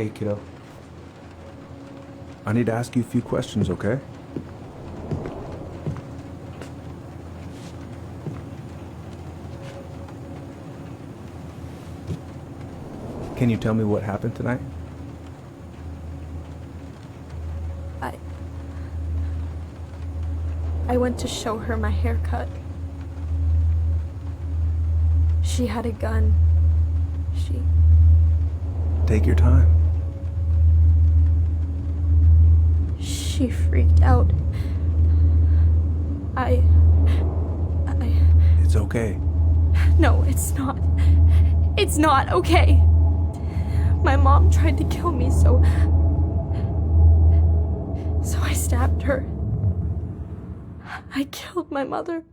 Hey, kiddo. I need to ask you a few questions, okay? Can you tell me what happened tonight? I went to show her my haircut. She had a gun. Take your time. She freaked out. It's okay. No, it's not. It's not okay. My mom tried to kill me, so I stabbed her. I killed my mother.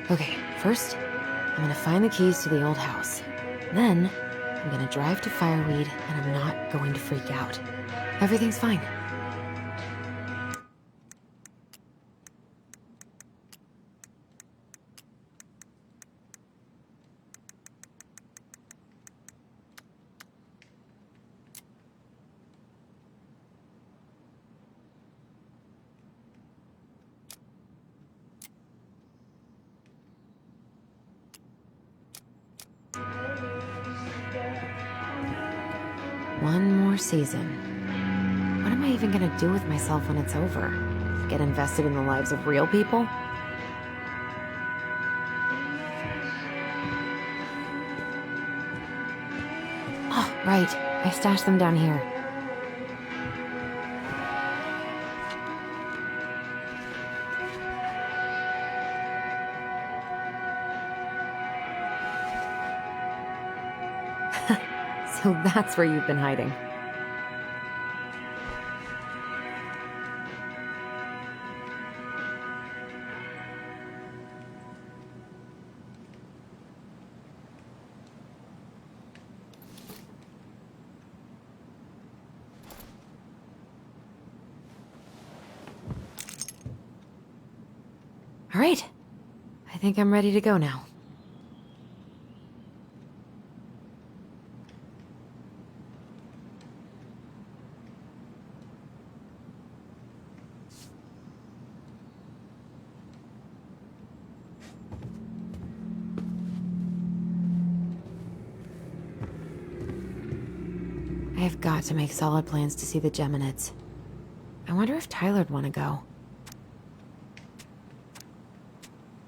Okay, first, I'm gonna find the keys to the old house. Then, I'm gonna drive to Fireweed, and I'm not going to freak out. Everything's fine. One more season. What am I even gonna do with myself when it's over? Get invested in the lives of real people? Oh, right. I stashed them down here. So that's where you've been hiding. right. I think I'm ready to go now. I have got to make solid plans to see the Geminids. I wonder if Tyler'd want to go.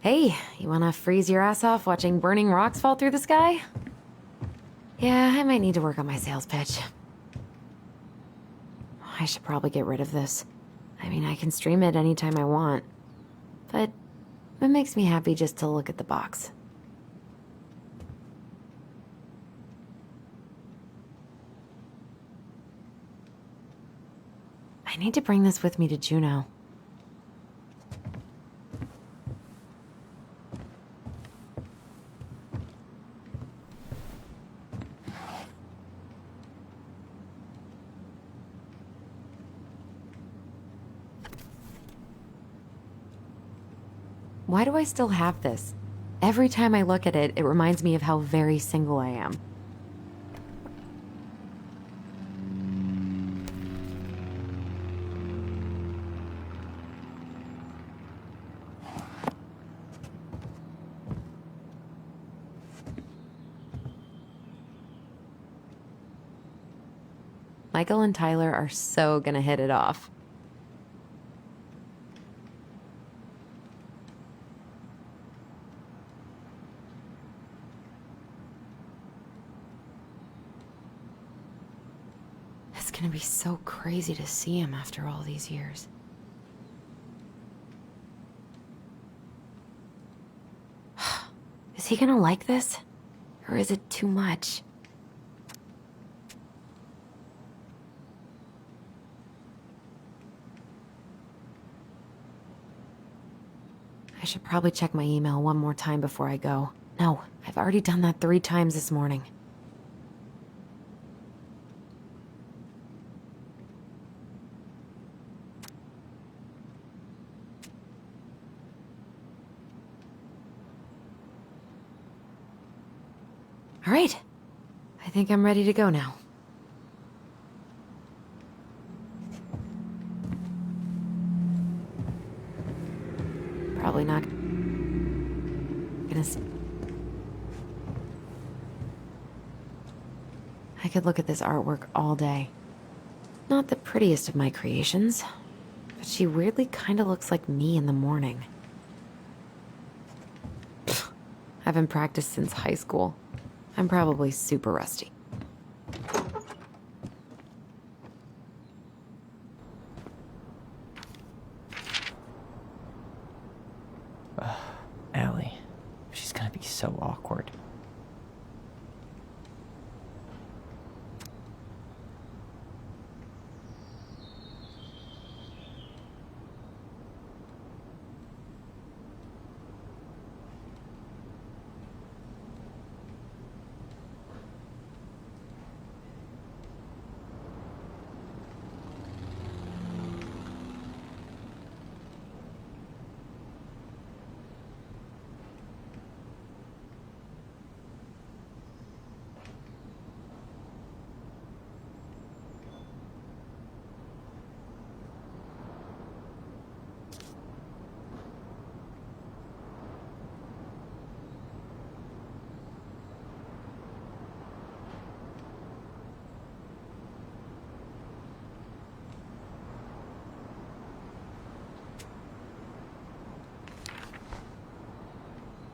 Hey, you want to freeze your ass off watching burning rocks fall through the sky? Yeah, I might need to work on my sales pitch. I should probably get rid of this. I mean, I can stream it anytime I want. But it makes me happy just to look at the box. I need to bring this with me to Juneau. Why do I still have this? Every time I look at it, it reminds me of how very single I am. Michael and Tyler are so gonna hit it off. It's gonna be so crazy to see him after all these years. Is he gonna like this? Or is it too much? I should probably check my email one more time before I go. No, I've already done that 3 times this morning. All right. I think I'm ready to go now. Probably not gonna I could look at this artwork all day. Not the prettiest of my creations, but she weirdly kind of looks like me in the morning. Pfft, I haven't practiced since high school. I'm probably super rusty. Allie. She's gonna be so awkward.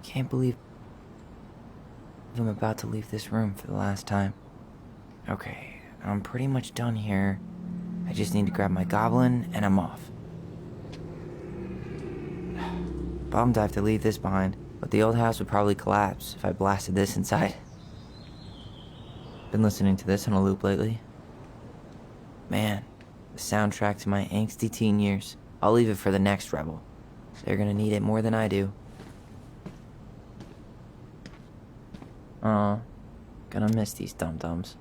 Can't believe I'm about to leave this room for the last time. Okay, I'm pretty much done here. I just need to grab my goblin and I'm off. Bummed I have to leave this behind, but the old house would probably collapse if I blasted this inside. Been listening to this on a loop lately. Man, the soundtrack to my angsty teen years. I'll leave it for the next rebel. They're gonna need it more than I do. Aw, gonna miss these dum-dums.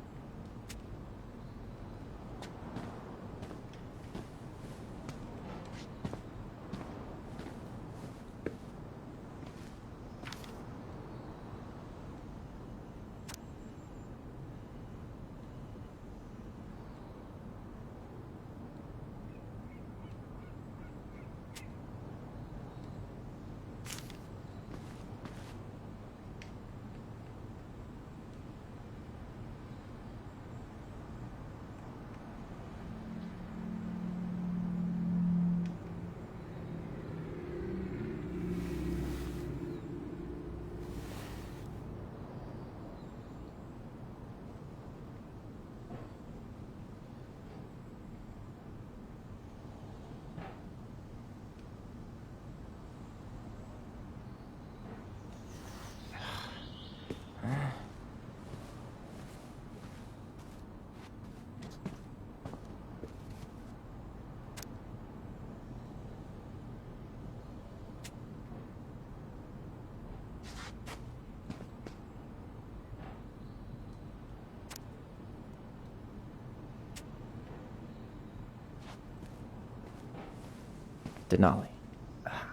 Denali.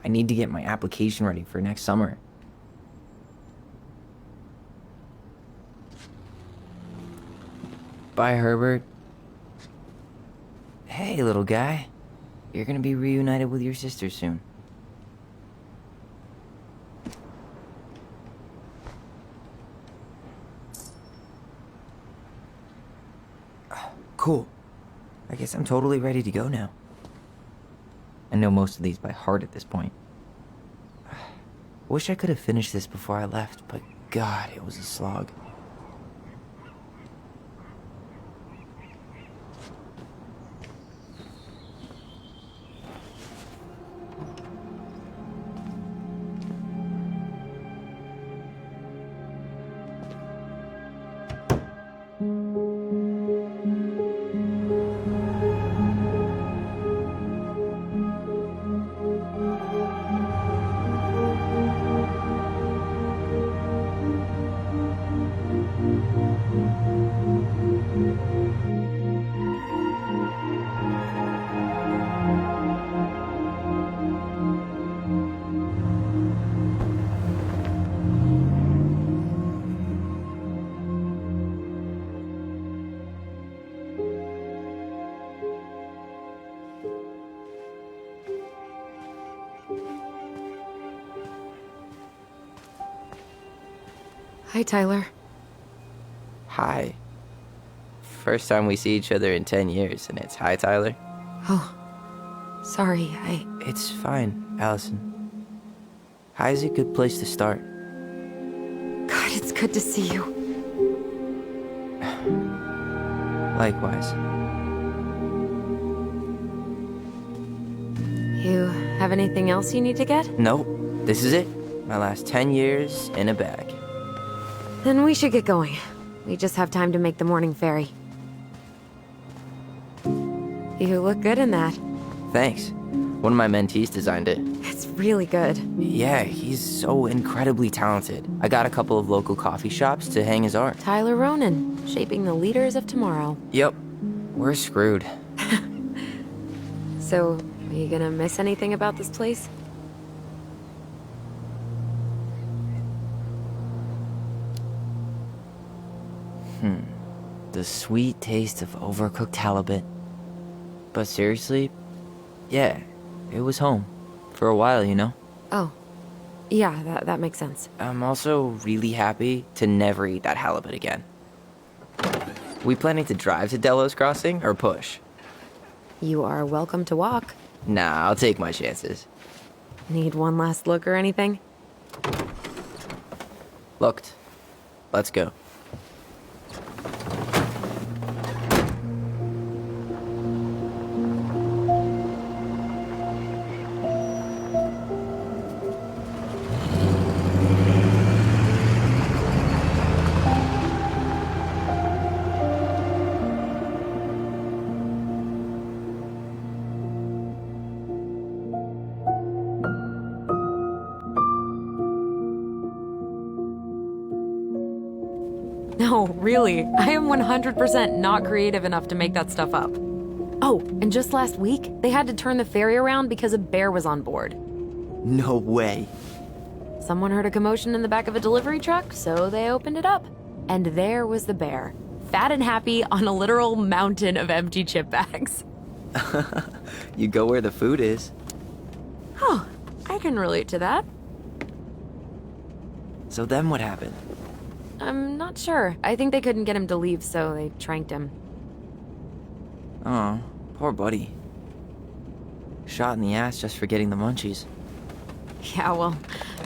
I need to get my application ready for next summer. Bye, Herbert. Hey, little guy. You're gonna be reunited with your sister soon. Cool. I guess I'm totally ready to go now. I know most of these by heart at this point. Wish I could have finished this before I left, but God, it was a slog. Hi, Tyler. Hi. First time we see each other in 10 years, and it's hi, Tyler. Oh, sorry, It's fine, Allison. Hi's a good place to start. God, it's good to see you. Likewise. You have anything else you need to get? Nope, this is it. My last 10 years in a bag. Then we should get going. We just have time to make the morning ferry. You look good in that. Thanks. One of my mentees designed it. It's really good. Yeah, he's so incredibly talented. I got a couple of local coffee shops to hang his art. Tyler Ronan, shaping the leaders of tomorrow. Yep, we're screwed. So, are you gonna miss anything about this place? The sweet taste of overcooked halibut. But seriously, yeah, it was home. For a while, you know? Oh, yeah, that makes sense. I'm also really happy to never eat that halibut again. We planning to drive to Delos Crossing or push? You are welcome to walk. Nah, I'll take my chances. Need one last look or anything? Looked. Let's go. No, really. I am 100% not creative enough to make that stuff up. Oh, and just last week, they had to turn the ferry around because a bear was on board. No way. Someone heard a commotion in the back of a delivery truck, so they opened it up. And there was the bear, fat and happy on a literal mountain of empty chip bags. You go where the food is. Oh, I can relate to that. So then what happened? I'm not sure. I think they couldn't get him to leave, so they tranked him. Oh, poor buddy. Shot in the ass just for getting the munchies. Yeah, well,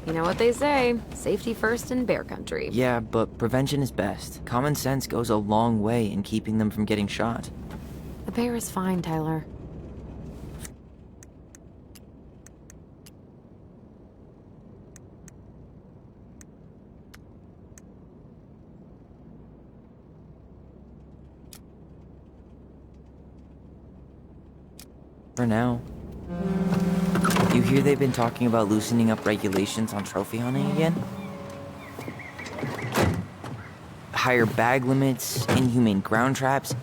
you know what they say. Safety first in bear country. Yeah, but prevention is best. Common sense goes a long way in keeping them from getting shot. The bear is fine, Tyler. For now. You hear they've been talking about loosening up regulations on trophy hunting again? Higher bag limits, inhumane ground traps.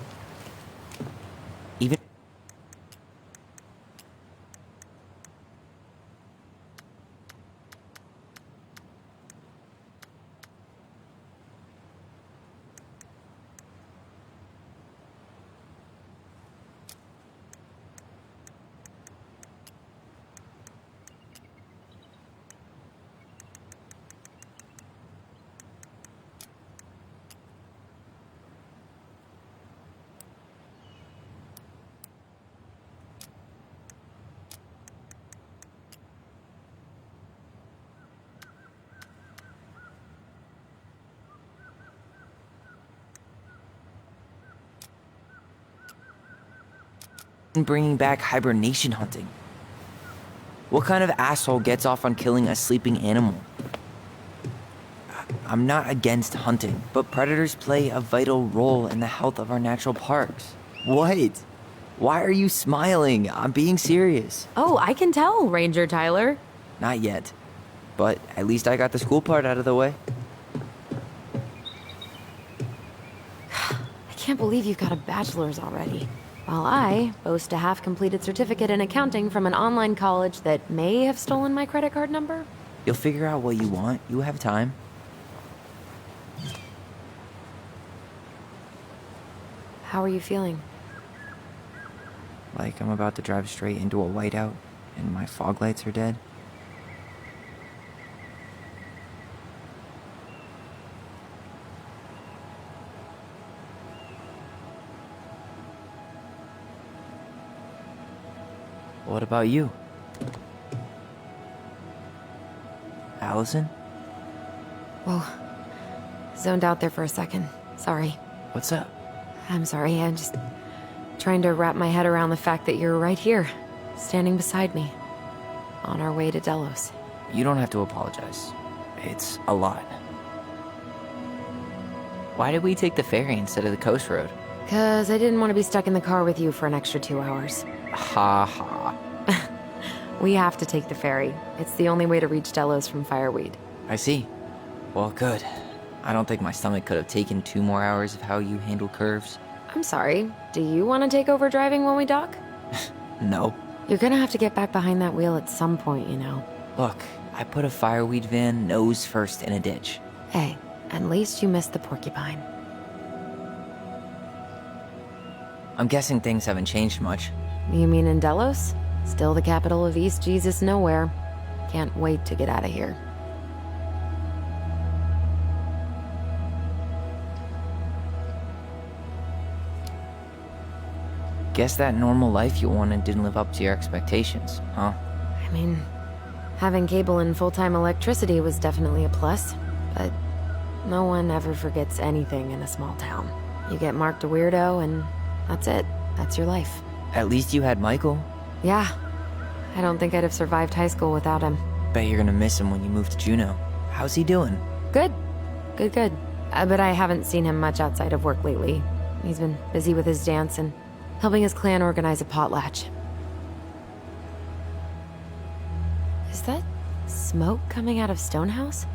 bringing back hibernation hunting. What kind of asshole gets off on killing a sleeping animal? I'm not against hunting, but predators play a vital role in the health of our natural parks. What? Why are you smiling? I'm being serious. Oh, I can tell, Ranger Tyler. Not yet. But at least I got the school part out of the way. I can't believe you've got a bachelor's already. While I boast a half-completed certificate in accounting from an online college that may have stolen my credit card number. You'll figure out what you want. You have time. How are you feeling? Like I'm about to drive straight into a whiteout and my fog lights are dead. What about you? Allison? Whoa. Zoned out there for a second. Sorry. What's up? I'm sorry, I'm just trying to wrap my head around the fact that you're right here, standing beside me, on our way to Delos. You don't have to apologize. It's a lot. Why did we take the ferry instead of the coast road? 'Cause I didn't want to be stuck in the car with you for an extra 2 hours. Ha ha. We have to take the ferry. It's the only way to reach Delos from Fireweed. I see. Well, good. I don't think my stomach could have taken 2 more hours of how you handle curves. I'm sorry, do you want to take over driving when we dock? No. You're gonna have to get back behind that wheel at some point, you know. Look, I put a fireweed van nose first in a ditch. Hey, at least you missed the porcupine. I'm guessing things haven't changed much. You mean in Delos? Still the capital of East Jesus Nowhere. Can't wait to get out of here. Guess that normal life you wanted didn't live up to your expectations, huh? I mean, having cable and full-time electricity was definitely a plus, but no one ever forgets anything in a small town. You get marked a weirdo and that's it. That's your life. At least you had Michael. Yeah. I don't think I'd have survived high school without him. Bet you're gonna miss him when you move to Juneau. How's he doing? Good. Good. But I haven't seen him much outside of work lately. He's been busy with his dance and helping his clan organize a potlatch. Is that smoke coming out of Stonehouse?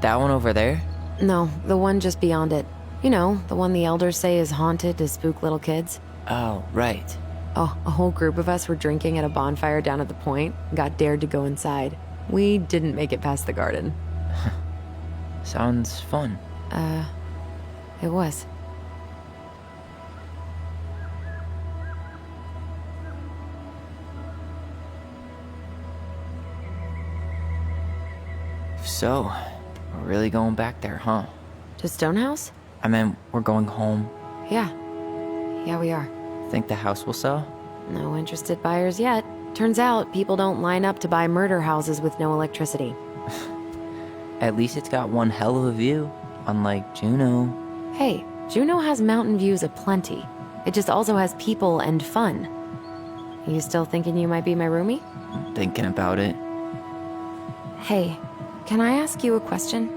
That one over there? No, the one just beyond it. You know, the one the elders say is haunted to spook little kids. Oh, right. Oh, a whole group of us were drinking at a bonfire down at the point, got dared to go inside. We didn't make it past the garden. Sounds fun. It was. So, we're really going back there, huh? To Stonehouse? I meant, we're going home. Yeah. Yeah, we are. Think the house will sell? No interested buyers yet. Turns out people don't line up to buy murder houses with no electricity. At least it's got one hell of a view, unlike Juneau. Hey, Juneau has mountain views aplenty. It just also has people and fun. You still thinking you might be my roomie? I'm thinking about it. Hey, can I ask you a question?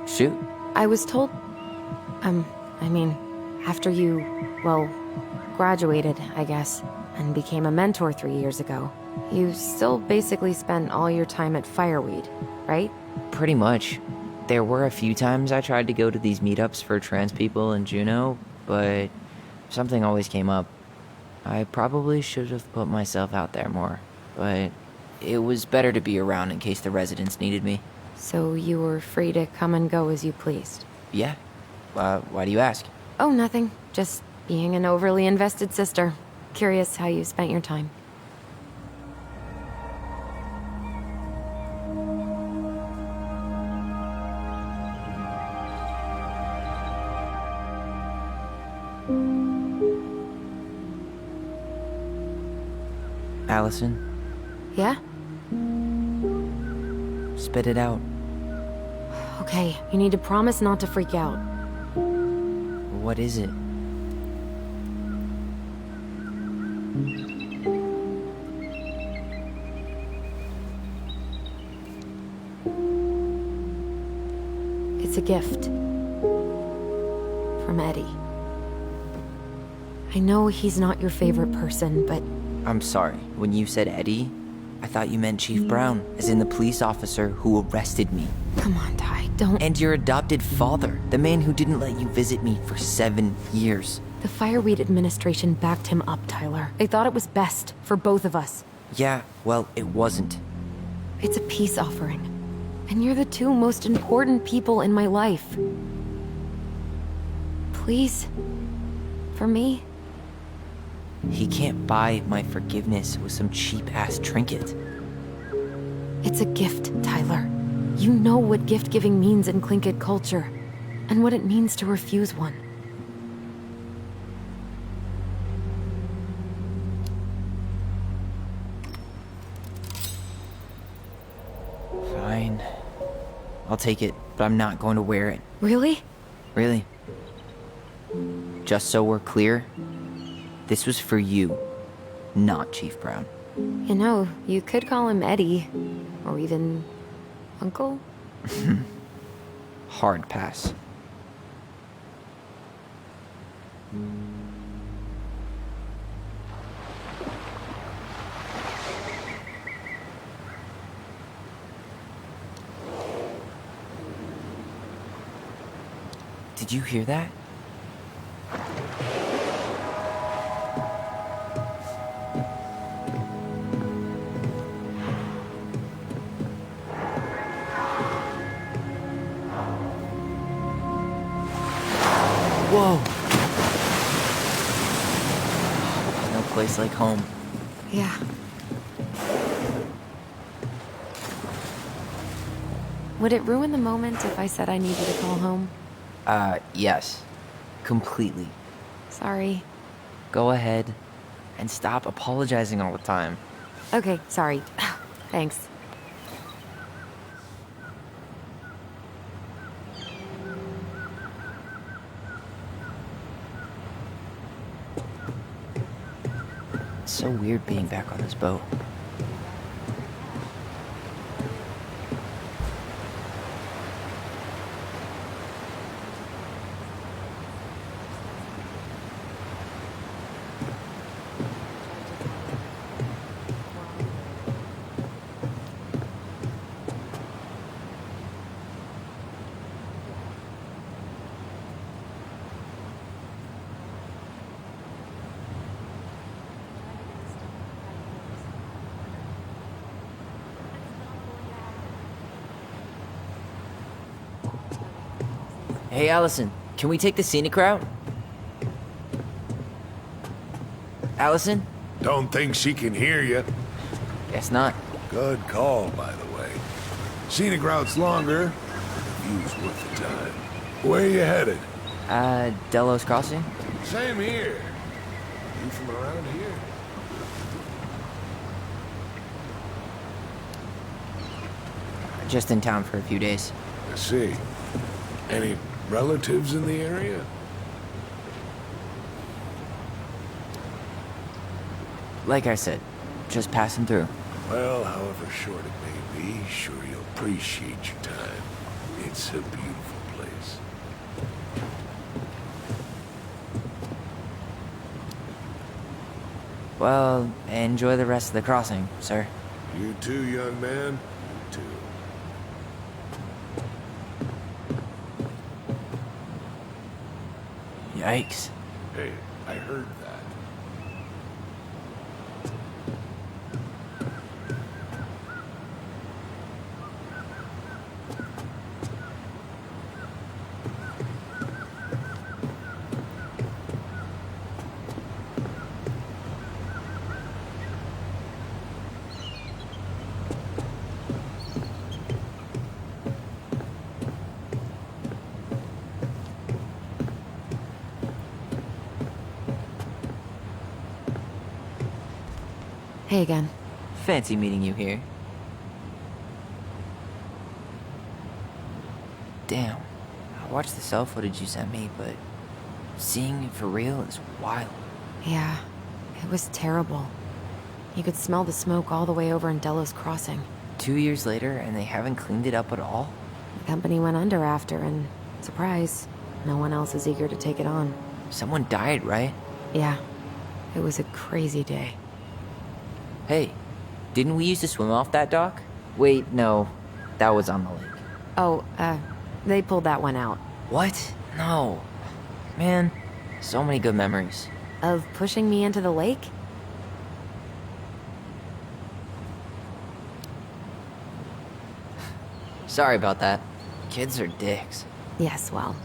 Shoot. I was told... after you, well, graduated, I guess, and became a mentor 3 years ago, you still basically spent all your time at Fireweed, right? Pretty much. There were a few times I tried to go to these meetups for trans people in Juneau, but something always came up. I probably should have put myself out there more, but it was better to be around in case the residents needed me. So you were free to come and go as you pleased? Yeah. Why do you ask? Oh, nothing. Just being an overly invested sister. Curious how you spent your time. Allison, Yeah? spit it out. Okay, you need to promise not to freak out. What is it? It's a gift. From Eddie. I know he's not your favorite person, but I'm sorry. When you said Eddie, I thought you meant Chief Brown, as in the police officer who arrested me. come on, Ty, don't. And your adopted father, the man who didn't let you visit me for 7 years. The Fireweed administration backed him up, Tyler. They thought it was best for both of us. Yeah, well, it wasn't. It's a peace offering. And you're the two most important people in my life. Please? For me? He can't buy my forgiveness with some cheap-ass trinket. It's a gift, Tyler. You know what gift-giving means in Tlingit culture, and what it means to refuse one. Fine. I'll take it, but I'm not going to wear it. Really? Really. Just so we're clear, this was for you, not Chief Brown. You know, you could call him Eddie, or even Uncle? Hard pass. Did you hear that? Whoa! No place like home. Yeah. Would it ruin the moment if I said I needed to call home? Yes. Completely. Sorry. Go ahead and stop apologizing all the time. Okay, sorry. Thanks. It's so weird being back on this boat. Hey, Allison, can we take the scenic route? Allison? Don't think she can hear you. Guess not. Good call, by the way. Scenic route's longer. View's worth the time. Where you headed? Delos Crossing? Same here. You from around here? Just in town for a few days. I see. Any relatives in the area? Like I said, just passing through. Well, however short it may be, sure you'll appreciate your time. It's a beautiful place. Well, enjoy the rest of the crossing, sir. You too, young man. You too. Yikes. Hey, I heard that. Hey again. Fancy meeting you here. Damn. I watched the cell footage you sent me, but seeing it for real is wild. Yeah, it was terrible. You could smell the smoke all the way over in Delos Crossing. 2 years later, and they haven't cleaned it up at all? The company went under after, and surprise, no one else is eager to take it on. Someone died, right? Yeah, it was a crazy day. Hey, didn't we used to swim off that dock? Wait, no. That was on the lake. Oh, they pulled that one out. What? No. Man, so many good memories. Of pushing me into the lake? Sorry about that. Kids are dicks. Yes, well,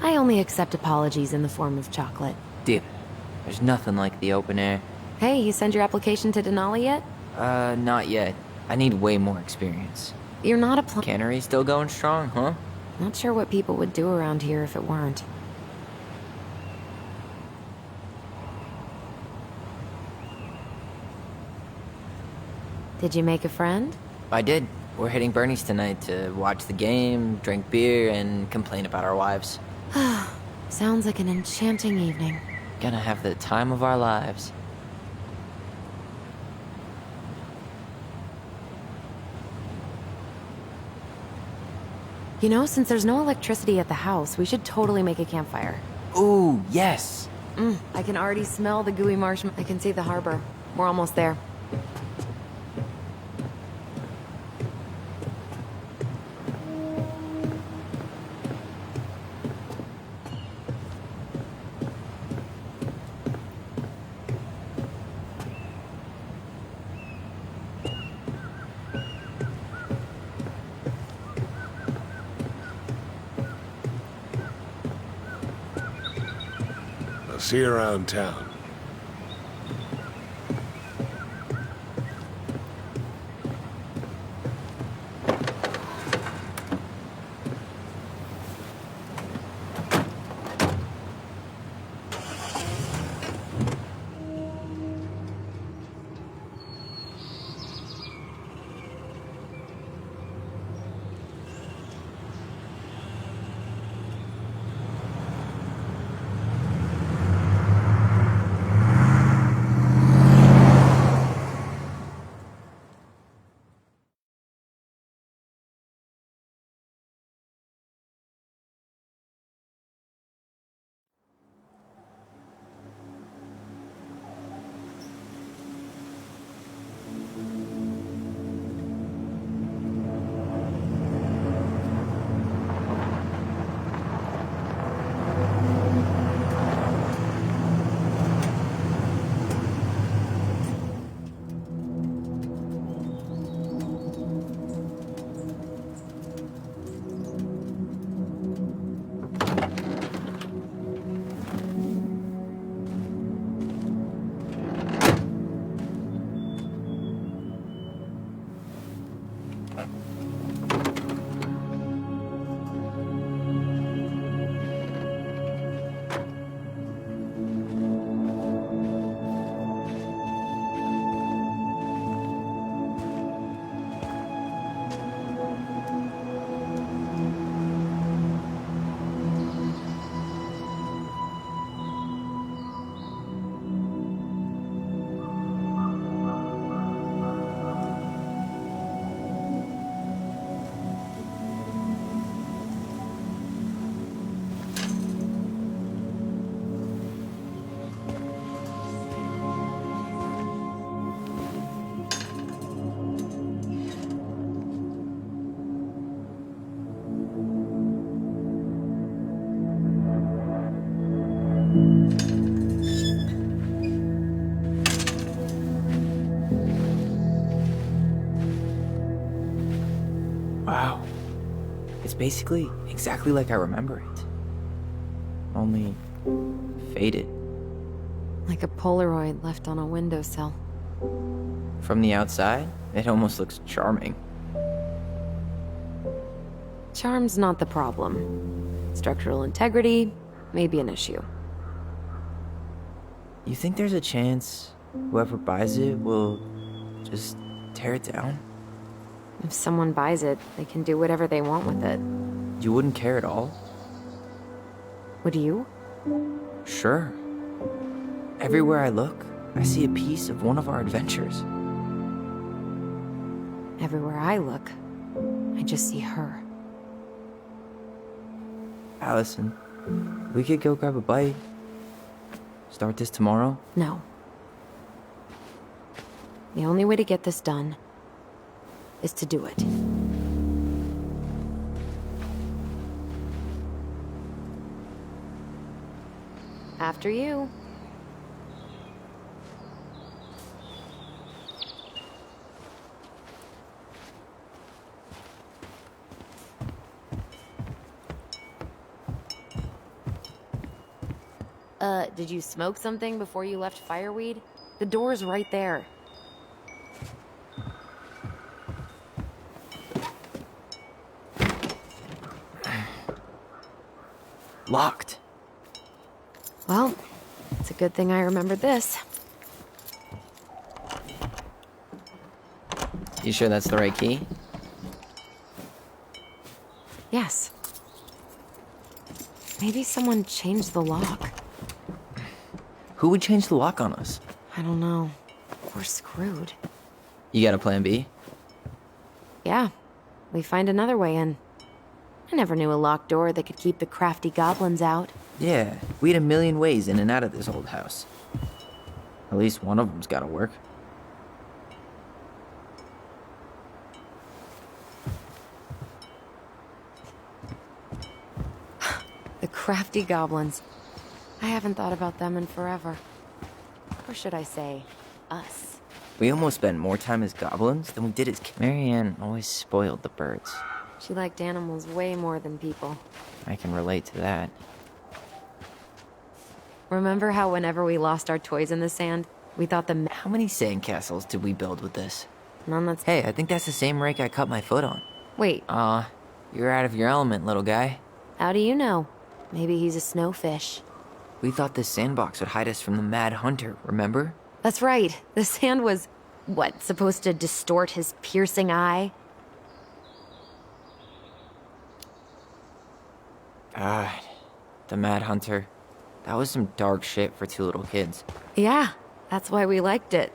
I only accept apologies in the form of chocolate. Dude, there's nothing like the open air. Hey, you sent your application to Denali yet? Not yet. I need way more experience. You're not a Cannery still going strong, huh? Not sure what people would do around here if it weren't. Did you make a friend? I did. We're hitting Bernie's tonight to watch the game, drink beer, and complain about our wives. Sounds like an enchanting evening. Gonna have the time of our lives. You know, since there's no electricity at the house, we should totally make a campfire. Ooh, yes! I can already smell the gooey marshmallow. I can see the harbor. We're almost there. I'll see you around town. Wow. It's basically exactly like I remember it. Only faded. Like a Polaroid left on a windowsill. From the outside, it almost looks charming. Charm's not the problem. Structural integrity may be an issue. You think there's a chance whoever buys it will just tear it down? If someone buys it, they can do whatever they want with it. You wouldn't care at all? Would you? Sure. Everywhere I look, I see a piece of one of our adventures. Everywhere I look, I just see her. Allison, we could go grab a bite. Start this tomorrow? No. The only way to get this done is to do it. After you. Did you smoke something before you left Fireweed? The door's right there. Locked. Well, it's a good thing I remembered this. You sure that's the right key? Yes. Maybe someone changed the lock. Who would change the lock on us? I don't know. We're screwed. You got a plan B? Yeah, we find another way in. I never knew a locked door that could keep the crafty goblins out. Yeah, we had a million ways in and out of this old house. At least one of them's gotta work. The crafty goblins. I haven't thought about them in forever. Or should I say, us. We almost spent more time as goblins than we did as Marianne always spoiled the birds. She liked animals way more than people. I can relate to that. Remember how whenever we lost our toys in the sand, we thought the How many sandcastles did we build with this? none that's... Hey, I think that's the same rake I cut my foot on. Wait, You're out of your element, little guy. how do you know? Maybe he's a snowfish. We thought this sandbox would hide us from the Mad Hunter, remember? That's right. The sand was, what, supposed to distort his piercing eye? God, the Mad Hunter. That was some dark shit for two little kids. Yeah, that's why we liked it.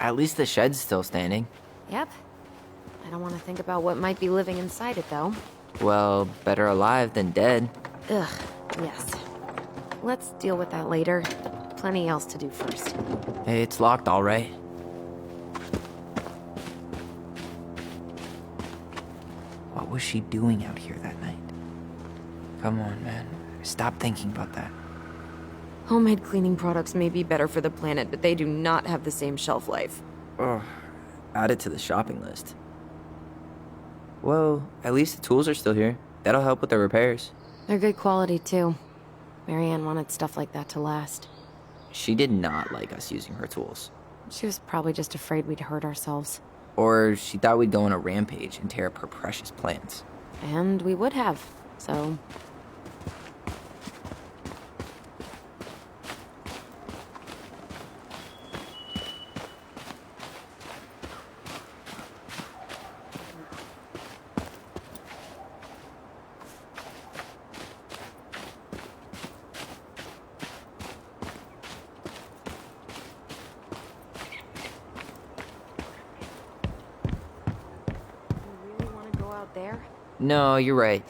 At least the shed's still standing. Yep. I don't want to think about what might be living inside it, though. Well, better alive than dead. Ugh, yes. Let's deal with that later. Plenty else to do first. Hey, it's locked, all right. What was she doing out here that night? Come on, man. Stop thinking about that. Homemade cleaning products may be better for the planet, but they do not have the same shelf life. Ugh. Add it to the shopping list. Well, at least the tools are still here. That'll help with the repairs. They're good quality, too. Marianne wanted stuff like that to last. She did not like us using her tools. She was probably just afraid we'd hurt ourselves. Or she thought we'd go on a rampage and tear up her precious plants. And we would have, so... You really want to go out there? No, you're right.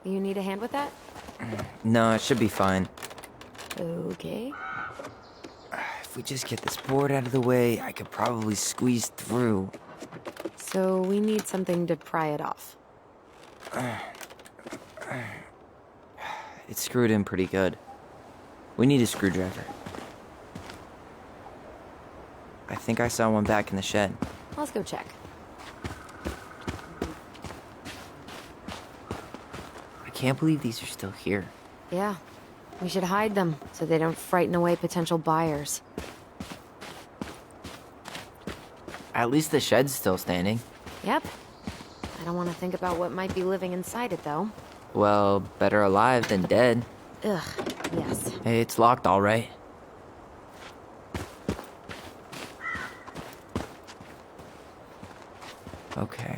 You need a hand with that? No, it should be fine. Okay. If we just get this board out of the way, I could probably squeeze through. So we need something to pry it off. It's screwed in pretty good. We need a screwdriver. I think I saw one back in the shed. Let's go check. I can't believe these are still here. Yeah. We should hide them so they don't frighten away potential buyers. At least the shed's still standing. Yep. I don't want to think about what might be living inside it, though. Well, better alive than dead. Ugh, yes. Hey, it's locked all right. Okay.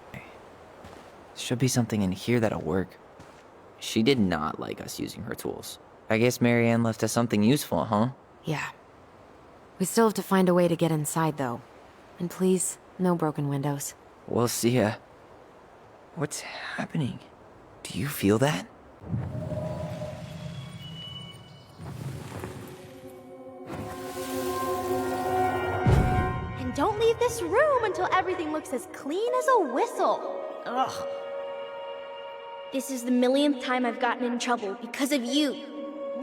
Should be something in here that'll work. She did not like us using her tools. I guess Marianne left us something useful, huh? Yeah. We still have to find a way to get inside, though. And please, no broken windows. We'll see ya. What's happening? Do you feel that? And don't leave this room until everything looks as clean as a whistle. Ugh. This is the millionth time I've gotten in trouble because of you.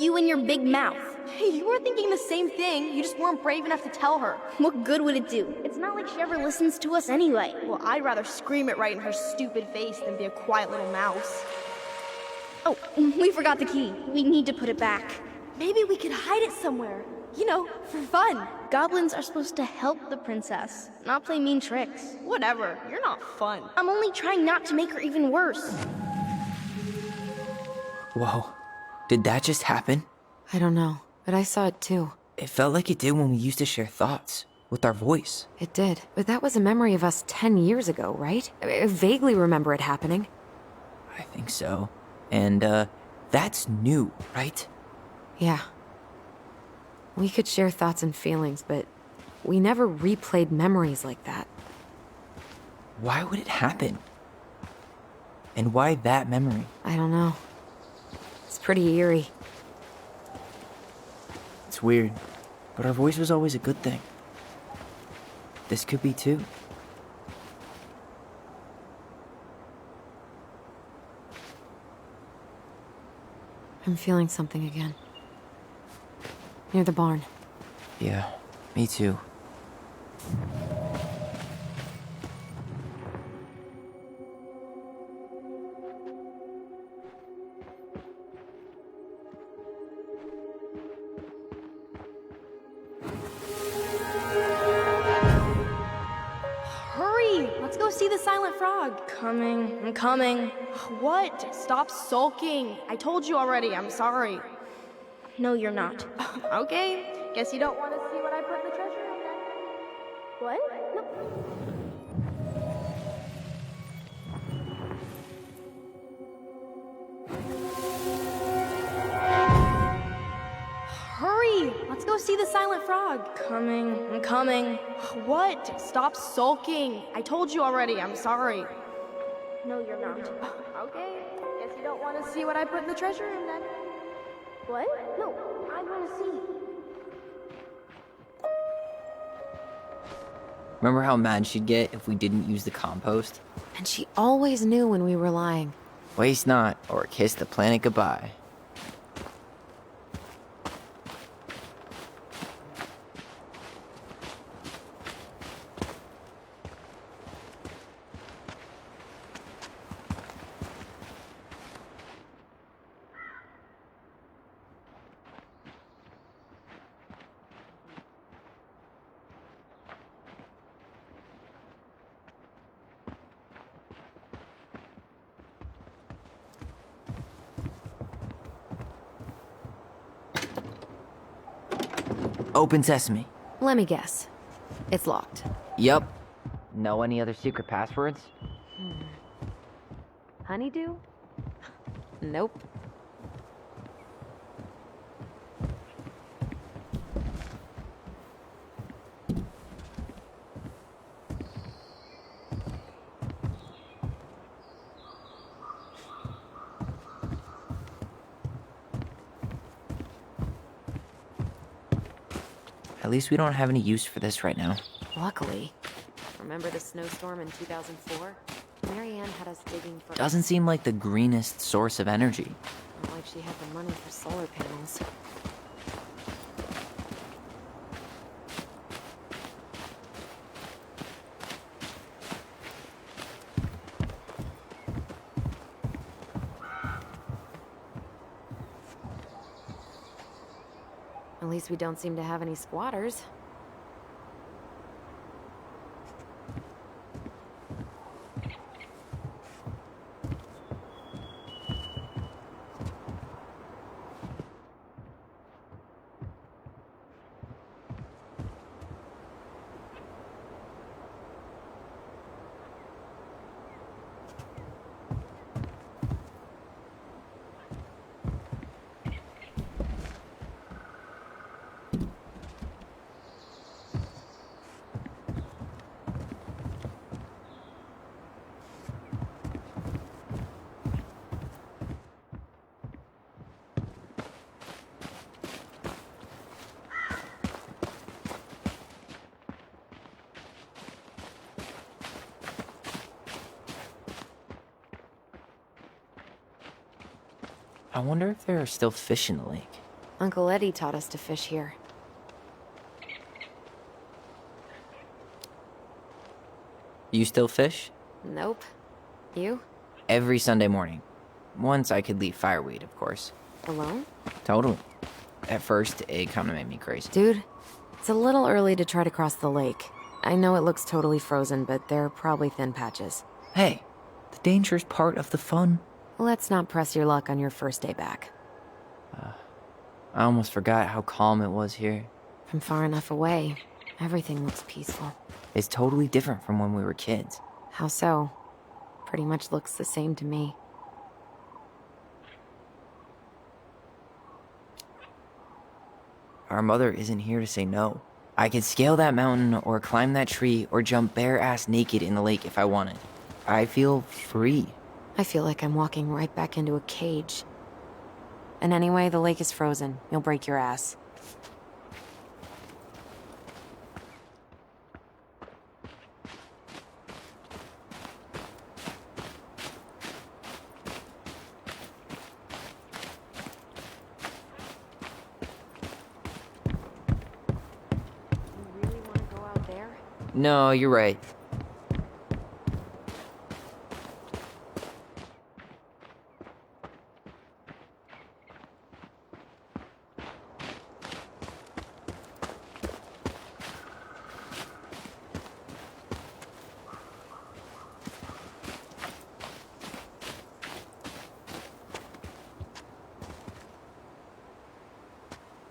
You and your big mouth. You were thinking the same thing, you just weren't brave enough to tell her. What good would it do? It's not like she ever listens to us anyway. Well, I'd rather scream it right in her stupid face than be a quiet little mouse. Oh, we forgot the key. We need to put it back. Maybe we could hide it somewhere. You know, for fun. Goblins are supposed to help the princess, not play mean tricks. Whatever, you're not fun. I'm only trying not to make her even worse. Whoa. Did that just happen? I don't know, but I saw it too. It felt like it did when we used to share thoughts with our voice. It did, but that was a memory of us 10 years ago, right? I vaguely remember it happening. I think so. And, that's new, right? Yeah. We could share thoughts and feelings, but we never replayed memories like that. Why would it happen? And why that memory? I don't know. It's pretty eerie. It's weird, but our voice was always a good thing. This could be too. I'm feeling something again. Near the barn. Yeah, me too. Hurry! Let's go see the silent frog. I'm coming. What? Stop sulking. I told you already, I'm sorry. No, you're not. Okay. Guess you don't want to see what I put in the treasure room then. What? No. Hurry! Let's go see the silent frog. I'm coming. What? Stop sulking. I told you already, I'm sorry. No, you're not. Okay. Guess you don't want to see what I put in the treasure room then. What? No, I want to see. Remember how mad she'd get if we didn't use the compost? And she always knew when we were lying. Waste not, or kiss the planet goodbye. Open sesame. Let me guess. It's locked. Yup. Know any other secret passwords? Honeydew? Nope. At least we don't have any use for this right now. Luckily. Remember the snowstorm in 2004? Marianne had us digging for... Doesn't seem like the greenest source of energy. Not like she had the money for solar panels. At least we don't seem to have any squatters. I wonder if there are still fish in the lake. Uncle Eddie taught us to fish here. You still fish? Nope. You? Every Sunday morning. Once I could leave fireweed, of course. Alone? Totally. At first, it kind of made me crazy. Dude, it's a little early to try to cross the lake. I know it looks totally frozen, but there are probably thin patches. Hey, the danger's part of the fun. Let's not press your luck on your first day back. I almost forgot how calm it was here. From far enough away, everything looks peaceful. It's totally different from when we were kids. How so? Pretty much looks the same to me. Our mother isn't here to say no. I could scale that mountain or climb that tree or jump bare-ass naked in the lake if I wanted. I feel free. I feel like I'm walking right back into a cage. And anyway, the lake is frozen. You'll break your ass. You really want to go out there? No, you're right.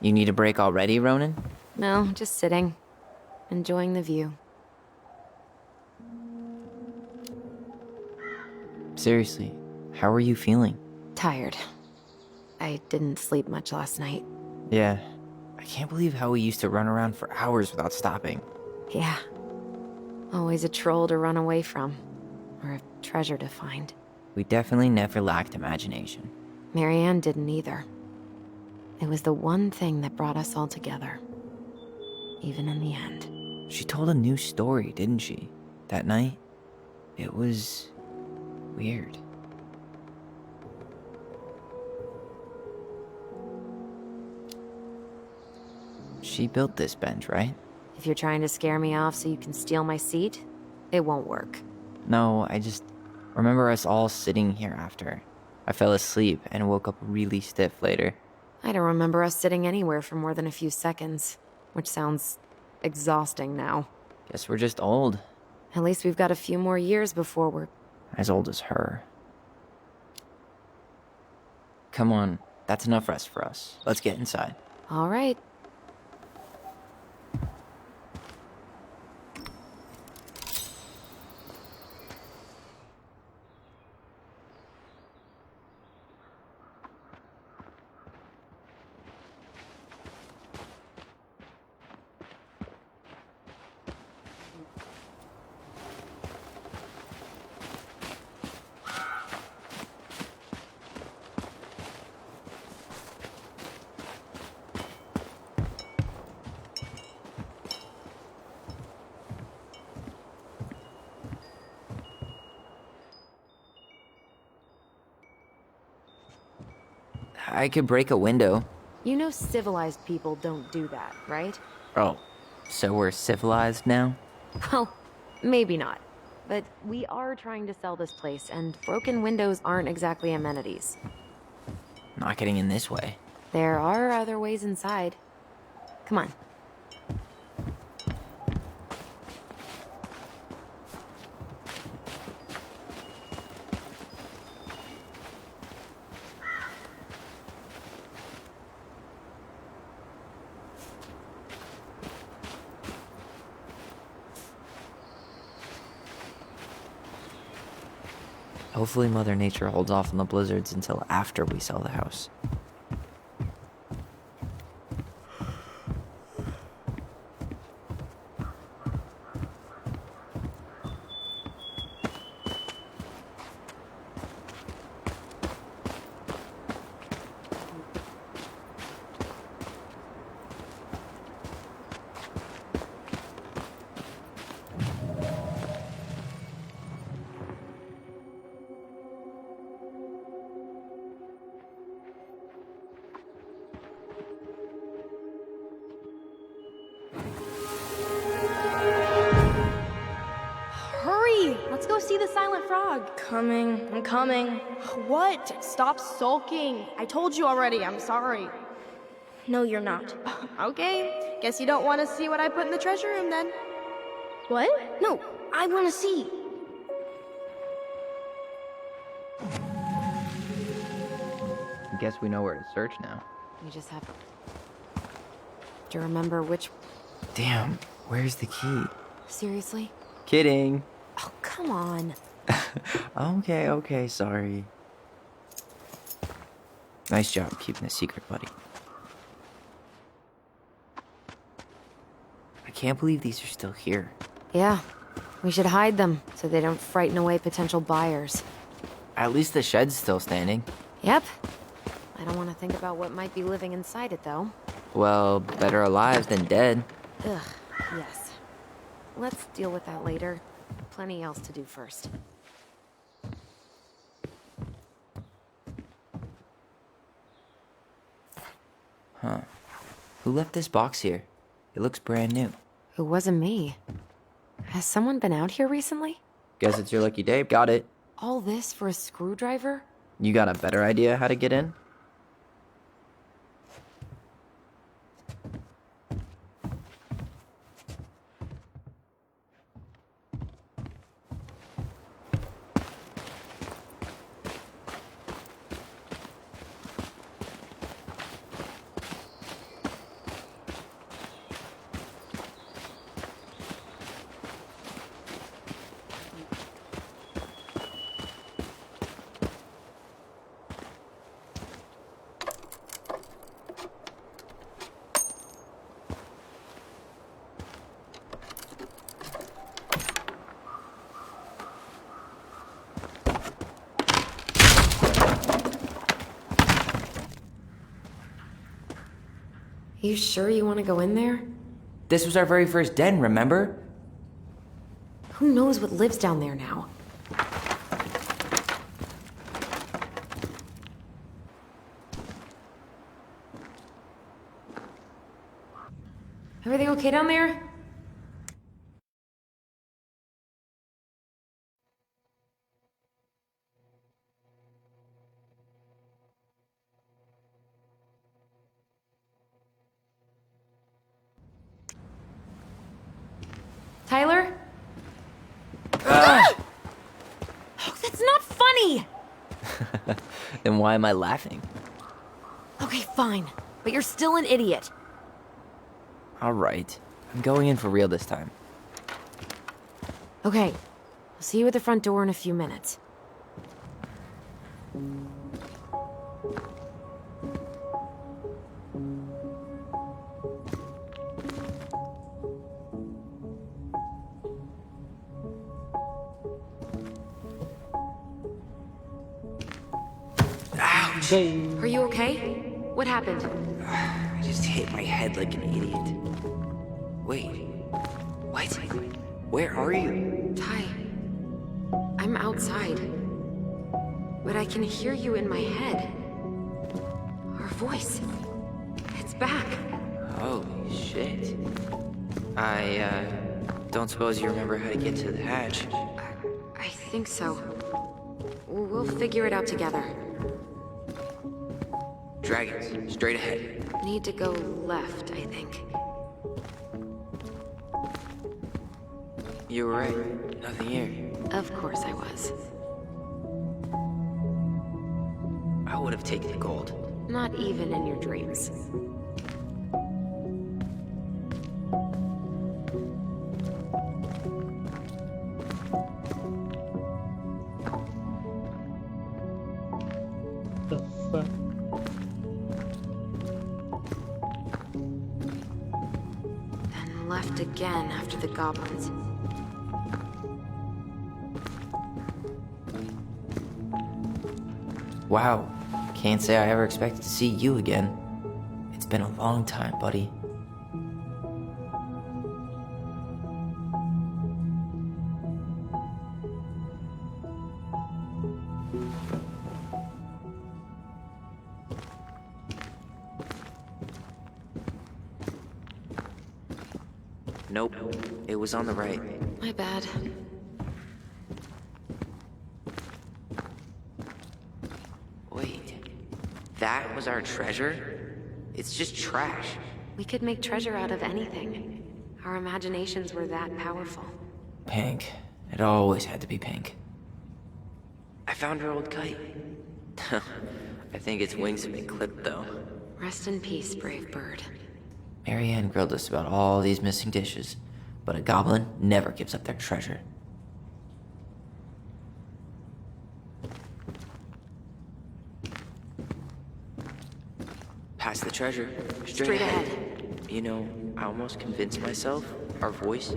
You need a break already, Ronan? No, just sitting. Enjoying the view. Seriously, how are you feeling? Tired. I didn't sleep much last night. Yeah, I can't believe how we used to run around for hours without stopping. Yeah. Always a troll to run away from. Or a treasure to find. We definitely never lacked imagination. Marianne didn't either. It was the one thing that brought us all together. Even in the end. She told a new story, didn't she? That night? It was weird. She built this bench, right? If you're trying to scare me off so you can steal my seat, it won't work. No, I just remember us all sitting here after. I fell asleep and woke up really stiff later. I don't remember us sitting anywhere for more than a few seconds, which sounds exhausting now. Guess we're just old. At least we've got a few more years before we're... As old as her. Come on, that's enough rest for us. Let's get inside. All right. I could break a window. You know civilized people don't do that, right? Oh, so we're civilized now? Well, maybe not. But we are trying to sell this place, and broken windows aren't exactly amenities. Not getting in this way. There are other ways inside. Come on. Hopefully Mother Nature holds off on the blizzards until after we sell the house. Hurry! Let's go see the silent frog. I'm coming. What? Stop sulking. I told you already, I'm sorry. No, you're not. Okay, guess you don't want to see what I put in the treasure room then. What? No, I want to see. I guess we know where to search now. We just have to remember which... Damn, where's the key? Seriously? Kidding. Oh, come on. Okay, sorry. Nice job keeping it secret, buddy. I can't believe these are still here. Yeah, we should hide them so they don't frighten away potential buyers. At least the shed's still standing. Yep. I don't want to think about what might be living inside it, though. Well, better alive than dead. Ugh, yes. Let's deal with that later. Plenty else to do first. Huh. Who left this box here? It looks brand new. It wasn't me. Has someone been out here recently? Guess it's your lucky day. Got it. All this for a screwdriver? You got a better idea how to get in? You sure you want to go in there? This was our very first den, remember? Who knows what lives down there now? Everything okay down there? Tyler? Oh, that's not funny! Then why am I laughing? Okay, fine. But you're still an idiot. All right. I'm going in for real this time. Okay. I'll see you at the front door in a few minutes. Ouch! Are you okay? What happened? I just hit my head like an idiot. Wait. What? Where are you? Ty, I'm outside. But I can hear you in my head. Our voice. It's back. Holy shit. I, don't suppose you remember how to get to the hatch. I think so. We'll figure it out together. Dragons, straight ahead. Need to go left, I think. You were right. Nothing here. Of course I was. I would have taken the gold. Not even in your dreams. The fuck? Then left again after the goblins. Wow. Can't say I ever expected to see you again. It's been a long time, buddy. Nope. It was on the right. My bad. Wait. That was our treasure? It's just trash. We could make treasure out of anything. Our imaginations were that powerful. Pink. It always had to be pink. I found her old kite. I think its wings have been clipped, though. Rest in peace, brave bird. Marianne grilled us about all these missing dishes, but a goblin never gives up their treasure. Past the treasure. Straight ahead. You know, I almost convinced myself our voice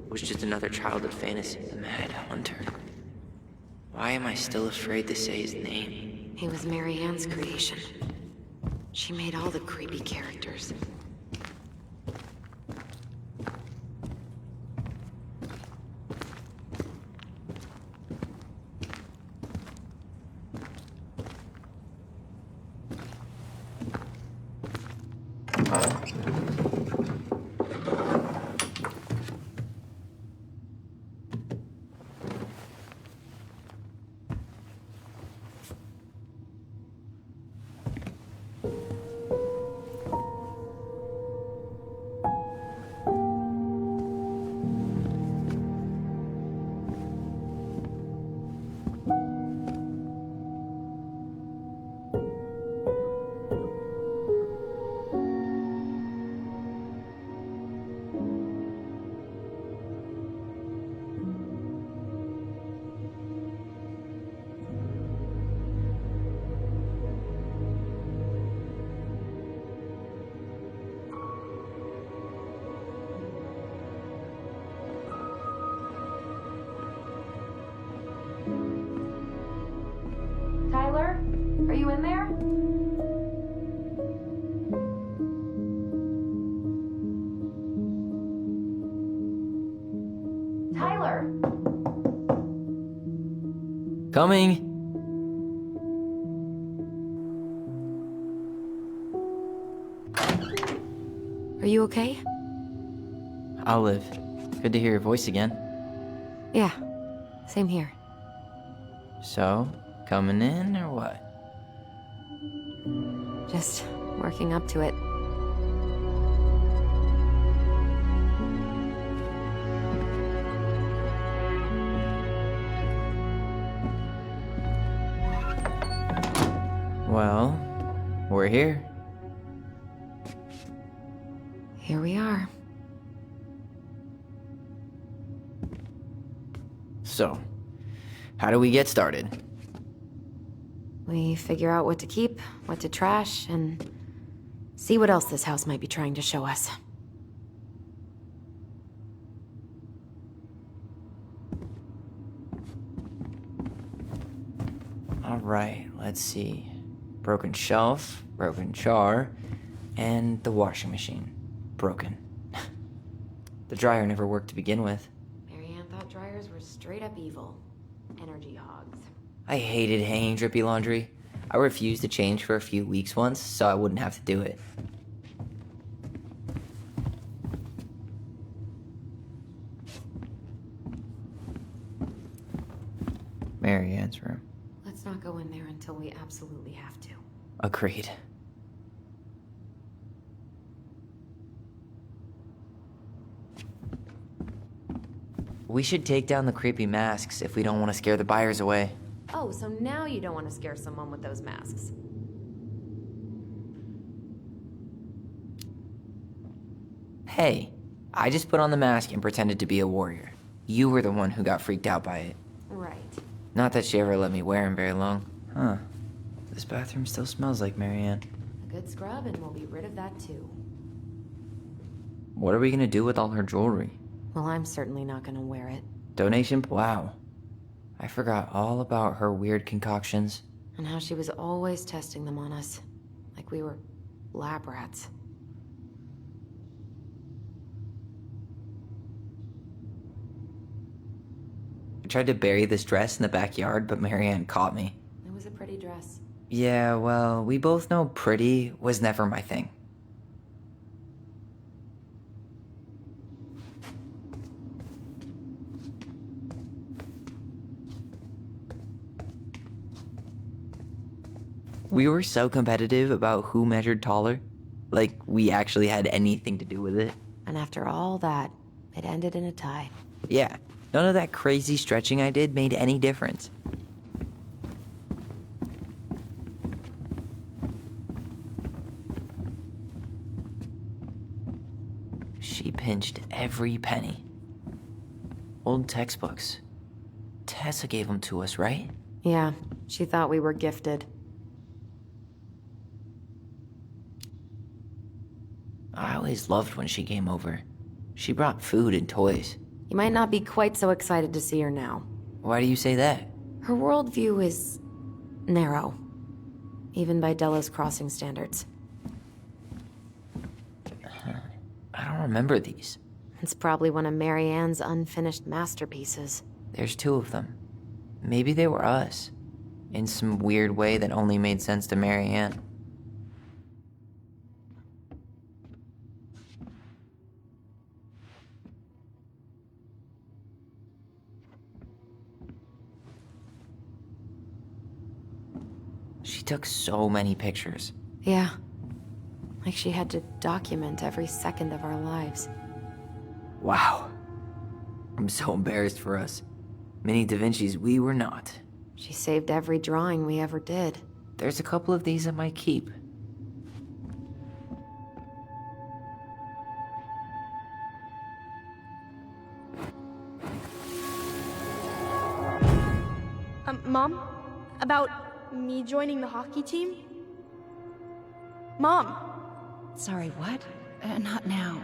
was just another childhood fantasy. The Mad Hunter. Why am I still afraid to say his name? He was Marianne's creation. She made all the creepy characters. Tyler? Are you in there? Tyler! Coming! Are you okay? I'll live. Good to hear your voice again. Yeah, same here. So, coming in or what? Just working up to it. Well, we're here. Here we are. So, how do we get started? We figure out what to keep, what to trash, and see what else this house might be trying to show us. Alright, let's see. Broken shelf, broken jar, and the washing machine. Broken. The dryer never worked to begin with. Marianne thought dryers were straight up evil. Energy hogs. I hated hanging drippy laundry. I refused to change for a few weeks once, so I wouldn't have to do it. Marianne's room. Let's not go in there until we absolutely have to. Agreed. We should take down the creepy masks if we don't want to scare the buyers away. Oh, so now you don't want to scare someone with those masks. Hey, I just put on the mask and pretended to be a warrior. You were the one who got freaked out by it. Right. Not that she ever let me wear him very long. Huh. This bathroom still smells like Marianne. A good scrub and we'll be rid of that too. What are we gonna do with all her jewelry? Well, I'm certainly not gonna wear it. Donation? Wow. I forgot all about her weird concoctions. And how she was always testing them on us. Like we were lab rats. I tried to bury this dress in the backyard, but Marianne caught me. It was a pretty dress. Yeah, well, we both know pretty was never my thing. We were so competitive about who measured taller. Like, we actually had anything to do with it. And after all that, it ended in a tie. Yeah, none of that crazy stretching I did made any difference. She pinched every penny. Old textbooks. Tessa gave them to us, right? Yeah, she thought we were gifted. I always loved when she came over. She brought food and toys. You might not be quite so excited to see her now. Why do you say that? Her worldview is narrow, even by Delos Crossing standards. I don't remember these. It's probably one of Marianne's unfinished masterpieces. There's 2 of them. Maybe they were us. In some weird way that only made sense to Marianne. She took so many pictures. Yeah, like she had to document every second of our lives. Wow. I'm so embarrassed for us. Mini Da Vinci's we were not. She saved every drawing we ever did. There's a couple of these I might keep. Mom? About me joining the hockey team? Mom! Sorry, what? Not now.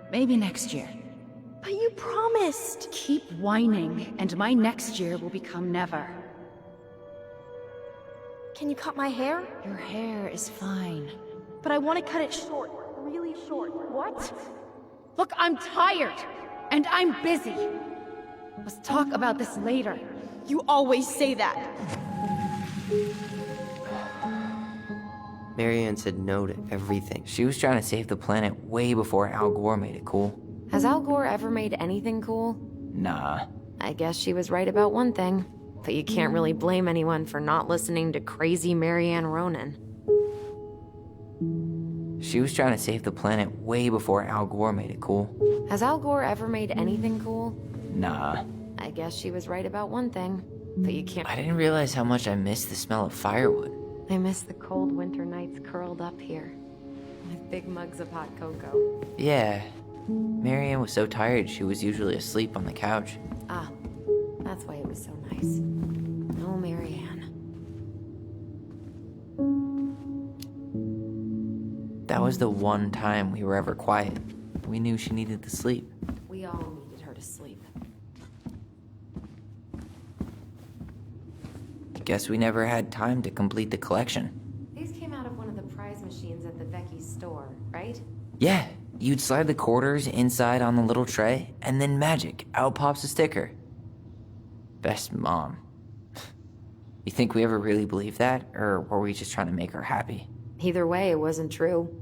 Maybe next year. But you promised! Keep whining, and my next year will become never. Can you cut my hair? Your hair is fine. But I want to cut it short. Really short. What? Look, I'm tired! And I'm busy! Let's talk about this later. You always say that. Marianne said no to everything. She was trying to save the planet way before Al Gore made it cool. Has Al Gore ever made anything cool? Nah. I guess she was right about one thing. But you can't really blame anyone for not listening to crazy Marianne Ronan. She was trying to save the planet way before Al Gore made it cool. Has Al Gore ever made anything cool? Nah. I guess she was right about one thing. But you can't. I didn't realize how much I missed the smell of firewood. I miss the cold winter nights curled up here. With big mugs of hot cocoa. Yeah. Marianne was so tired she was usually asleep on the couch. Ah, that's why it was so nice. Oh, Marianne. That was the one time we were ever quiet. We knew she needed to sleep. We all needed her to sleep. Guess we never had time to complete the collection. These came out of one of the prize machines at the Becky's store, right? Yeah, you'd slide the quarters inside on the little tray, and then magic, out pops a sticker. Best mom. You think we ever really believed that, or were we just trying to make her happy? Either way, it wasn't true.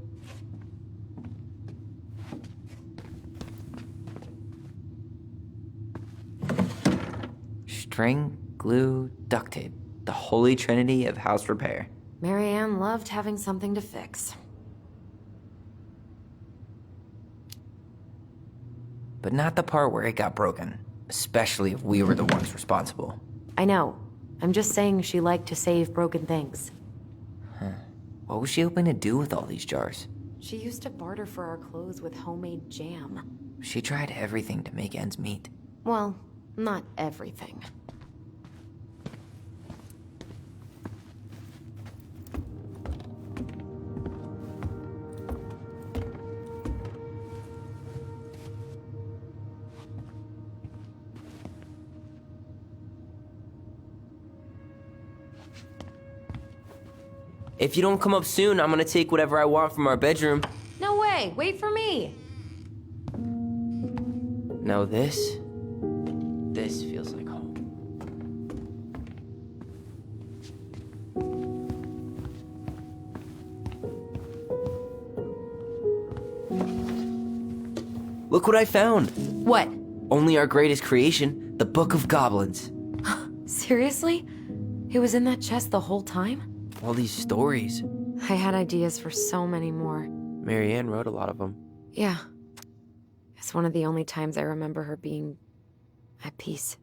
String, glue, duct tape. The holy trinity of house repair. Marianne loved having something to fix. But not the part where it got broken. Especially if we were the ones responsible. I know. I'm just saying she liked to save broken things. What was she hoping to do with all these jars? She used to barter for our clothes with homemade jam. She tried everything to make ends meet. Well, not everything. If you don't come up soon, I'm gonna take whatever I want from our bedroom. No way! Wait for me! Now this feels like home. Look what I found. What? Only our greatest creation, the Book of Goblins. Seriously? It was in that chest the whole time? All these stories. I had ideas for so many more. Marianne wrote a lot of them. Yeah. It's one of the only times I remember her being at peace.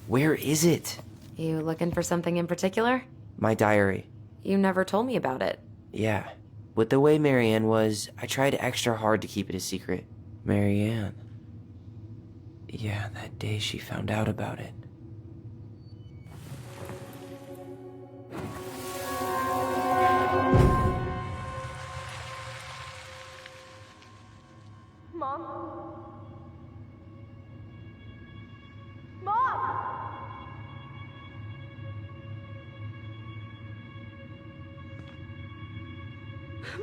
Where is it? You looking for something in particular? My diary. You never told me about it. Yeah. With the way Marianne was, I tried extra hard to keep it a secret. Marianne. Yeah, that day she found out about it. Mom? Mom!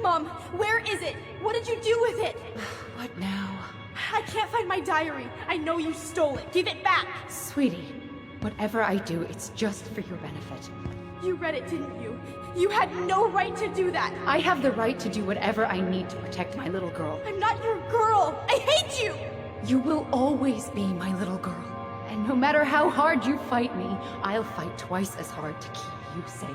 Mom, where is it? What did you do with it? What now? I can't find my diary. I know you stole it. Give it back. Sweetie, whatever I do, it's just for your benefit. You read it, didn't you? You had no right to do that. I have the right to do whatever I need to protect my little girl. I'm not your girl. I hate you. You will always be my little girl. And no matter how hard you fight me, I'll fight twice as hard to keep you safe.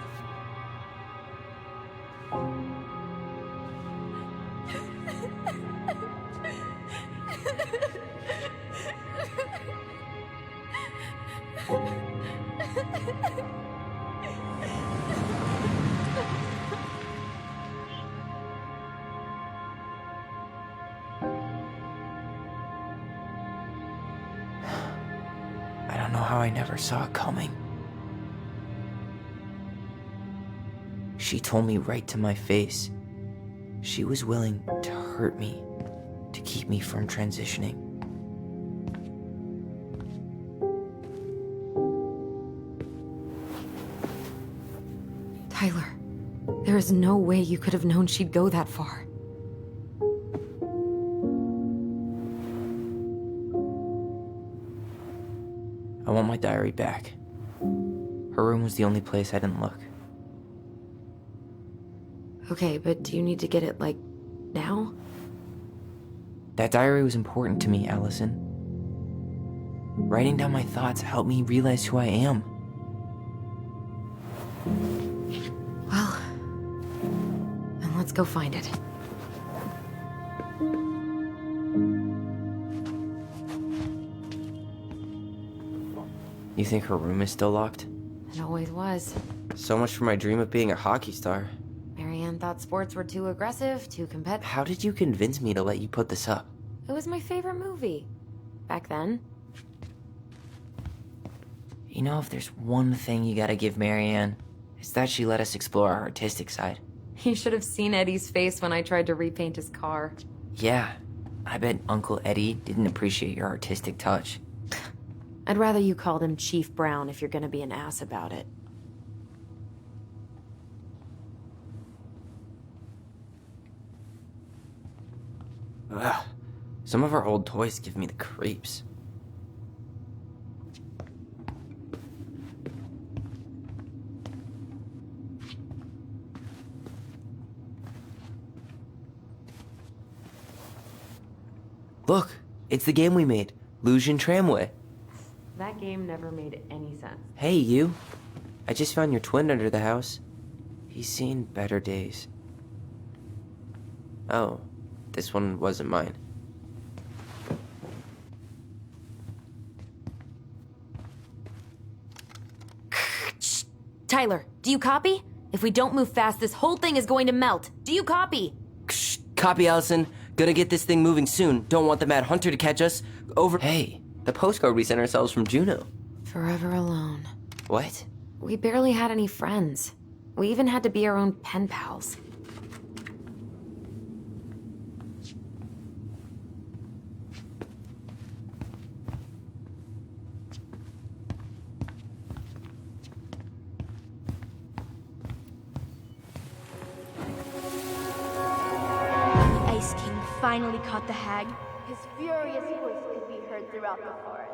I don't know how I never saw it coming. She told me right to my face. She was willing to hurt me, to keep me from transitioning. Tyler, There is no way you could have known she'd go that far. I want my diary back. Her room was the only place I didn't look. Okay, but do you need to get it, like, now? That diary was important to me, Allison. Writing down my thoughts helped me realize who I am. Well, then let's go find it. You think her room is still locked? It always was. So much for my dream of being a hockey star. Marianne thought sports were too aggressive, too competitive. How did you convince me to let you put this up? It was my favorite movie. Back then. You know, if there's one thing you gotta give Marianne, it's that she let us explore our artistic side. You should have seen Eddie's face when I tried to repaint his car. Yeah, I bet Uncle Eddie didn't appreciate your artistic touch. I'd rather you called him Chief Brown if you're gonna be an ass about it. Ugh, some of our old toys give me the creeps. Look, it's the game we made, Lusion Tramway. That game never made any sense. Hey, you. I just found your twin under the house. He's seen better days. Oh, this one wasn't mine. Tyler, do you copy? If we don't move fast, this whole thing is going to melt. Do you copy? Shh, copy, Allison. Gonna get this thing moving soon. Don't want the Mad Hunter to catch us. Over. Hey, the postcard we sent ourselves from Juneau. Forever alone. What? We barely had any friends. We even had to be our own pen pals. The Ice King finally caught the hag. His furious voice could be heard throughout the forest.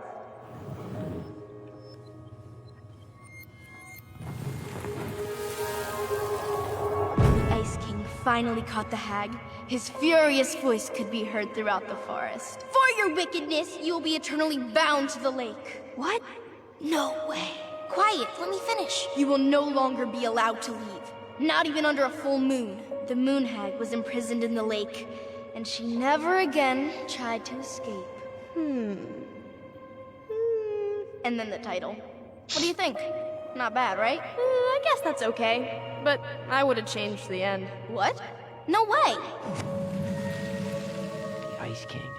The Ice King finally caught the hag. His furious voice could be heard throughout the forest. For your wickedness, you will be eternally bound to the lake. What? No way. Quiet, let me finish. You will no longer be allowed to leave. Not even under a full moon. The moon hag was imprisoned in the lake, and she never again tried to escape. And then the title. What do you think? Not bad, right? I guess that's okay. But I would have changed the end. What? No way! The Ice King.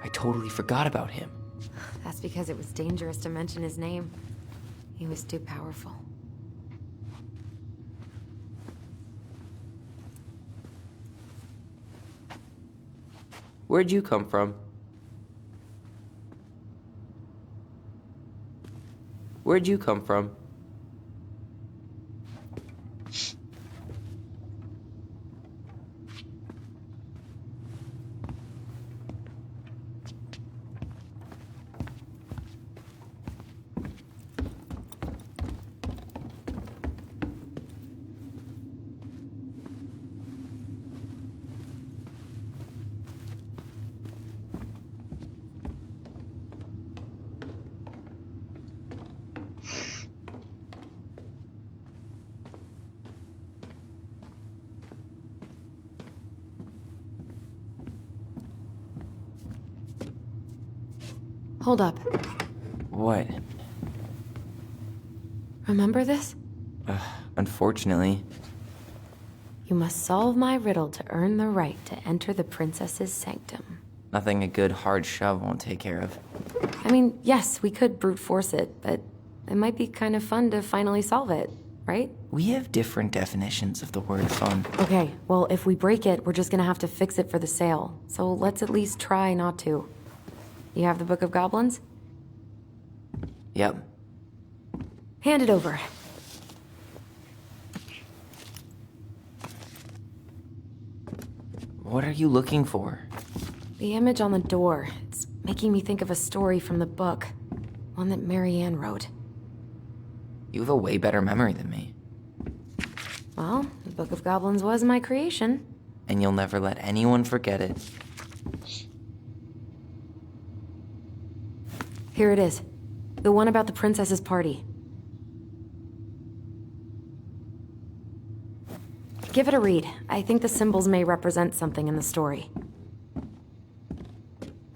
I totally forgot about him. That's because it was dangerous to mention his name. He was too powerful. Where'd you come from? Where'd you come from? Hold up. What? Remember this? Unfortunately. You must solve my riddle to earn the right to enter the princess's sanctum. Nothing a good hard shove won't take care of. I mean, yes, we could brute force it, but it might be kind of fun to finally solve it, right? We have different definitions of the word fun. Okay, well, if we break it, we're just gonna have to fix it for the sale. So let's at least try not to. You have the Book of Goblins? Yep. Hand it over. What are you looking for? The image on the door. It's making me think of a story from the book. One that Marianne wrote. You have a way better memory than me. Well, the Book of Goblins was my creation. And you'll never let anyone forget it. Here it is. The one about the princess's party. Give it a read. I think the symbols may represent something in the story.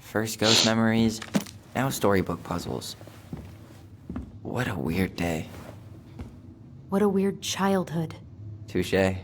First ghost memories, now storybook puzzles. What a weird day. What a weird childhood. Touché.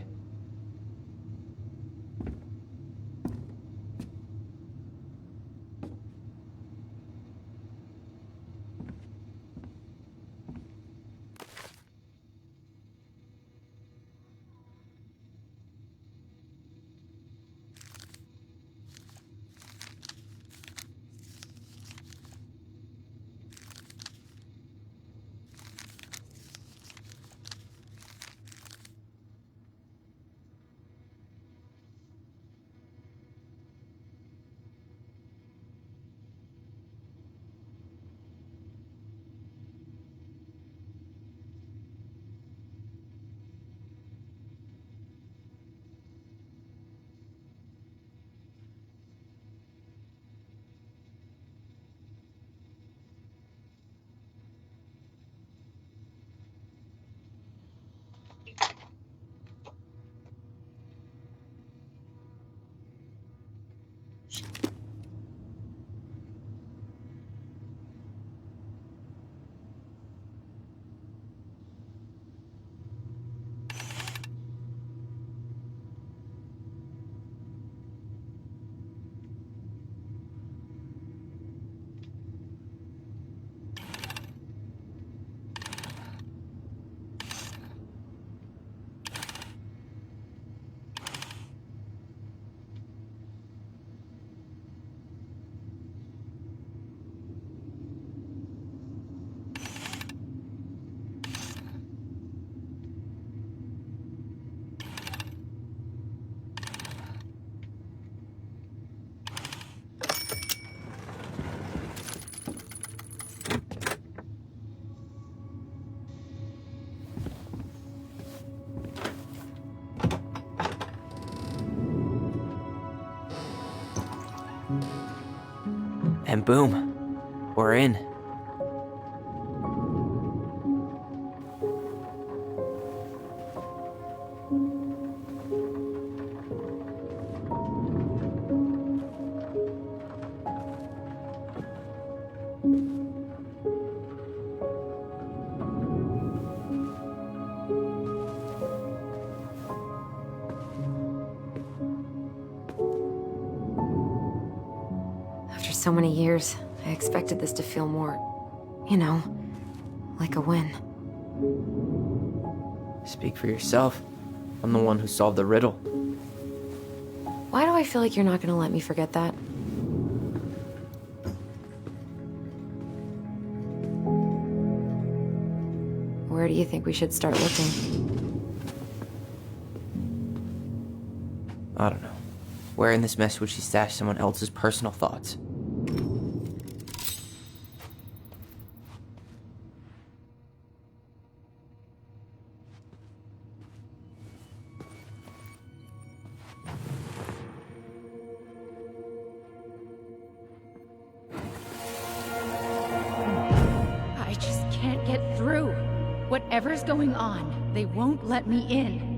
And boom, we're in. After so many years, I expected this to feel more, you know, like a win. Speak for yourself. I'm the one who solved the riddle. Why do I feel like you're not gonna let me forget that? Where do you think we should start looking? I don't know. Where in this mess would she stash someone else's personal thoughts? I just can't get through. Whatever's going on, they won't let me in.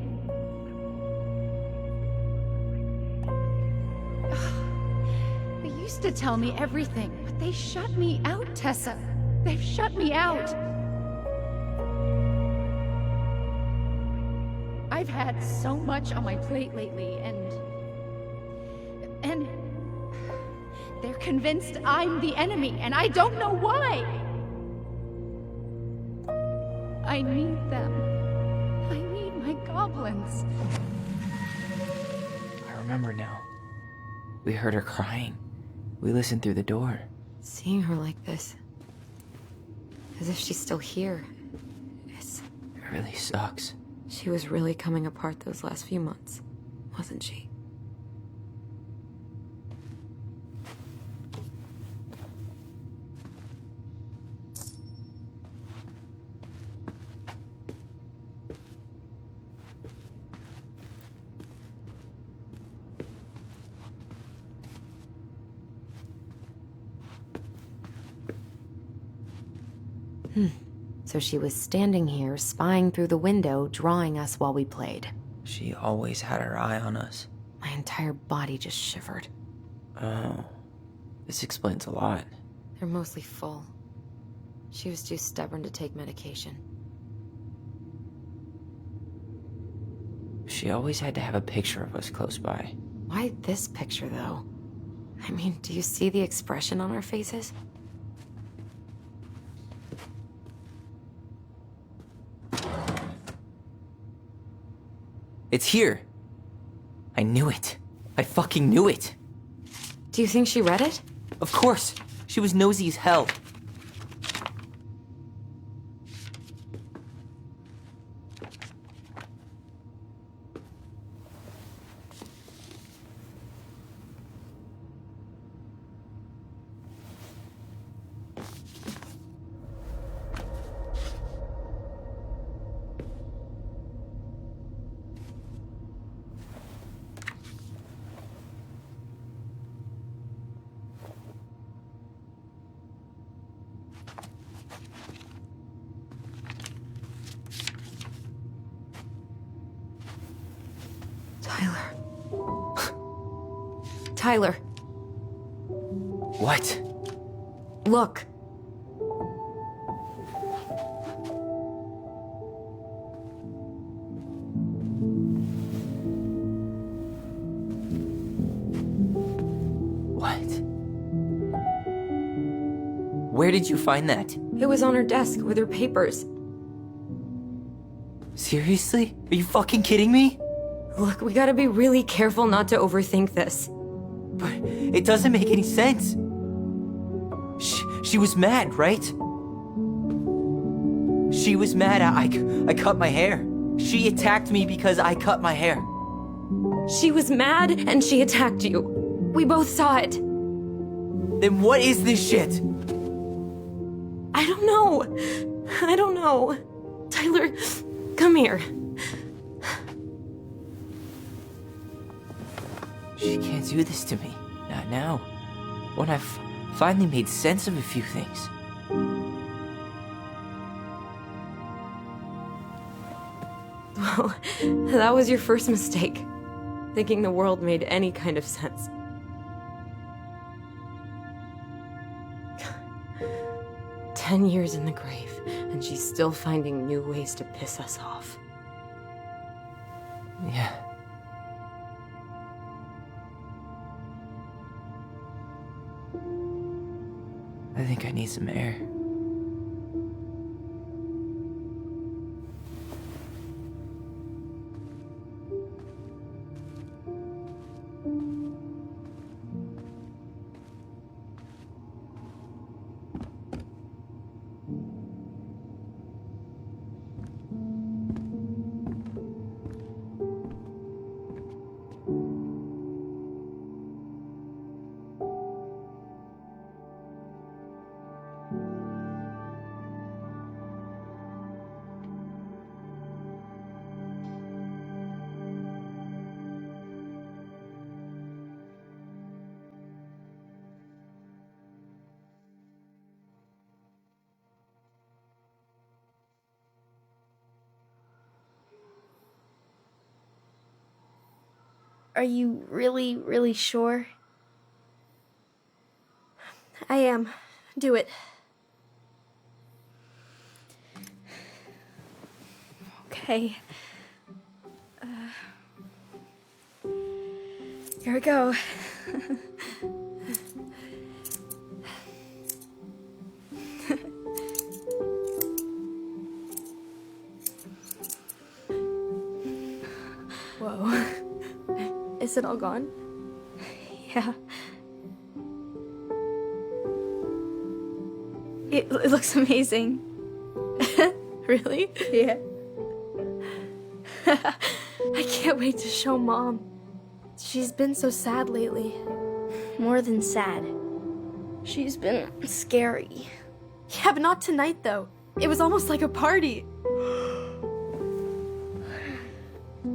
They used to tell me everything, but they shut me out, Tessa. They've shut me out. I've had so much on my plate lately, and they're convinced I'm the enemy, and I don't know why. I need them. I need my goblins. I remember now. We heard her crying. We listened through the door. Seeing her like this, as if she's still here, It really sucks. she was really coming apart those last few months, wasn't she? So she was standing here, spying through the window, drawing us while we played. She always had her eye on us. My entire body just shivered. Oh, this explains a lot. They're mostly full. She was too stubborn to take medication. She always had to have a picture of us close by. Why this picture, though? I mean, do you see the expression on our faces? It's here. I knew it. I fucking knew it. Do you think she read it? Of course. She was nosy as hell. Tyler. Tyler, What? look. What? Where did you find that? It was on her desk with her papers. Seriously? Are you fucking kidding me? Look, we gotta be really careful not to overthink this. But it doesn't make any sense. She was mad, right? She was mad I cut my hair. She attacked me because I cut my hair. She was mad and she attacked you. We both saw it. Then what is this shit? I don't know. I don't know. Tyler, come here. She can't do this to me. Not now. When I've finally made sense of a few things. Well, that was your first mistake. Thinking the world made any kind of sense. "10 years in the grave, and she's still finding new ways to piss us off." Yeah. I think I need some air. Are you really, really sure? I am. Do it. Okay. Here we go. Whoa. Is it all gone? Yeah. It looks amazing. Really? Yeah. I can't wait to show Mom. She's been so sad lately. More than sad. She's been scary. Yeah, but not tonight, though. It was almost like a party.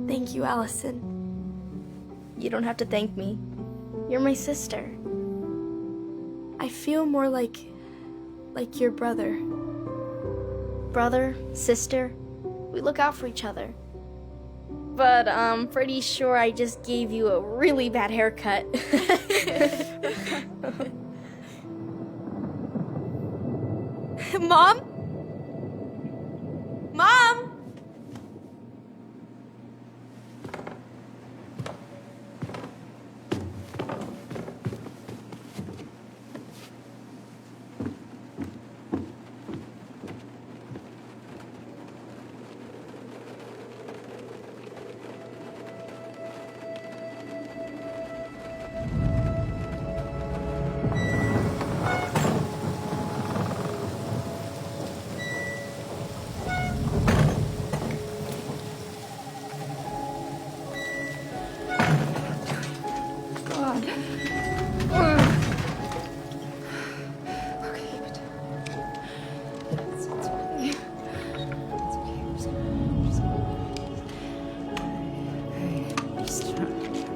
Thank you, Allison. You don't have to thank me. You're my sister. I feel more like your brother. brother, sister. We look out for each other. But I'm pretty sure I just gave you a really bad haircut. Mom? Mom? God. Okay, but it's okay. It's okay. Just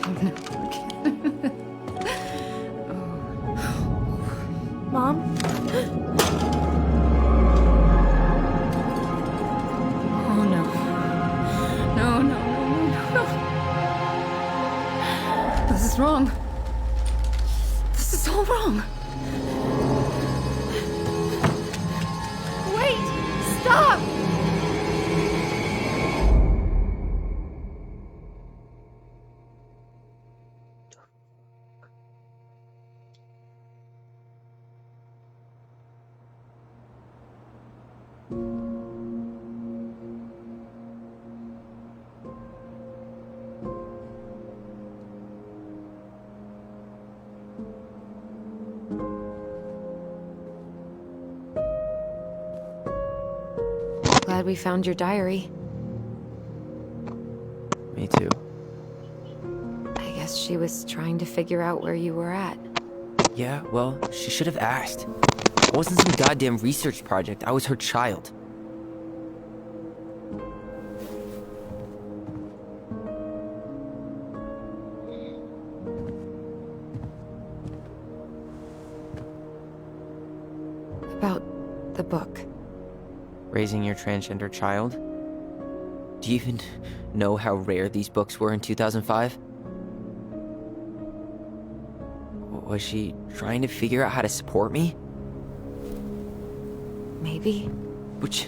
oh no. Mom? Oh no. No, no, no, no, no. This is wrong. This is all wrong. Wait! Stop! Glad we found your diary. Me too. I guess she was trying to figure out where you were at. Yeah, well, she should have asked. It wasn't some goddamn research project. I was her child. About the book. Raising your transgender child? Do you even know how rare these books were in 2005? Was she trying to figure out how to support me? Maybe. Which,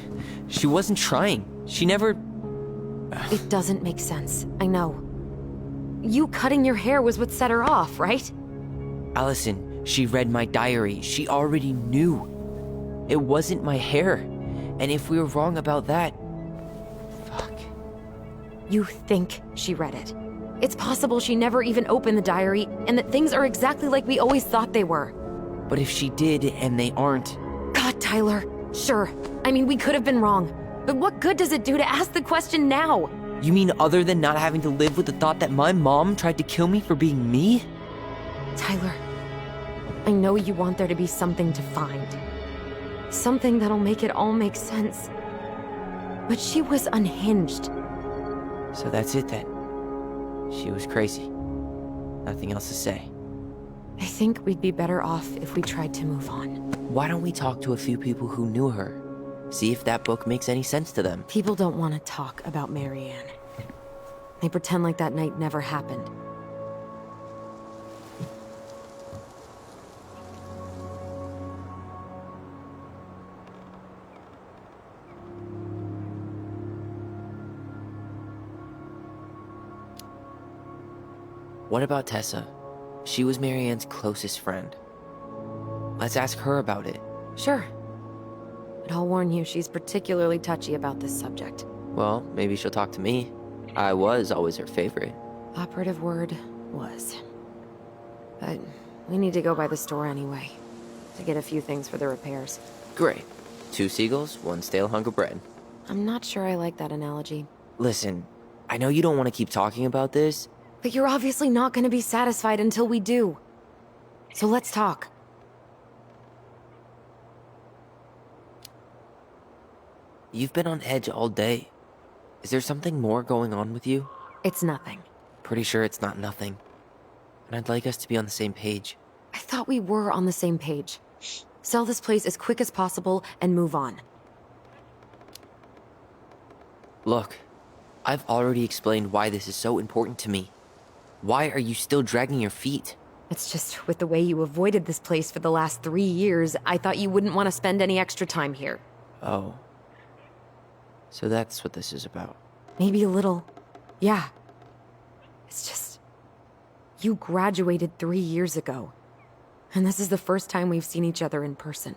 she wasn't trying. She never... It doesn't make sense. I know. You cutting your hair was what set her off, right? Allison, she read my diary. She already knew. It wasn't my hair. And if we were wrong about that... Fuck. You think she read it. It's possible she never even opened the diary, and that things are exactly like we always thought they were. But if she did, and they aren't... God, Tyler. Sure. I mean, we could have been wrong. But what good does it do to ask the question now? You mean other than not having to live with the thought that my mom tried to kill me for being me? Tyler, I know you want there to be something to find. Something that'll make it all make sense. But she was unhinged. So that's it then. She was crazy. Nothing else to say. I think we'd be better off if we tried to move on. Why don't we talk to a few people who knew her? See if that book makes any sense to them. People don't want to talk about Marianne. They pretend like that night never happened. What about Tessa? She was Marianne's closest friend. Let's ask her about it. Sure. But I'll warn you, she's particularly touchy about this subject. Well, maybe she'll talk to me. I was always her favorite. Operative word was. But we need to go by the store anyway, to get a few things for the repairs. Great. 2 seagulls, 1 stale hunk of bread. I'm not sure I like that analogy. Listen, I know you don't want to keep talking about this. But you're obviously not going to be satisfied until we do. So let's talk. You've been on edge all day. Is there something more going on with you? It's nothing. Pretty sure it's not nothing. And I'd like us to be on the same page. I thought we were on the same page. Sell this place as quick as possible and move on. Look, I've already explained why this is so important to me. Why are you still dragging your feet? It's just with the way you avoided this place for the last 3 years, I thought you wouldn't want to spend any extra time here. Oh. So that's what this is about. Maybe a little. Yeah. It's just... You graduated 3 years ago. And this is the first time we've seen each other in person.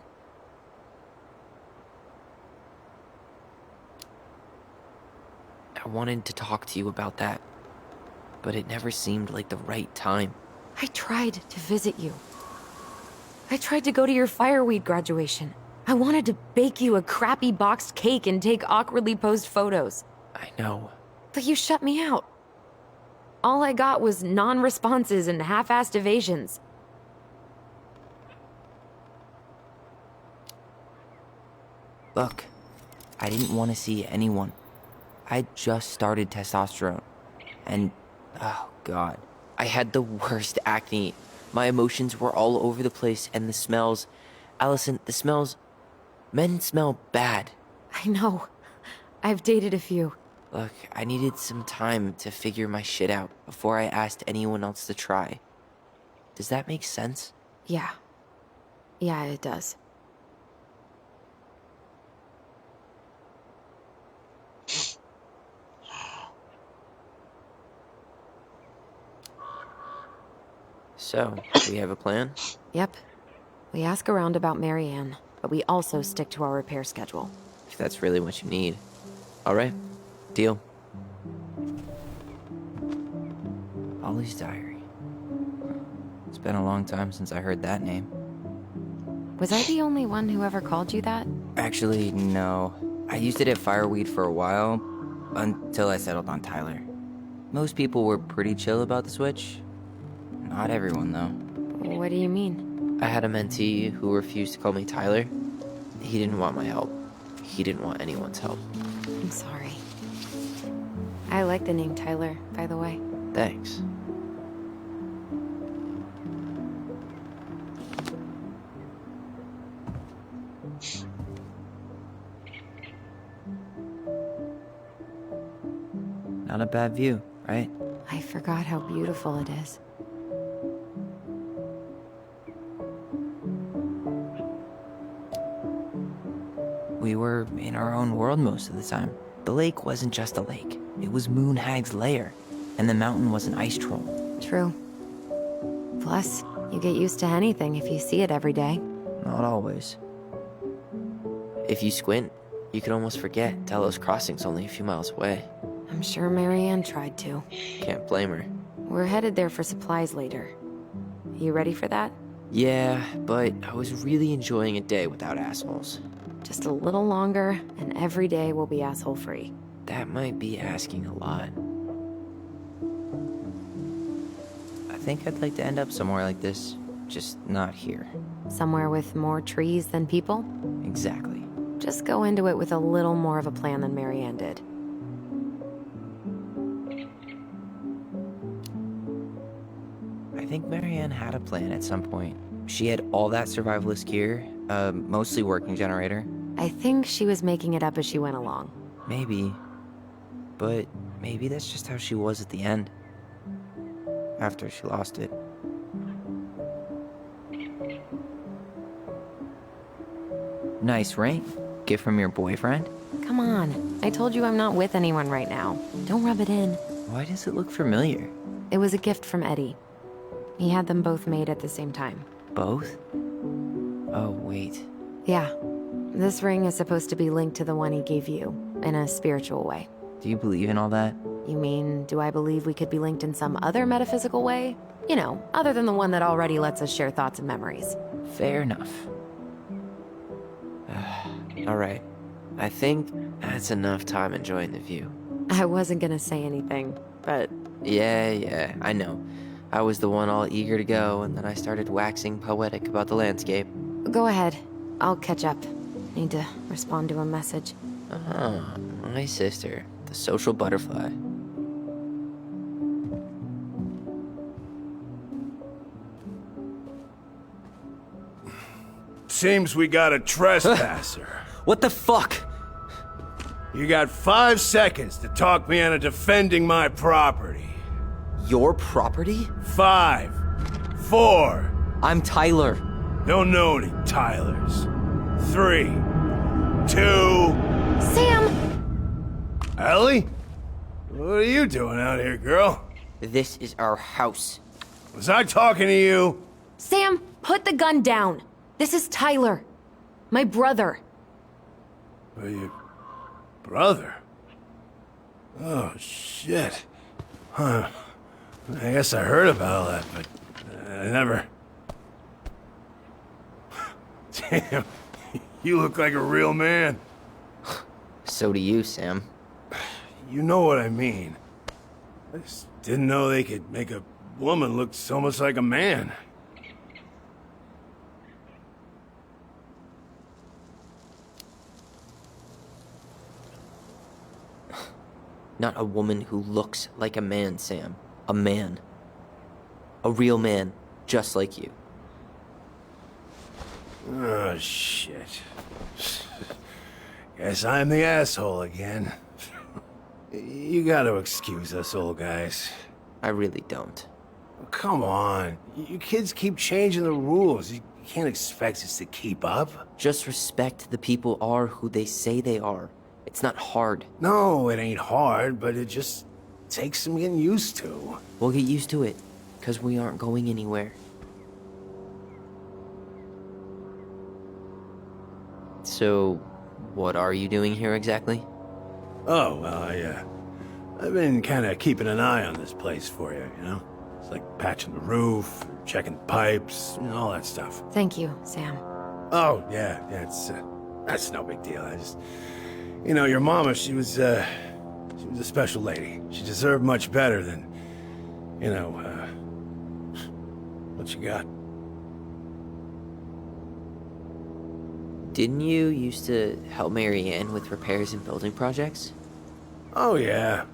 I wanted to talk to you about that, but it never seemed like the right time. I tried to visit you. I tried to go to your fireweed graduation. I wanted to bake you a crappy boxed cake and take awkwardly posed photos. I know. But you shut me out. All I got was non-responses and half-assed evasions. Look, I didn't want to see anyone. I just started testosterone. And, oh god, I had the worst acne. My emotions were all over the place, and the smells... Allison, the smells... Men smell bad. I know. I've dated a few. Look, I needed some time to figure my shit out before I asked anyone else to try. Does that make sense? Yeah. Yeah, it does. So, we have a plan? Yep. We ask around about Marianne, but we also stick to our repair schedule. If that's really what you need. Alright, deal. Ollie's diary. It's been a long time since I heard that name. Was I the only one who ever called you that? Actually, no. I used it at Fireweed for a while, until I settled on Tyler. Most people were pretty chill about the switch. Not everyone, though. What do you mean? I had a mentee who refused to call me Tyler. He didn't want my help. He didn't want anyone's help. I'm sorry. I like the name Tyler, by the way. Thanks. Not a bad view, right? I forgot how beautiful it is. We were in our own world most of the time. The lake wasn't just a lake. It was Moonhag's lair. And the mountain was an ice troll. True. Plus, you get used to anything if you see it every day. Not always. If you squint, you can almost forget Delos Crossing's only a few miles away. I'm sure Marianne tried to. Can't blame her. We're headed there for supplies later. You ready for that? Yeah, but I was really enjoying a day without assholes. Just a little longer, and every day will be asshole-free. That might be asking a lot. I think I'd like to end up somewhere like this, just not here. Somewhere with more trees than people? Exactly. Just go into it with a little more of a plan than Marianne did. I think Marianne had a plan at some point. She had all that survivalist gear, mostly working generator. I think she was making it up as she went along. Maybe. But maybe that's just how she was at the end. After she lost it. Nice ring. Gift from your boyfriend? Come on, I told you I'm not with anyone right now. Don't rub it in. Why does it look familiar? It was a gift from Eddie. He had them both made at the same time. Both? Oh, wait. Yeah. This ring is supposed to be linked to the one he gave you, in a spiritual way. Do you believe in all that? You mean, do I believe we could be linked in some other metaphysical way? You know, other than the one that already lets us share thoughts and memories. Fair enough. Alright. I think that's enough time enjoying the view. I wasn't gonna say anything, but... Yeah, I know. I was the one all eager to go, and then I started waxing poetic about the landscape. Go ahead. I'll catch up. Need to respond to a message. Ah, my sister, the social butterfly. Seems we got a trespasser. What the fuck? You got 5 seconds to talk me into defending my property. Your property? 5, 4. I'm Tyler. Don't know any Tylers. 3, 2. Sam! Ellie? What are you doing out here, girl? This is our house. Was I talking to you? Sam, put the gun down. This is Tyler. My brother. Are you... brother? Oh, shit. Huh. I guess I heard about all that, but I never... Damn, you look like a real man. So do you, Sam. You know what I mean. I just didn't know they could make a woman look so much like a man. Not a woman who looks like a man, Sam. A man. A real man, just like you. Oh, shit. Guess I'm the asshole again. You gotta excuse us old guys. I really don't. Come on. You kids keep changing the rules. You can't expect us to keep up. Just respect the people are who they say they are. It's not hard. No, it ain't hard, but it just takes some getting used to. We'll get used to it, because we aren't going anywhere. So, what are you doing here exactly? Oh, well, I've been kind of keeping an eye on this place for you, you know? It's like patching the roof, checking the pipes, you know, all that stuff. Thank you, Sam. Oh, yeah, that's no big deal. I just, you know, your mama, she was a special lady. She deserved much better than, you know, what you got. Didn't you used to help Mary Ann with repairs and building projects? Oh, yeah.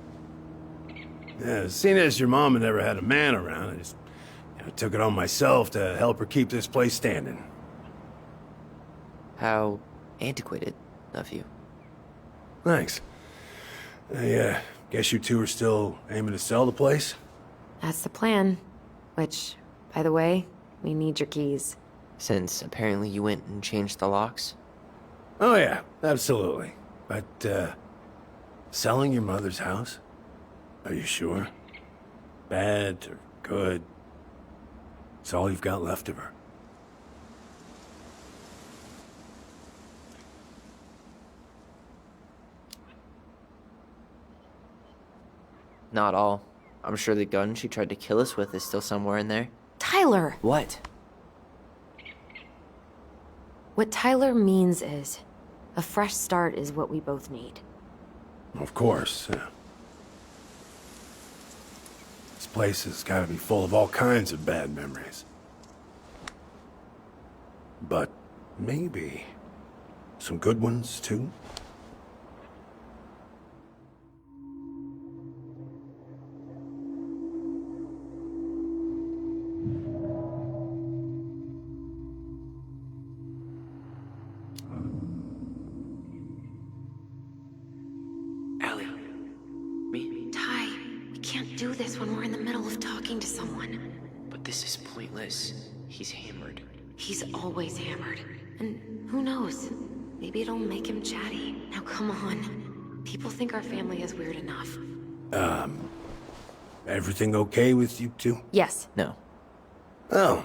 Yeah, seeing as your mama never had a man around, I just took it on myself to help her keep this place standing. How antiquated of you. Thanks. I guess you two are still aiming to sell the place? That's the plan. Which, by the way, we need your keys. Since apparently you went and changed the locks? Oh, yeah, absolutely. But, selling your mother's house? Are you sure? Bad or good? It's all you've got left of her. Not all. I'm sure the gun she tried to kill us with is still somewhere in there. Tyler! What? What Tyler means is, a fresh start is what we both need. Of course. This place has got to be full of all kinds of bad memories. But maybe some good ones, too? Ellie. Me? Ty, we can't do this when we're in the middle of talking to someone. But this is pointless. He's hammered. He's always hammered. And who knows? Maybe it'll make him chatty. Now come on. People think our family is weird enough. Everything okay with you two? Yes. No. Oh.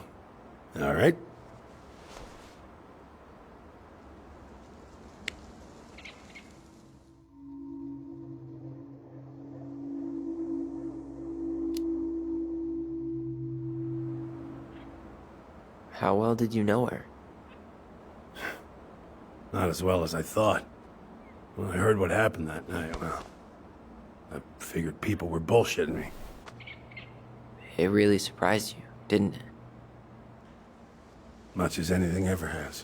All right. How well did you know her? Not as well as I thought. When I heard what happened that night, well, I figured people were bullshitting me. It really surprised you, didn't it? Much as anything ever has.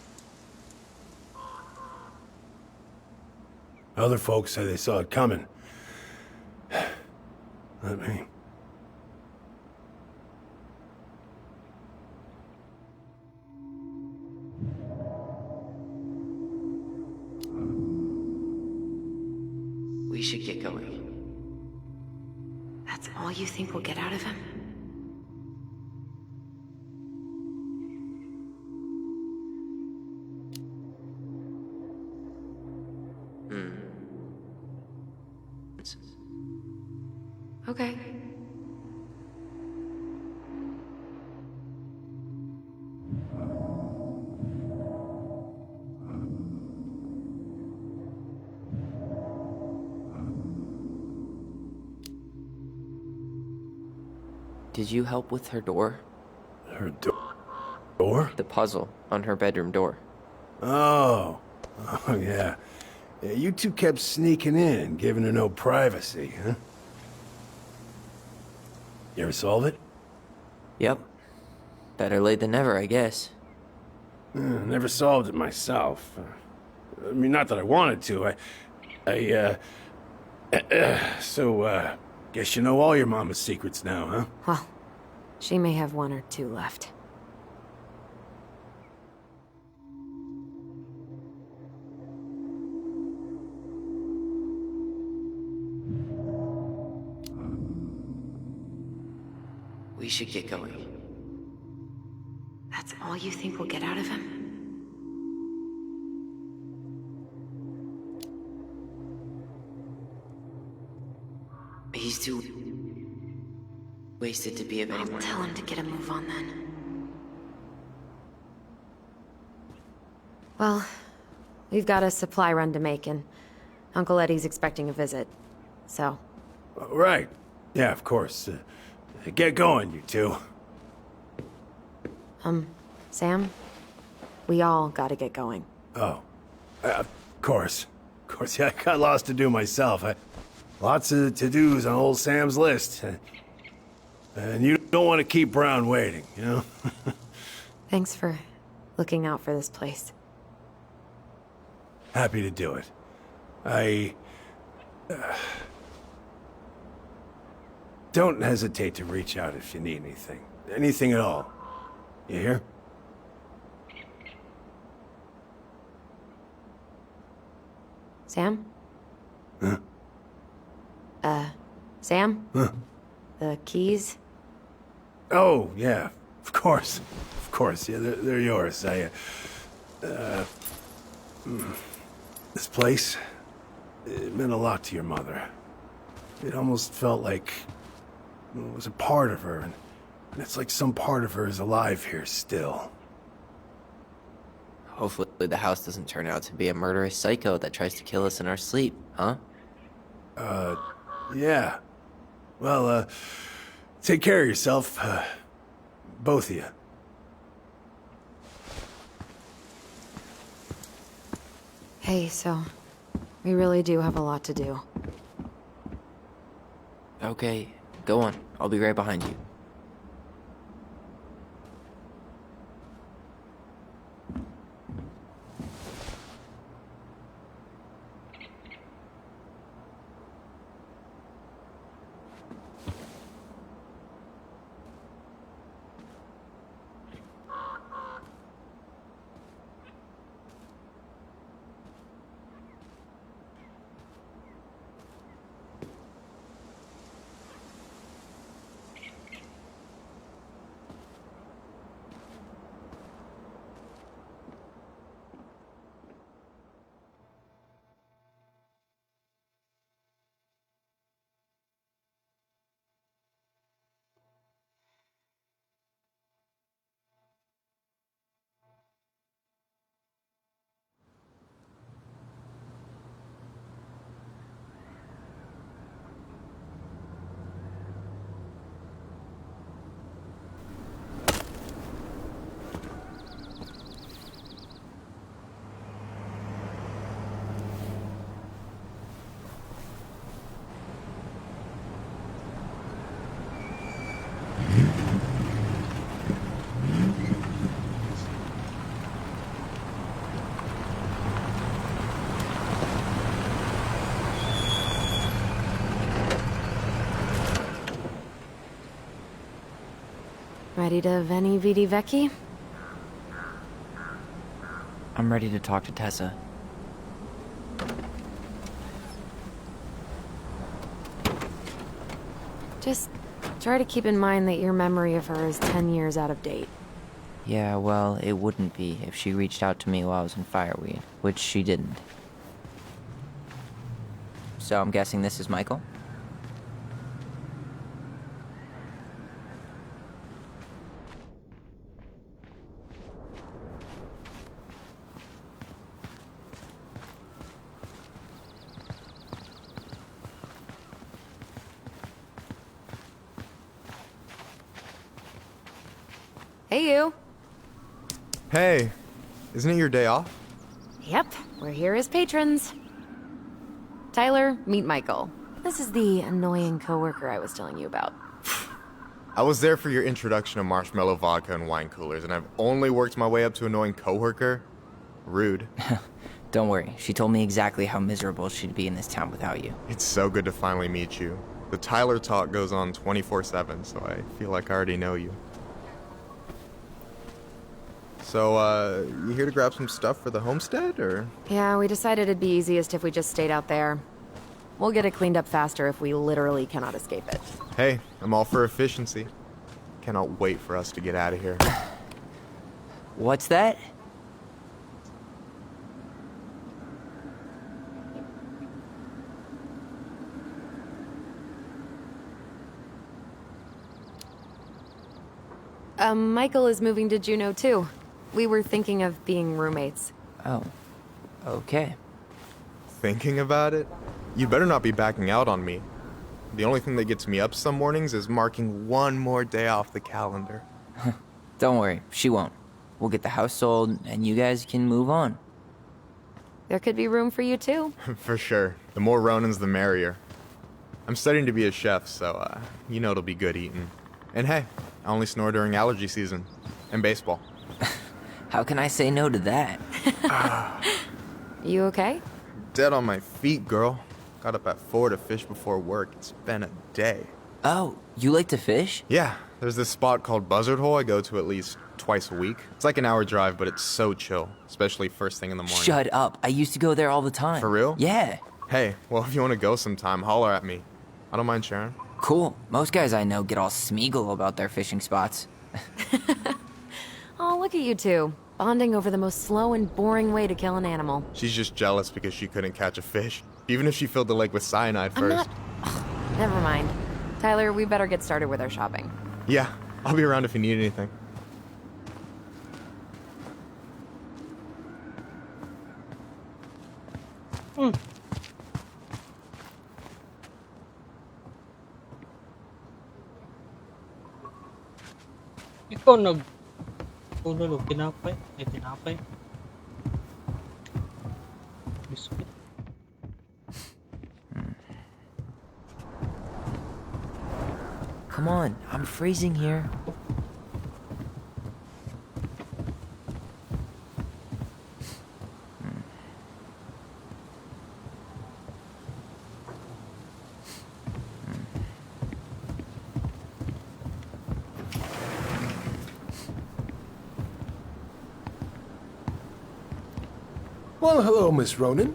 Other folks say they saw it coming. Not me. We should get going. That's all you think we'll get out of him? Okay. Did you help with her door? Her door? The puzzle on her bedroom door. Oh. Oh, yeah. Yeah, you two kept sneaking in, giving her no privacy, huh? You ever solve it? Yep. Better late than never, I guess. Never solved it myself. I mean, not that I wanted to. So, guess you know all your mama's secrets now, huh? Well, she may have one or two left. We should get going. That's all you think we'll get out of him? He's too wasted to be of any I'll more. tell him to get a move on then. Well, we've got a supply run to make, and Uncle Eddie's expecting a visit. So, Right. Yeah, of course. Get going, you two. Sam, we all gotta get going. Oh. Of course. Of course, yeah, I got lots to do myself. Lots of to-dos on old Sam's list. And you don't want to keep Brown waiting, you know? Thanks for looking out for this place. Happy to do it. Don't hesitate to reach out if you need anything. Anything at all. You hear? Sam? Huh? Sam? Huh? The keys? Oh, yeah. Of course. Of course. Yeah, they're yours. This place, it meant a lot to your mother. It almost felt like it was a part of her, and it's like some part of her is alive here still. Hopefully the house doesn't turn out to be a murderous psycho that tries to kill us in our sleep, huh? Yeah. Well, take care of yourself, both of you. Hey, so we really do have a lot to do. Okay, go on. I'll be right behind you. Ready to Veni Vidi Vecchi? I'm ready to talk to Tessa. Just try to keep in mind that your memory of her is 10 years out of date. Yeah, well, it wouldn't be if she reached out to me while I was in Fireweed, which she didn't. So I'm guessing this is Michael? Hey, you. Hey, isn't it your day off? Yep, we're here as patrons. Tyler, meet Michael. This is the annoying coworker I was telling you about. I was there for your introduction to marshmallow vodka and wine coolers, and I've only worked my way up to annoying coworker. Rude. Don't worry, she told me exactly how miserable she'd be in this town without you. It's so good to finally meet you. The Tyler talk goes on 24/7, so I feel like I already know you. So, you here to grab some stuff for the homestead, or? Yeah, we decided it'd be easiest if we just stayed out there. We'll get it cleaned up faster if we literally cannot escape it. Hey, I'm all for efficiency. Cannot wait for us to get out of here. What's that? Michael is moving to Juneau too. We were thinking of being roommates. Oh, okay. Thinking about it? You better not be backing out on me. The only thing that gets me up some mornings is marking one more day off the calendar. Don't worry, she won't. We'll get the house sold, and you guys can move on. There could be room for you too. For sure. The more Ronins, the merrier. I'm studying to be a chef, so, you know it'll be good eating. And hey, I only snore during allergy season. And baseball. How can I say no to that? You okay? Dead on my feet, girl. Got up at 4 to fish before work. It's been a day. Oh, you like to fish? Yeah, there's this spot called Buzzard Hole I go to at least twice a week. It's like an hour drive, but it's so chill, especially first thing in the morning. Shut up. I used to go there all the time. For real? Yeah. Hey, well, if you want to go sometime, holler at me. I don't mind sharing. Cool. Most guys I know get all Smeagol about their fishing spots. Oh, look at you two. Bonding over the most slow and boring way to kill an animal. She's just jealous because she couldn't catch a fish, even if she filled the lake with cyanide I'm first. not... Ugh, never mind. Tyler, we better get started with our shopping. Yeah, I'll be around if you need anything. Ikaw puno ng tinapay. Ay, tinapay. Biscuit. Come on, I'm freezing here. Well, hello, Miss Ronan.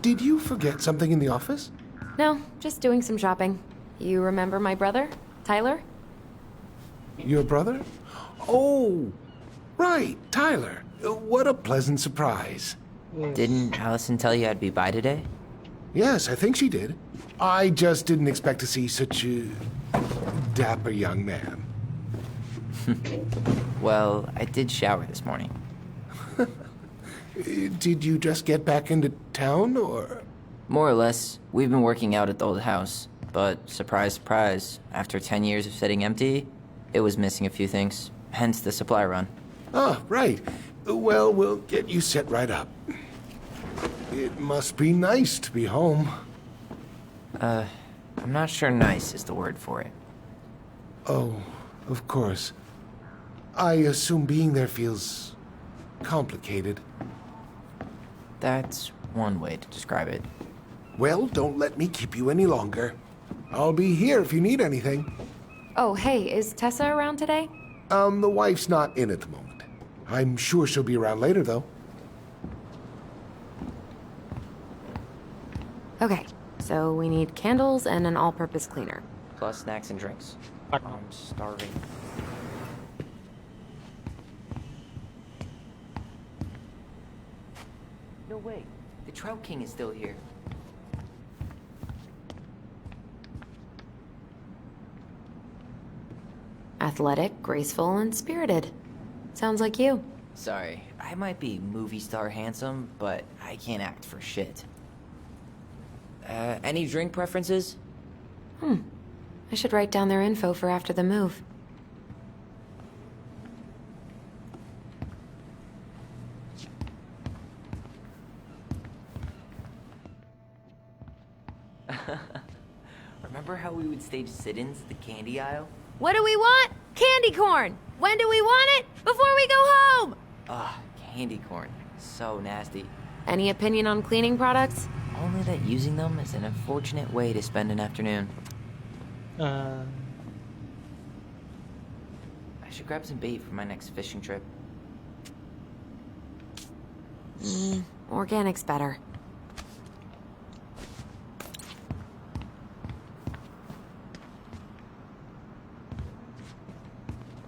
Did you forget something in the office? No, just doing some shopping. You remember my brother, Tyler? Your brother? Oh, right, Tyler. What a pleasant surprise. Didn't Allison tell you I'd be by today? Yes, I think she did. I just didn't expect to see such a dapper young man. Well, I did shower this morning. Did you just get back into town, or? More or less, we've been working out at the old house. But surprise, surprise, after 10 years of sitting empty, it was missing a few things. Hence the supply run. Ah, right. Well, we'll get you set right up. It must be nice to be home. I'm not sure nice is the word for it. Oh, of course. I assume being there feels complicated. That's one way to describe it. Well, don't let me keep you any longer. I'll be here if you need anything. Oh, hey, is Tessa around today? The wife's not in at the moment. I'm sure she'll be around later, though. Okay, so we need candles and an all-purpose cleaner. plus snacks and drinks. Paano? I'm starving. No way. The Trout King is still here. Athletic, graceful, and spirited. Sounds like you. Sorry, I might be movie star handsome, but I can't act for shit. Any drink preferences? I should write down their info for after the move. Remember how we would stage sit-ins at the candy aisle? What do we want? Candy corn! When do we want it? Before we go home! Ugh, candy corn. So nasty. Any opinion on cleaning products? Only that using them is an unfortunate way to spend an afternoon. Uh, I should grab some bait for my next fishing trip. Organic's better.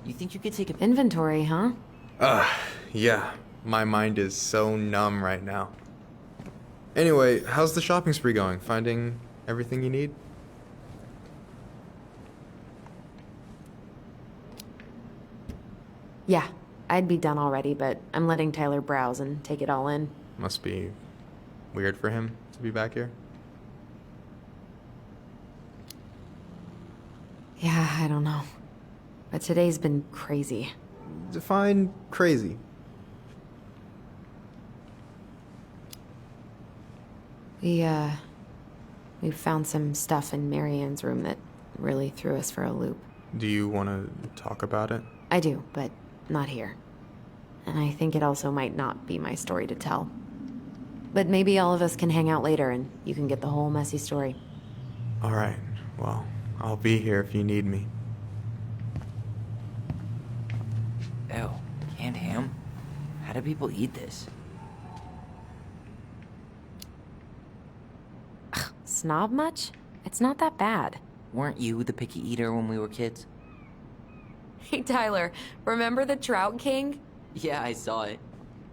You think you could take a... Inventory, huh? Yeah. My mind is so numb right now. Anyway, how's the shopping spree going? Finding everything you need? Yeah, I'd be done already, but I'm letting Tyler browse and take it all in. Must be weird for him to be back here. Yeah, I don't know. But today's been crazy. Define crazy. We found some stuff in Marianne's room that really threw us for a loop. Do you want to talk about it? I do, but not here. And I think it also might not be my story to tell. But maybe all of us can hang out later and you can get the whole messy story. All right. Well, I'll be here if you need me. Ew, canned ham? How do people eat this? Snob much? It's not that bad. Weren't you the picky eater when we were kids? Hey, Tyler, remember the Trout King? Yeah, I saw it.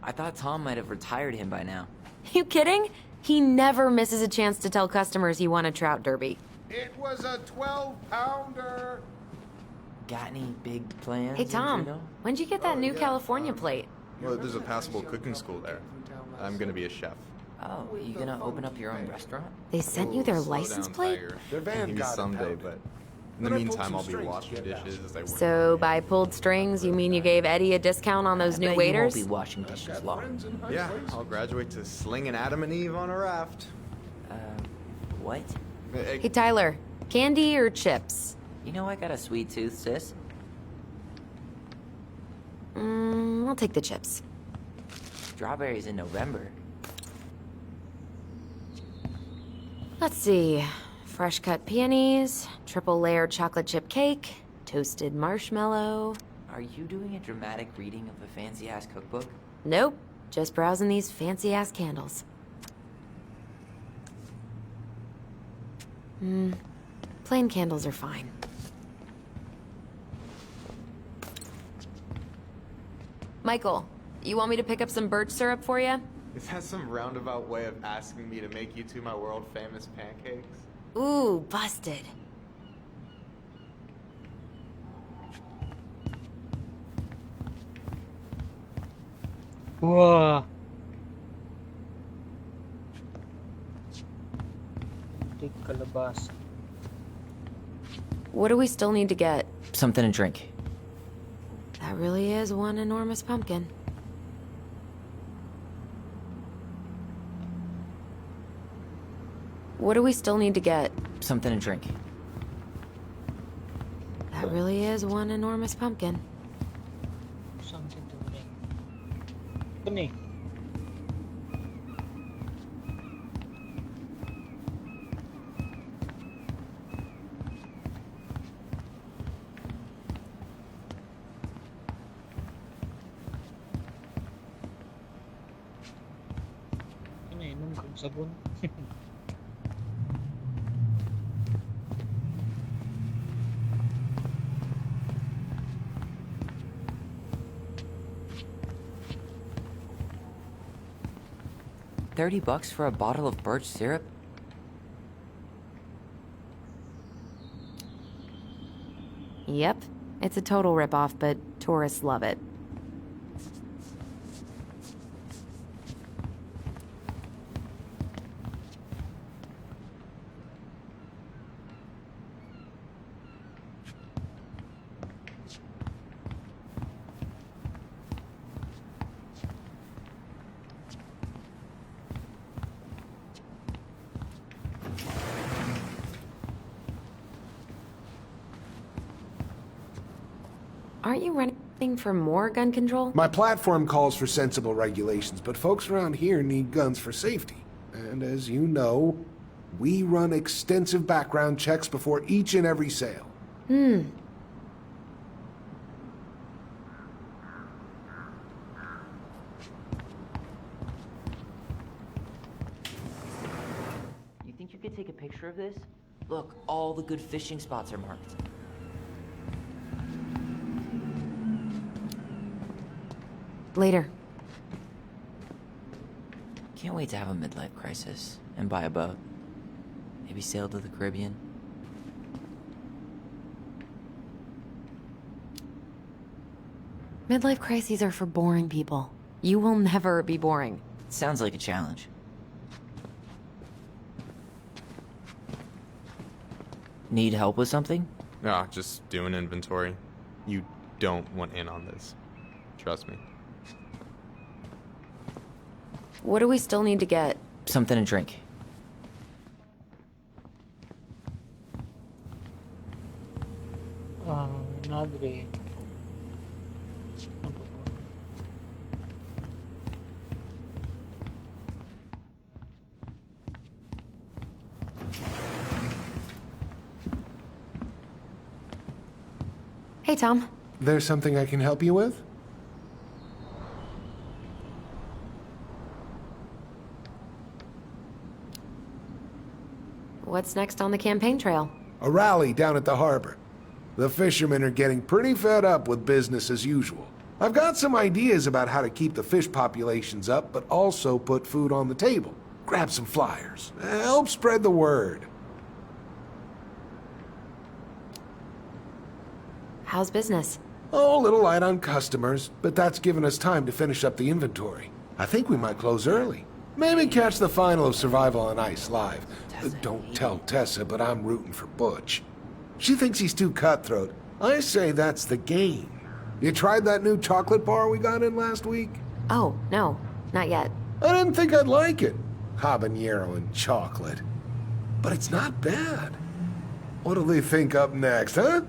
I thought Tom might have retired him by now. You kidding? He never misses a chance to tell customers he won a trout derby. It was a 12-pounder. Got any big plans? Hey, Tom, Juneau? when'd you get that new California plate? Well, there's a passable cooking school there. I'm gonna be a chef. Oh, you gonna open up your own restaurant? They sent you their Slow license down, plate? Tiger. Their van Maybe got someday, impounded. but in the But I pulled meantime, some I'll be strings to washing get it out. dishes as I work. So by pulled strings, you mean you gave Eddie a discount on those I new bet waiters? You won't be washing dishes long. Yeah, I'll graduate to slinging Adam and Eve on a raft. What? Hey, Tyler, candy or chips? You know I got a sweet tooth, sis. I'll take the chips. Strawberries in November. Let's see. Fresh cut peonies, triple layered chocolate chip cake, toasted marshmallow. Are you doing a dramatic reading of a fancy-ass cookbook? Nope, just browsing these fancy ass candles. Plain candles are fine. Michael, you want me to pick up some birch syrup for you? Is that some roundabout way of asking me to make you two my world famous pancakes? Ooh, busted. wah. Tig kalabasa. What do we still need to get? Something to drink. That really is one enormous pumpkin. What do we still need to get? Something to drink. That really is one enormous pumpkin. Something to drink. Ito na eh. Ito na, inom kong sabon. $30 for a bottle of birch syrup? Yep. It's a total ripoff, but tourists love it. Aren't you running for more gun control? My platform calls for sensible regulations, but folks around here need guns for safety. And as you know, we run extensive background checks before each and every sale. Hmm. You think you could take a picture of this? Look, all the good fishing spots are marked. Later. Can't wait to have a midlife crisis and buy a boat. Maybe sail to the Caribbean. Midlife crises are for boring people. You will never be boring. Sounds like a challenge. Need help with something? No, just do an inventory. You don't want in on this. Trust me. What do we still need to get? Something to drink. Not great. Hey, Tom. There's something I can help you with? What's next on the campaign trail? A rally down at the harbor. The fishermen are getting pretty fed up with business as usual. I've got some ideas about how to keep the fish populations up, but also put food on the table. Grab some flyers. Help spread the word. How's business? Oh, a little light on customers, but that's given us time to finish up the inventory. I think we might close early. Maybe catch the final of Survival on Ice live. Don't tell Tessa, but I'm rooting for Butch. She thinks he's too cutthroat. I say that's the game. You tried that new chocolate bar we got in last week? Oh, no. Not yet. I didn't think I'd like it. Habanero and chocolate. But it's not bad. What'll they think up next, huh?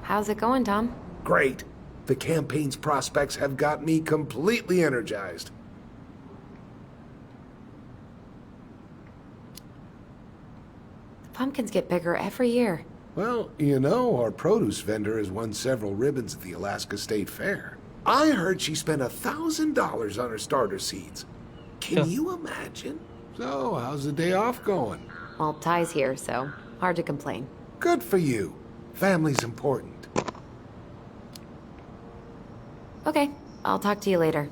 How's it going, Tom? Great. The campaign's prospects have got me completely energized. The pumpkins get bigger every year. Well, you know, our produce vendor has won several ribbons at the Alaska State Fair. I heard she spent $1,000 on her starter seeds. Can you imagine? So, how's the day off going? Well, Ty's here, so hard to complain. Good for you. Family's important. Okay, I'll talk to you later.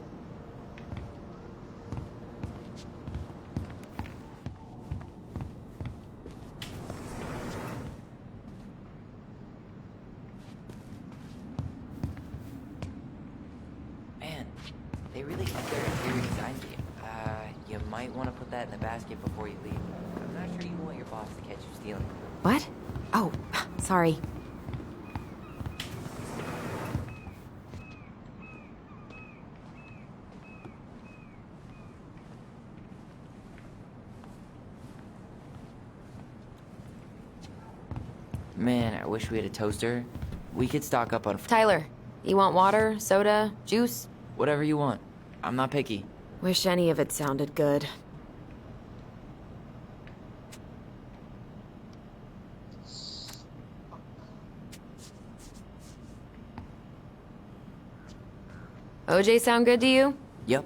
Man, they really got their interior design to you. You might want to put that in the basket before you leave. I'm not sure you want your boss to catch you stealing. What? Oh, sorry. Man, I wish we had a toaster. We could stock up on Tyler, you want water, soda, juice? whatever you want. I'm not picky. Wish any of it sounded good. OJ sound good to you? Yep.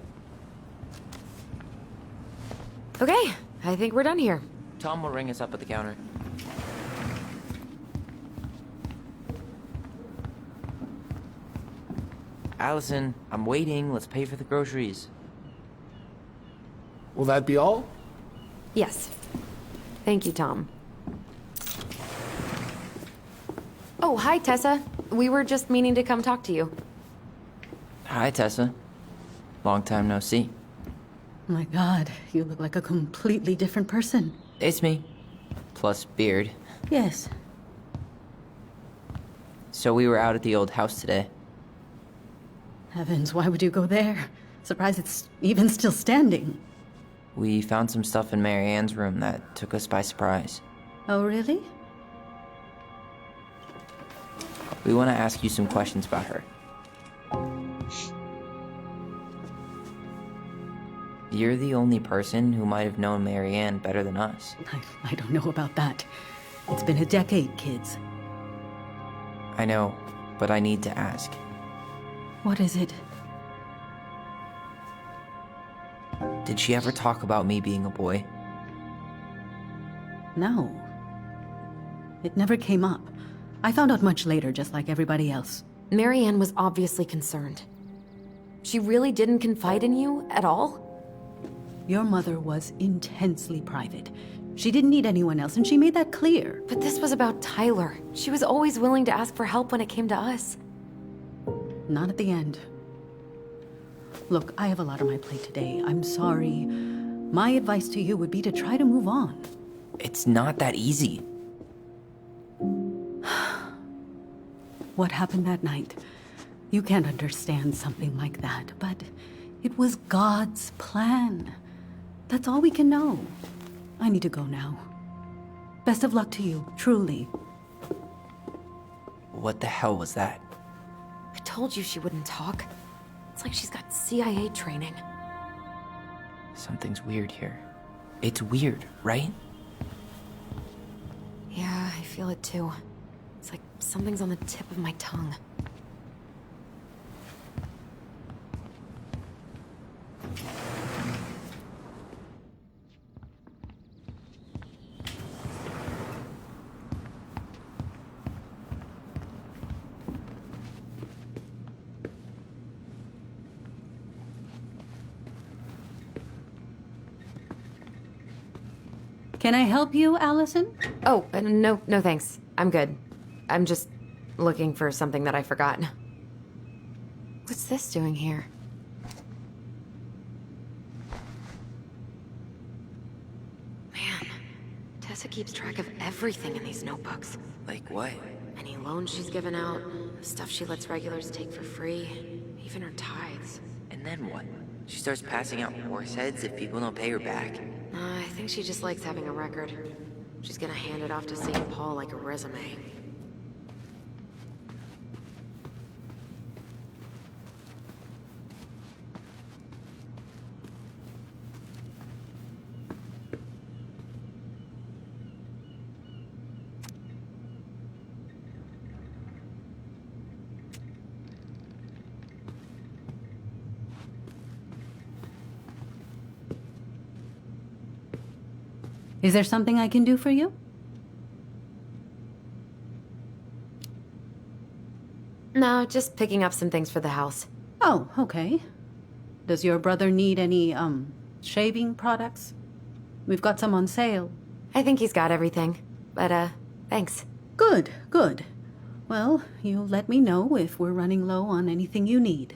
Okay, I think we're done here. Tom will ring us up at the counter. Allison, I'm waiting. Let's pay for the groceries. Will that be all? Yes. Thank you, Tom. Oh, hi, Tessa. We were just meaning to come talk to you. Hi, Tessa. Long time no see. My God, you look like a completely different person. It's me. Plus beard. Yes. So we were out at the old house today. Heavens, why would you go there? Surprised it's even still standing. We found some stuff in Mary Ann's room that took us by surprise. Oh, really? We want to ask you some questions about her. You're the only person who might have known Mary Ann better than us. I don't know about that. It's been a decade, kids. I know, but I need to ask. What is it? Did she ever talk about me being a boy? No. It never came up. I found out much later, just like everybody else. Marianne was obviously concerned. She really didn't confide in you at all? Your mother was intensely private. She didn't need anyone else, and she made that clear. But this was about Tyler. She was always willing to ask for help when it came to us. Not at the end. Look, I have a lot on my plate today. I'm sorry. My advice to you would be to try to move on. It's not that easy. What happened that night? You can't understand something like that, but it was God's plan. That's all we can know. I need to go now. Best of luck to you, truly. What the hell was that? I told you she wouldn't talk. It's like she's got CIA training. Something's weird here. It's weird, right? Yeah, I feel it too. It's like something's on the tip of my tongue. Can I help you, Allison? Oh, no thanks. I'm good. I'm just looking for something that I forgot. What's this doing here? Man, Tessa keeps track of everything in these notebooks. Like what? Any loans she's given out, stuff she lets regulars take for free, even her tithes. And then what? She starts passing out horse heads if people don't pay her back. I think she just likes having a record. She's gonna hand it off to St. Paul like a resume. Is there something I can do for you? No, just picking up some things for the house. Oh, okay. Does your brother need any, shaving products? We've got some on sale. I think he's got everything. But, thanks. Good, good. Well, you let me know if we're running low on anything you need.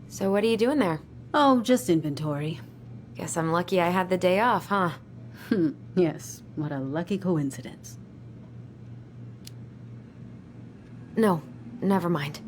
So what are you doing there? Oh, just inventory. Guess I'm lucky I had the day off, huh? Yes, what a lucky coincidence. No, never mind.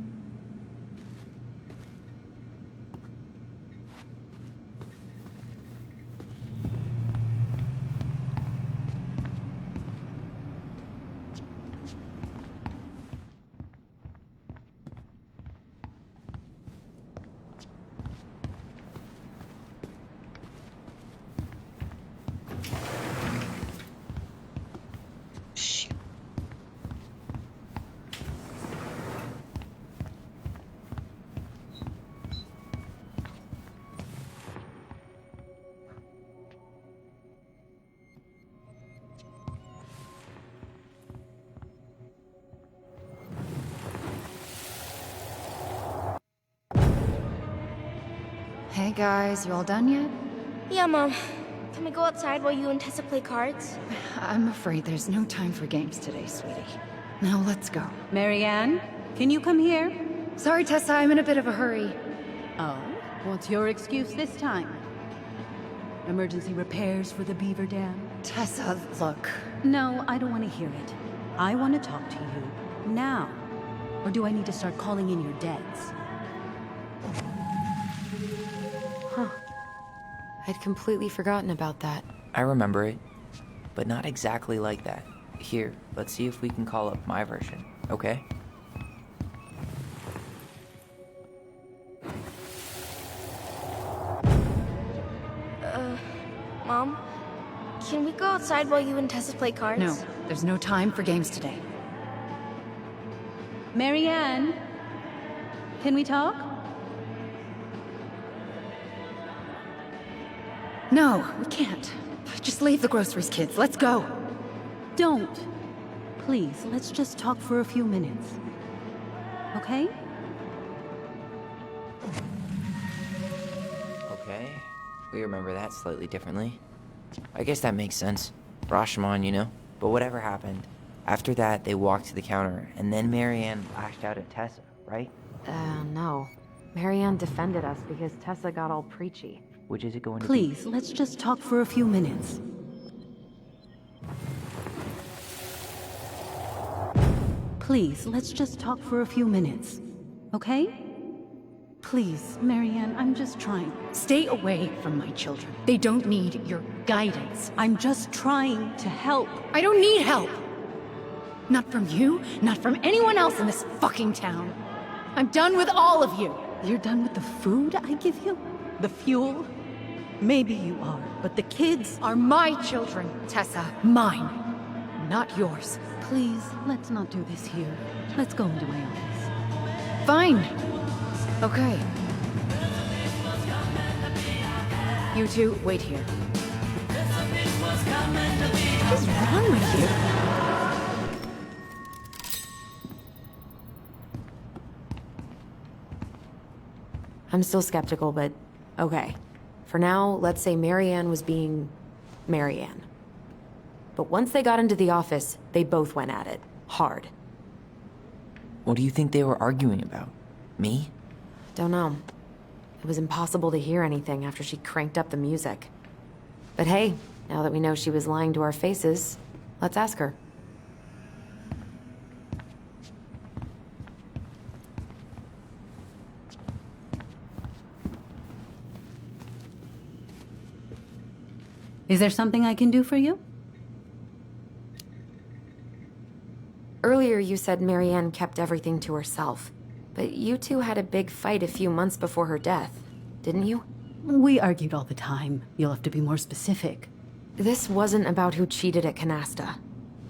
Hey guys, you all done yet? Yeah, Mom. Can we go outside while you and Tessa play cards? I'm afraid there's no time for games today, sweetie. Now let's go. Marianne, can you come here? Sorry, Tessa, I'm in a bit of a hurry. Oh, what's your excuse this time? Emergency repairs for the beaver dam? Tessa, look. No, I don't want to hear it. I want to talk to you now. Or do I need to start calling in your debts? I'd completely forgotten about that. I remember it, but not exactly like that. Here, let's see if we can call up my version, okay? Mom? Can we go outside while you and Tessa play cards? No, there's no time for games today. Marianne, can we talk? No, we can't. Just leave the groceries, kids. Let's go. Don't. Please, let's just talk for a few minutes. Okay? Okay, we remember that slightly differently. I guess that makes sense. Rashomon, you know? But whatever happened, after that they walked to the counter, and then Marianne lashed out at Tessa, right? No. Marianne defended us because Tessa got all preachy. Which is it going to be? Please, let's just talk for a few minutes. Please, let's just talk for a few minutes. Okay? Please, Marianne, I'm just trying. Stay away from my children. They don't need your guidance. I'm just trying to help. I don't need help. Not from you, not from anyone else in this fucking town. I'm done with all of you. You're done with the food I give you? The fuel? Maybe you are, but the kids Are my children, Tessa. Mine. Not yours. Please, let's not do this here. Let's go into my office. Fine. Okay. You two, wait here. What is wrong with you? I'm still skeptical, but okay. For now, let's say Marianne was being Marianne. But once they got into the office, they both went at it. Hard. What do you think they were arguing about? Me? Don't know. It was impossible to hear anything after she cranked up the music. But hey, now that we know she was lying to our faces, let's ask her. Is there something I can do for you? Earlier you said Marianne kept everything to herself. But you two had a big fight a few months before her death, didn't you? We argued all the time. You'll have to be more specific. This wasn't about who cheated at Canasta.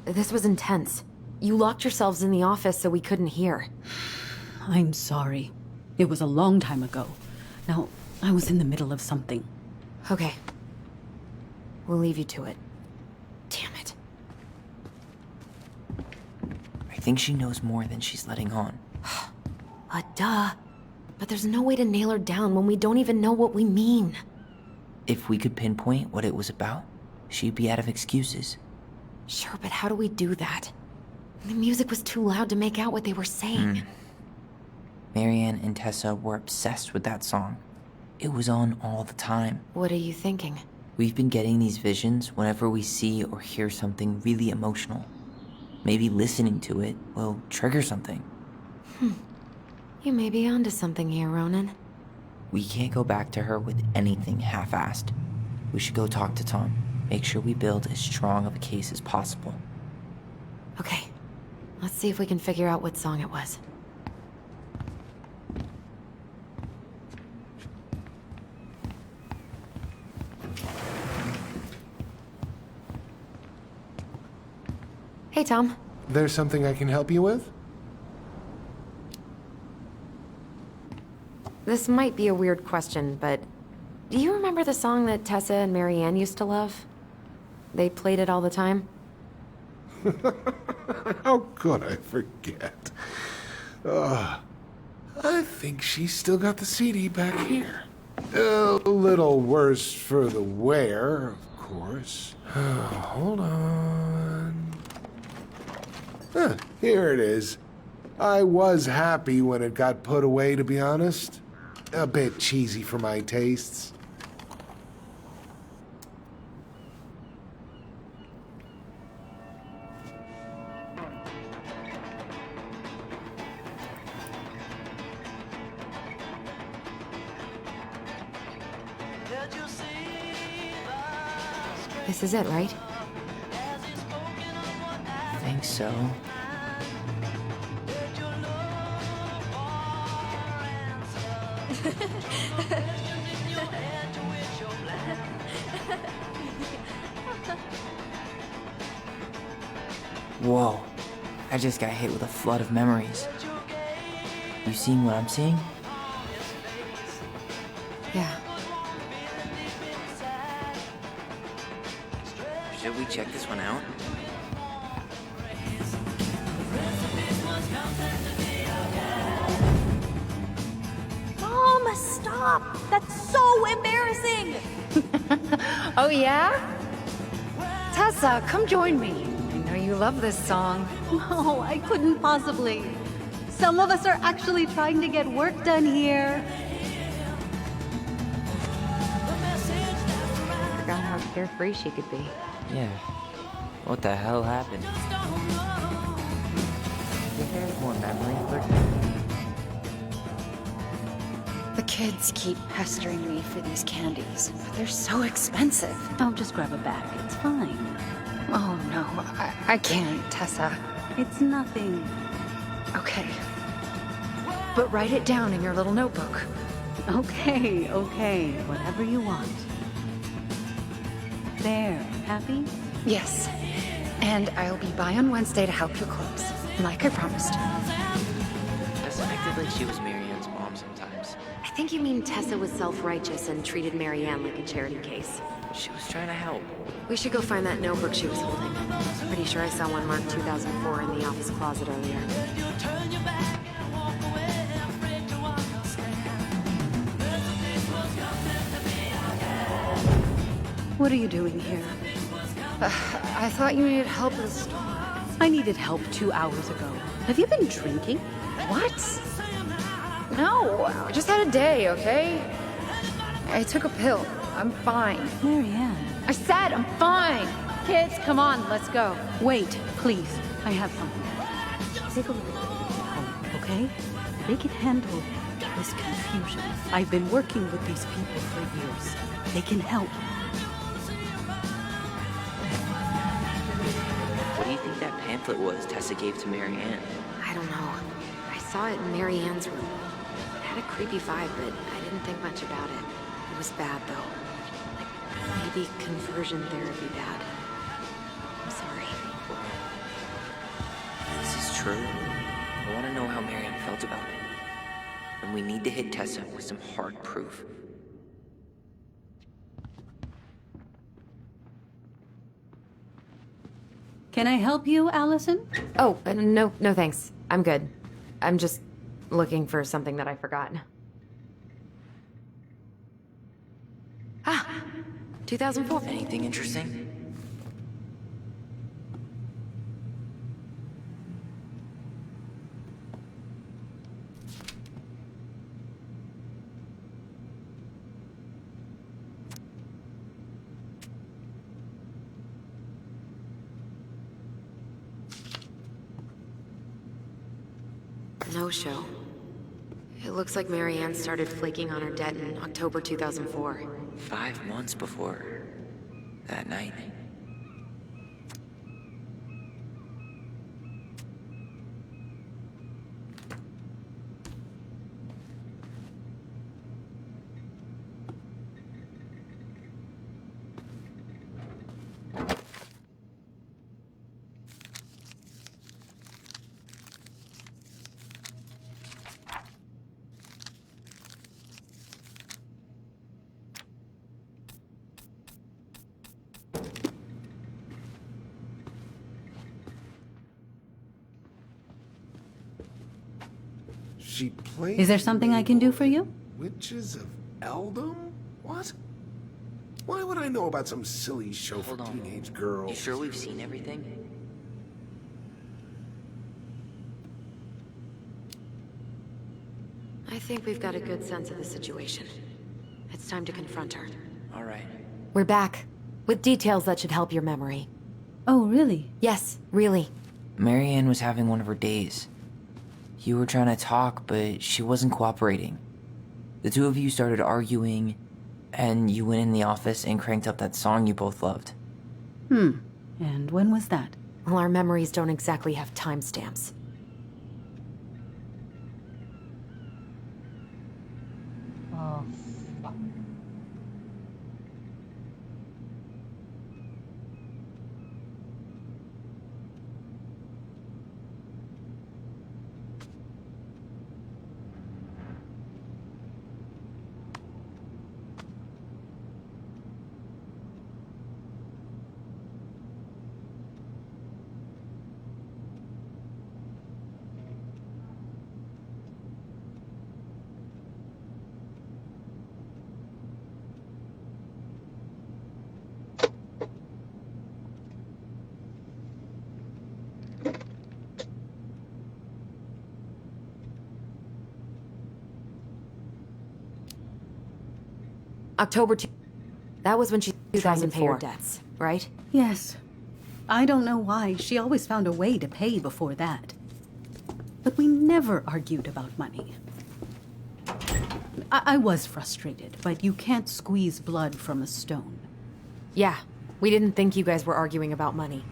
This was intense. You locked yourselves in the office so we couldn't hear. I'm sorry. It was a long time ago. Now, I was in the middle of something. Okay. We'll leave you to it. Damn it. I think she knows more than she's letting on. Duh. But there's no way to nail her down when we don't even know what we mean. If we could pinpoint what it was about, she'd be out of excuses. Sure, but how do we do that? The music was too loud to make out what they were saying. Marianne and Tessa were obsessed with that song. It was on all the time. What are you thinking? We've been getting these visions whenever we see or hear something really emotional. Maybe listening to it will trigger something. You may be onto something here, Ronan. We can't go back to her with anything half-assed. We should go talk to Tom. Make sure we build as strong of a case as possible. Okay. Let's see if we can figure out what song it was. Hey, Tom. There's something I can help you with? This might be a weird question, but do you remember the song that Tessa and Marianne used to love? They played it all the time. How could I forget? I think she's still got the CD back here. A little worse for the wear, of course. Hold on. Here it is. I was happy when it got put away, to be honest. A bit cheesy for my tastes. This is it, right? I think so. Whoa. I just got hit with a flood of memories. You seeing what I'm seeing? Yeah. Should we check this one out? Mom, stop! That's so embarrassing! Oh, yeah? Tessa, come join me. I know you love this song. No, I couldn't possibly. Some of us are actually trying to get work done here. Forgot how carefree she could be. Yeah. What the hell happened? Think there's more memory lurking? The kids keep pestering me for these candies, but they're so expensive. I'll just grab a bag. It's fine. Oh, no, I can't, Tessa. It's nothing. Okay. But write it down in your little notebook. Okay, okay. Whatever you want. There. Happy? Yes. And I'll be by on Wednesday to help you close, like I promised. I suspected like she was Marianne's mom sometimes. I think you mean Tessa was self-righteous and treated Marianne like a charity case. She was trying to help. We should go find that notebook she was holding. Pretty sure I saw one marked 2004 in the office closet earlier. What are you doing here? I thought you needed help with the store. I needed help 2 hours ago. Have you been drinking? What? No, I just had a day, okay? I took a pill. I'm fine. Marianne. I said I'm fine. Kids, come on, let's go. Wait, please. I have something. Take a look at home, okay? They can handle this confusion. I've been working with these people for years. They can help. What do you think that pamphlet was Tessa gave to Marianne? I don't know. I saw it in Marianne's room. It had a creepy vibe, but I didn't think much about it. It was bad, though. Like, maybe conversion therapy bad. I'm sorry. If this is true, I want to know how Marianne felt about it. And we need to hit Tessa with some hard proof. Can I help you, Allison? Oh, no thanks. I'm good. I'm just looking for something that I forgot. Ah, 2004. Anything interesting? No show. It looks like Marianne started flaking on her debt in October 2004. 5 months before that night. She played. Is there something I can do for you? Witches of Eldom? What? Why would I know about some silly show for Hold on. teenage girls? You sure we've seen everything? I think we've got a good sense of the situation. It's time to confront her. All right. We're back, with details that should help your memory. Oh, really? Yes, really. Marianne was having one of her days. You were trying to talk, but she wasn't cooperating. The two of you started arguing, and you went in the office and cranked up that song you both loved. And when was that? Well, our memories don't exactly have timestamps. Oh, fuck. October 2. That was when she 2004. paid her debts, right? Yes. I don't know why. She always found a way to pay before that. But we never argued about money. I was frustrated, but you can't squeeze blood from a stone. Yeah, we didn't think you guys were arguing about money.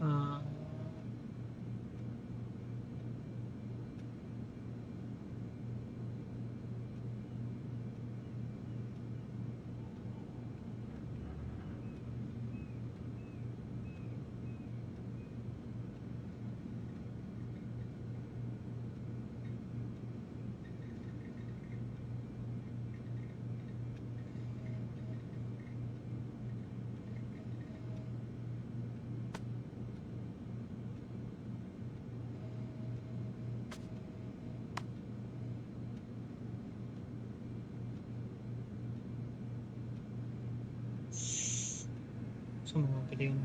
Uh, Sumunod ka yung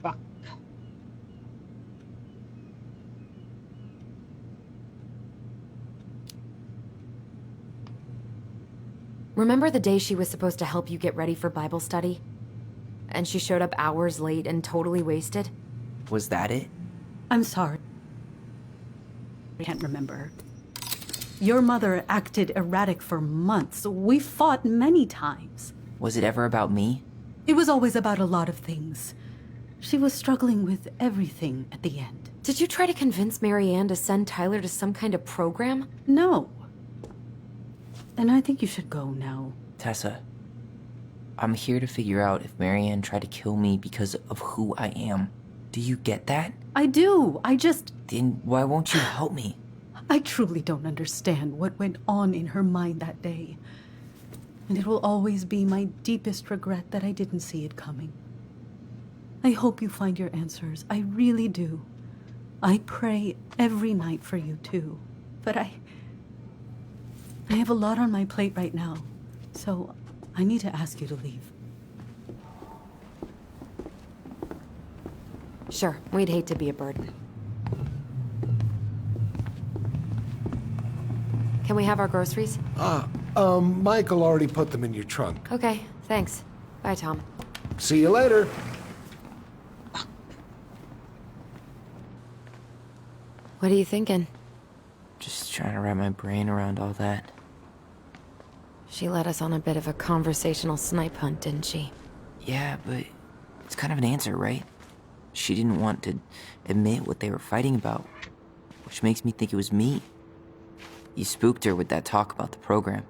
fuck. Remember the day she was supposed to help you get ready for Bible study? And she showed up hours late and totally wasted? Was that it? I'm sorry. I can't remember. Your mother acted erratic for months. We fought many times. Was it ever about me? It was always about a lot of things. She was struggling with everything at the end. Did you try to convince Marianne to send Tyler to some kind of program? No. And I think you should go now. Tessa, I'm here to figure out if Marianne tried to kill me because of who I am. Do you get that? I do. Then why won't you help me? I truly don't understand what went on in her mind that day. And it will always be my deepest regret that I didn't see it coming. I hope you find your answers. I really do. I pray every night for you too. But I have a lot on my plate right now. So I need to ask you to leave. Sure, we'd hate to be a burden. Can we have our groceries? Michael already put them in your trunk. Okay, thanks. Bye, Tom. See you later. What are you thinking? Just trying to wrap my brain around all that. She led us on a bit of a conversational snipe hunt, didn't she? Yeah, but it's kind of an answer, right? She didn't want to admit what they were fighting about, which makes me think it was me. You spooked her with that talk about the program.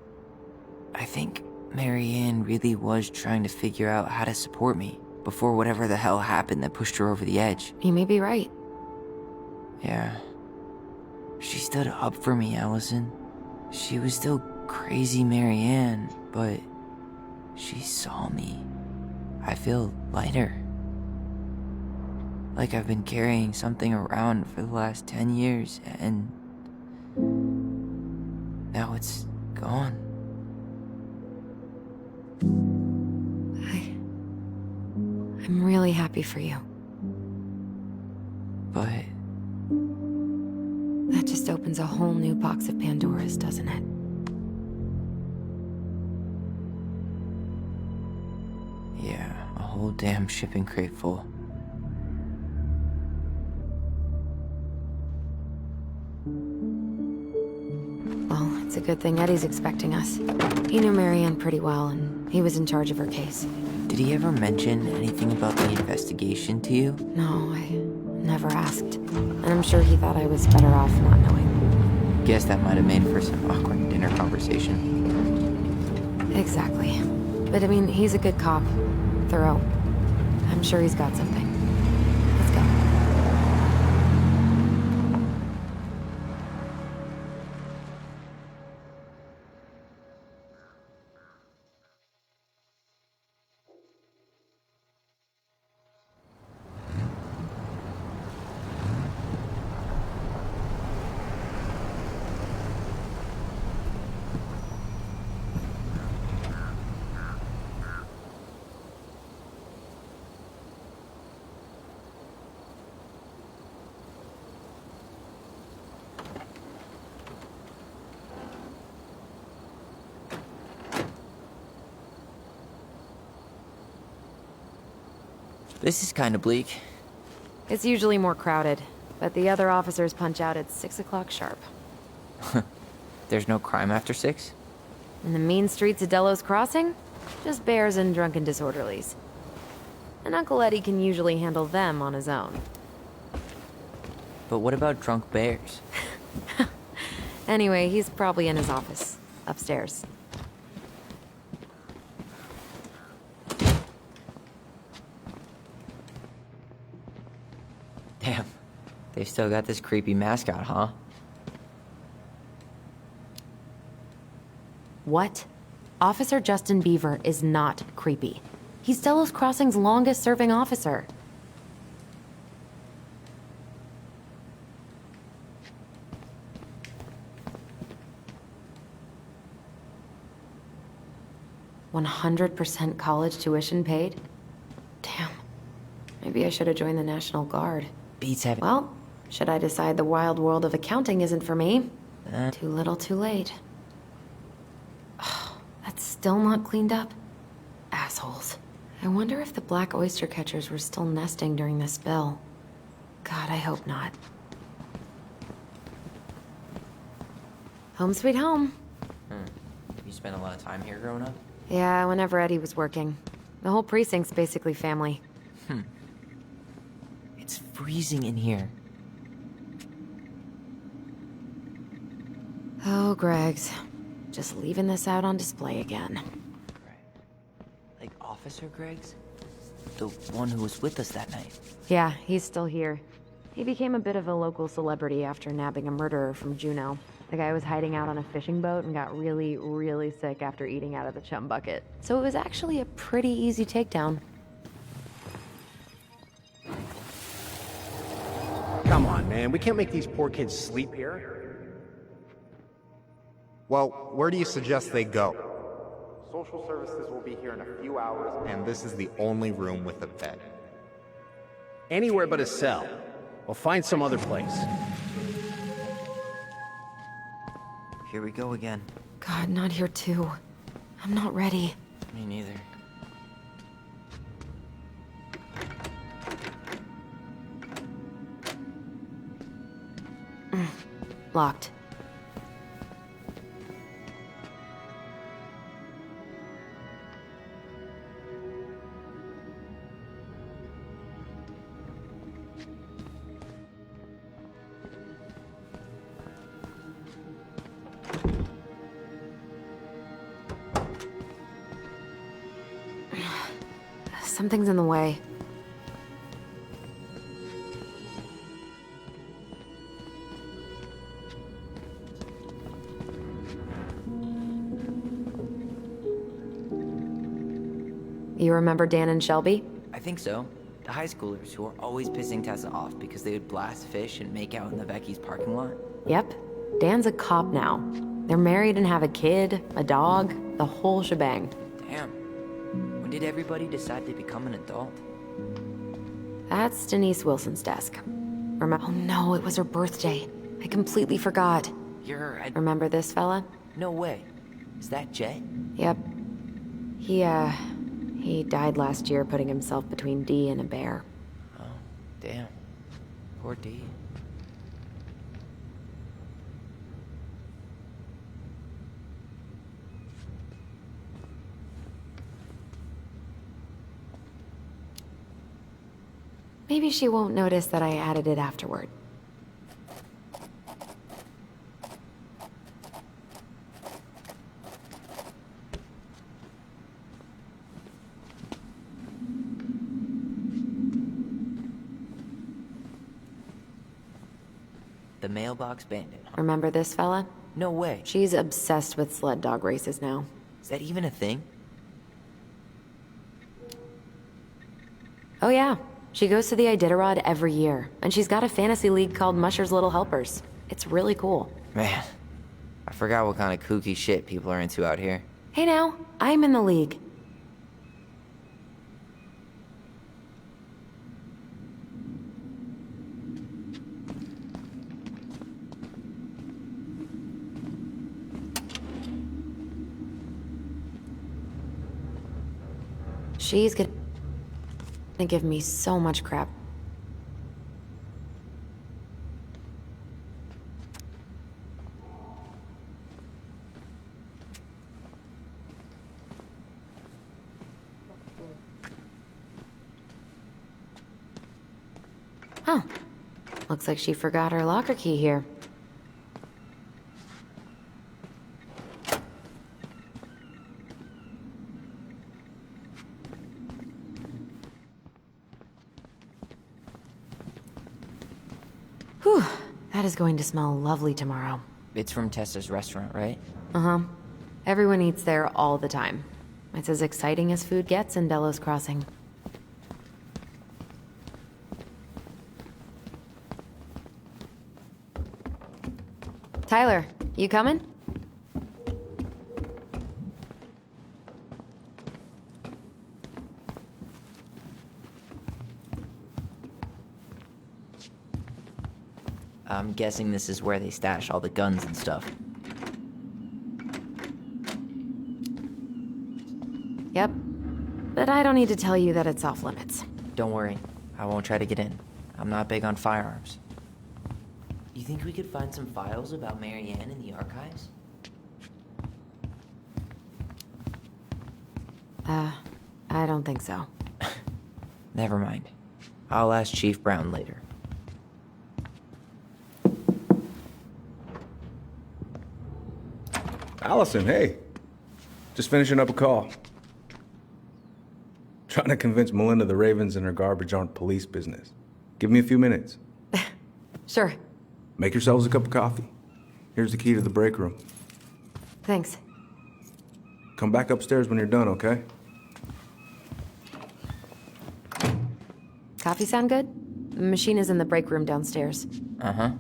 I think Marianne really was trying to figure out how to support me before whatever the hell happened that pushed her over the edge. You may be right. Yeah. She stood up for me, Allison. She was still crazy Marianne, but she saw me. I feel lighter. Like I've been carrying something around for the last 10 years, and now it's gone. I'm really happy for you. But that just opens a whole new box of Pandora's, doesn't it? yeah, a whole damn shipping crate full. Well, it's a good thing Eddie's expecting us. He knew Marianne pretty well, and he was in charge of her case. Did he ever mention anything about the investigation to you? No, I never asked. And I'm sure he thought I was better off not knowing. Guess that might have made for some awkward dinner conversation. Exactly. But I mean, he's a good cop. Thorough. I'm sure he's got something. Let's go. This is kind of bleak. It's usually more crowded, but the other officers punch out at 6 o'clock sharp. There's no crime after 6? In the mean streets of Delos Crossing, just bears and drunken disorderlies. And Uncle Eddie can usually handle them on his own. But what about drunk bears? Anyway, he's probably in his office, upstairs. Damn, they still got this creepy mascot, huh? What? Officer Justin Beaver is not creepy. He's Delos Crossing's longest-serving officer. "100% college tuition paid? Damn. Maybe I should have joined the National Guard. Beats having... Well, should I decide the wild world of accounting isn't for me? Too little, too late. Oh, that's still not cleaned up? Assholes. I wonder if the black oyster catchers were still nesting during the spill. God, I hope not. Home sweet home. You spent a lot of time here growing up? Yeah, whenever Eddie was working. The whole precinct's basically family. It's freezing in here. Oh, Greg's. Just leaving this out on display again. Like Officer Greg's? The one who was with us that night. Yeah, he's still here. He became a bit of a local celebrity after nabbing a murderer from Juneau. The guy was hiding out on a fishing boat and got really, really sick after eating out of the chum bucket. So it was actually a pretty easy takedown. Come on, man. We can't make these poor kids sleep here. Well, where do you suggest they go? Social services will be here in a few hours. And this is the only room with a bed. Anywhere but a cell. We'll find some other place. Here we go again. God, not here too. I'm not ready. Me neither. Locked. Something's in the way. You remember Dan and Shelby? I think so. The high schoolers who were always pissing Tessa off because they would blast fish and make out in the Vecchi's parking lot. Yep. Dan's a cop now. They're married and have a kid, a dog, the whole shebang. Damn. When did everybody decide to become an adult? That's Denise Wilson's desk. Oh no, it was her birthday. I completely forgot. Remember this fella? No way. Is that Jet? Yep. He died last year putting himself between Dee and a bear. Oh, damn. Poor Dee. Maybe she won't notice that I added it afterward. The mailbox bandit. Remember this fella? No way. She's obsessed with sled dog races now. Is that even a thing? Oh yeah. She goes to the Iditarod every year, and she's got a fantasy league called Musher's Little Helpers. It's really cool. Man, I forgot what kind of kooky shit people are into out here. Hey now, I'm in the league. She's gonna give me so much crap. Huh. Looks like she forgot her locker key here. Whew, that is going to smell lovely tomorrow. It's from Tessa's restaurant, right? Uh-huh. Everyone eats there all the time. It's as exciting as food gets in Delos Crossing. Tyler, you coming? I'm guessing this is where they stash all the guns and stuff. Yep. But I don't need to tell you that it's off limits. Don't worry, I won't try to get in. I'm not big on firearms. You think we could find some files about Marianne in the archives? I don't think so. Never mind. I'll ask Chief Brown later. Allison, hey. Just finishing up a call. Trying to convince Melinda the Ravens and her garbage aren't police business. Give me a few minutes. Sure. Make yourselves a cup of coffee. Here's the key to the break room. Thanks. Come back upstairs when you're done, okay? Coffee sound good? The machine is in the break room downstairs. Uh-huh.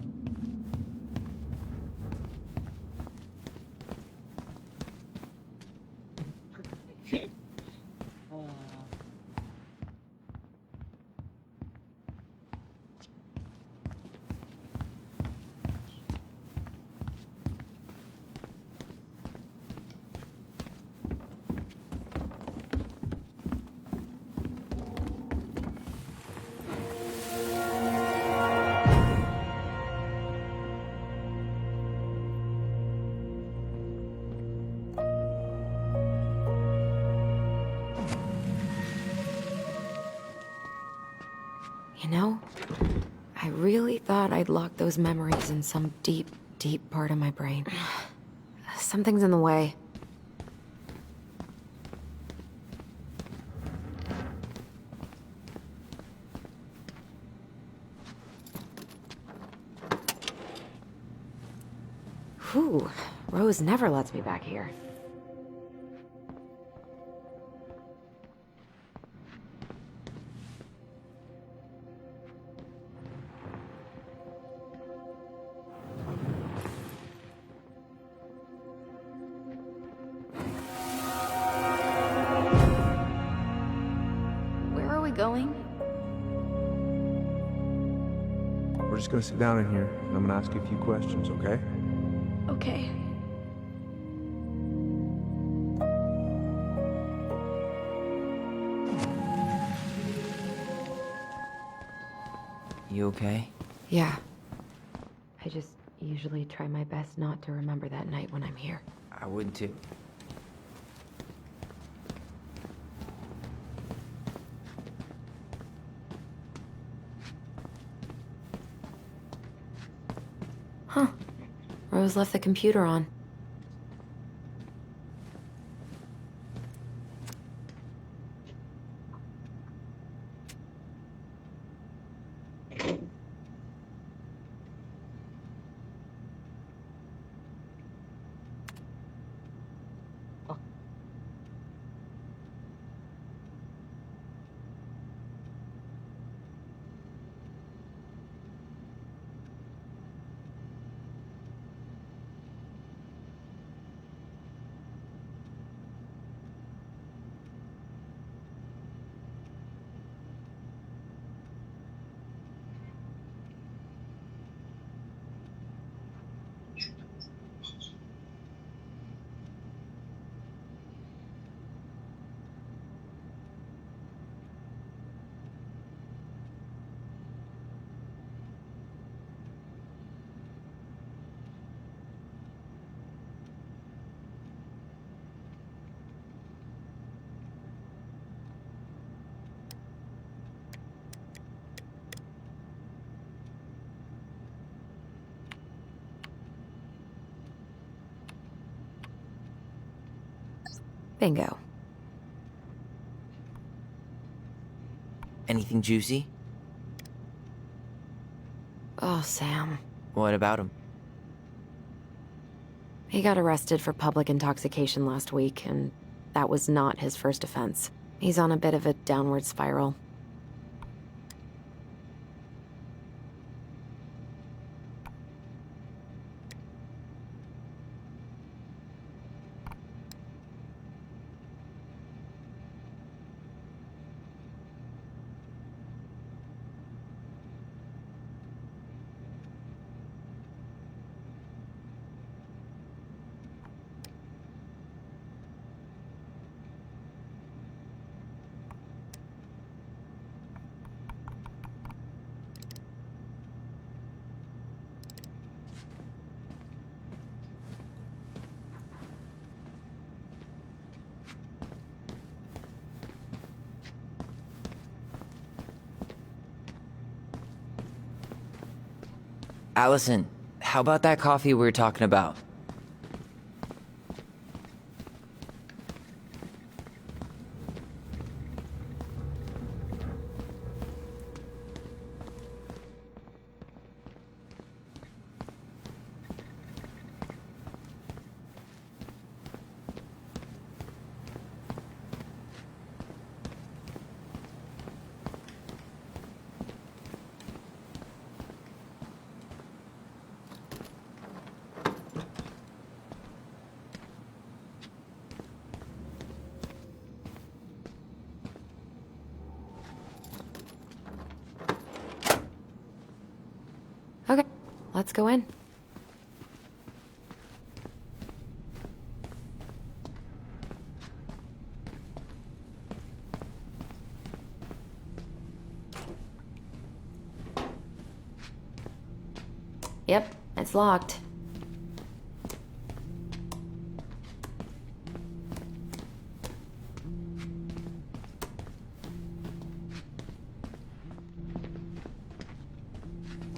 You know, I really thought I'd locked those memories in some deep, deep part of my brain. Something's in the way. Whew, Rose never lets me back here. Where are we going? We're just gonna sit down in here, and I'm gonna ask you a few questions, okay? Okay. You okay? Yeah. I just usually try my best not to remember that night when I'm here. I would too. Huh. Rose left the computer on. Bingo. Anything juicy? Oh, Sam. What about him? He got arrested for public intoxication last week, and that was not his first offense. He's on a bit of a downward spiral. Allison, how about that coffee we were talking about? Okay, let's go in. Yep, it's locked.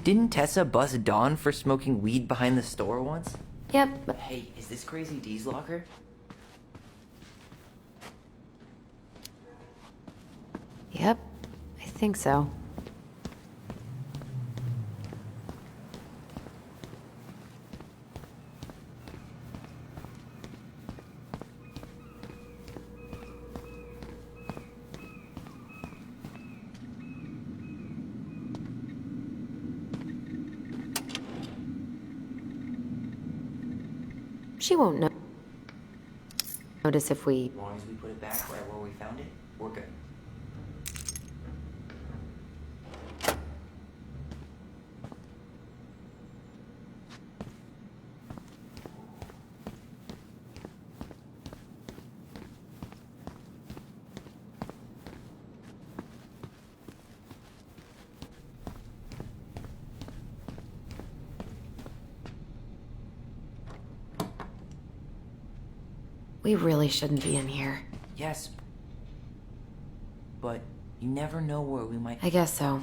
Didn't Tessa bust Dawn for smoking weed behind the store once? Yep, but Hey, is this Crazy D's locker? yep, I think so. She won't notice if we... As long as we put it back right where we found it, we're good. We really shouldn't be in here. Yes. But you never know where we might... I guess so.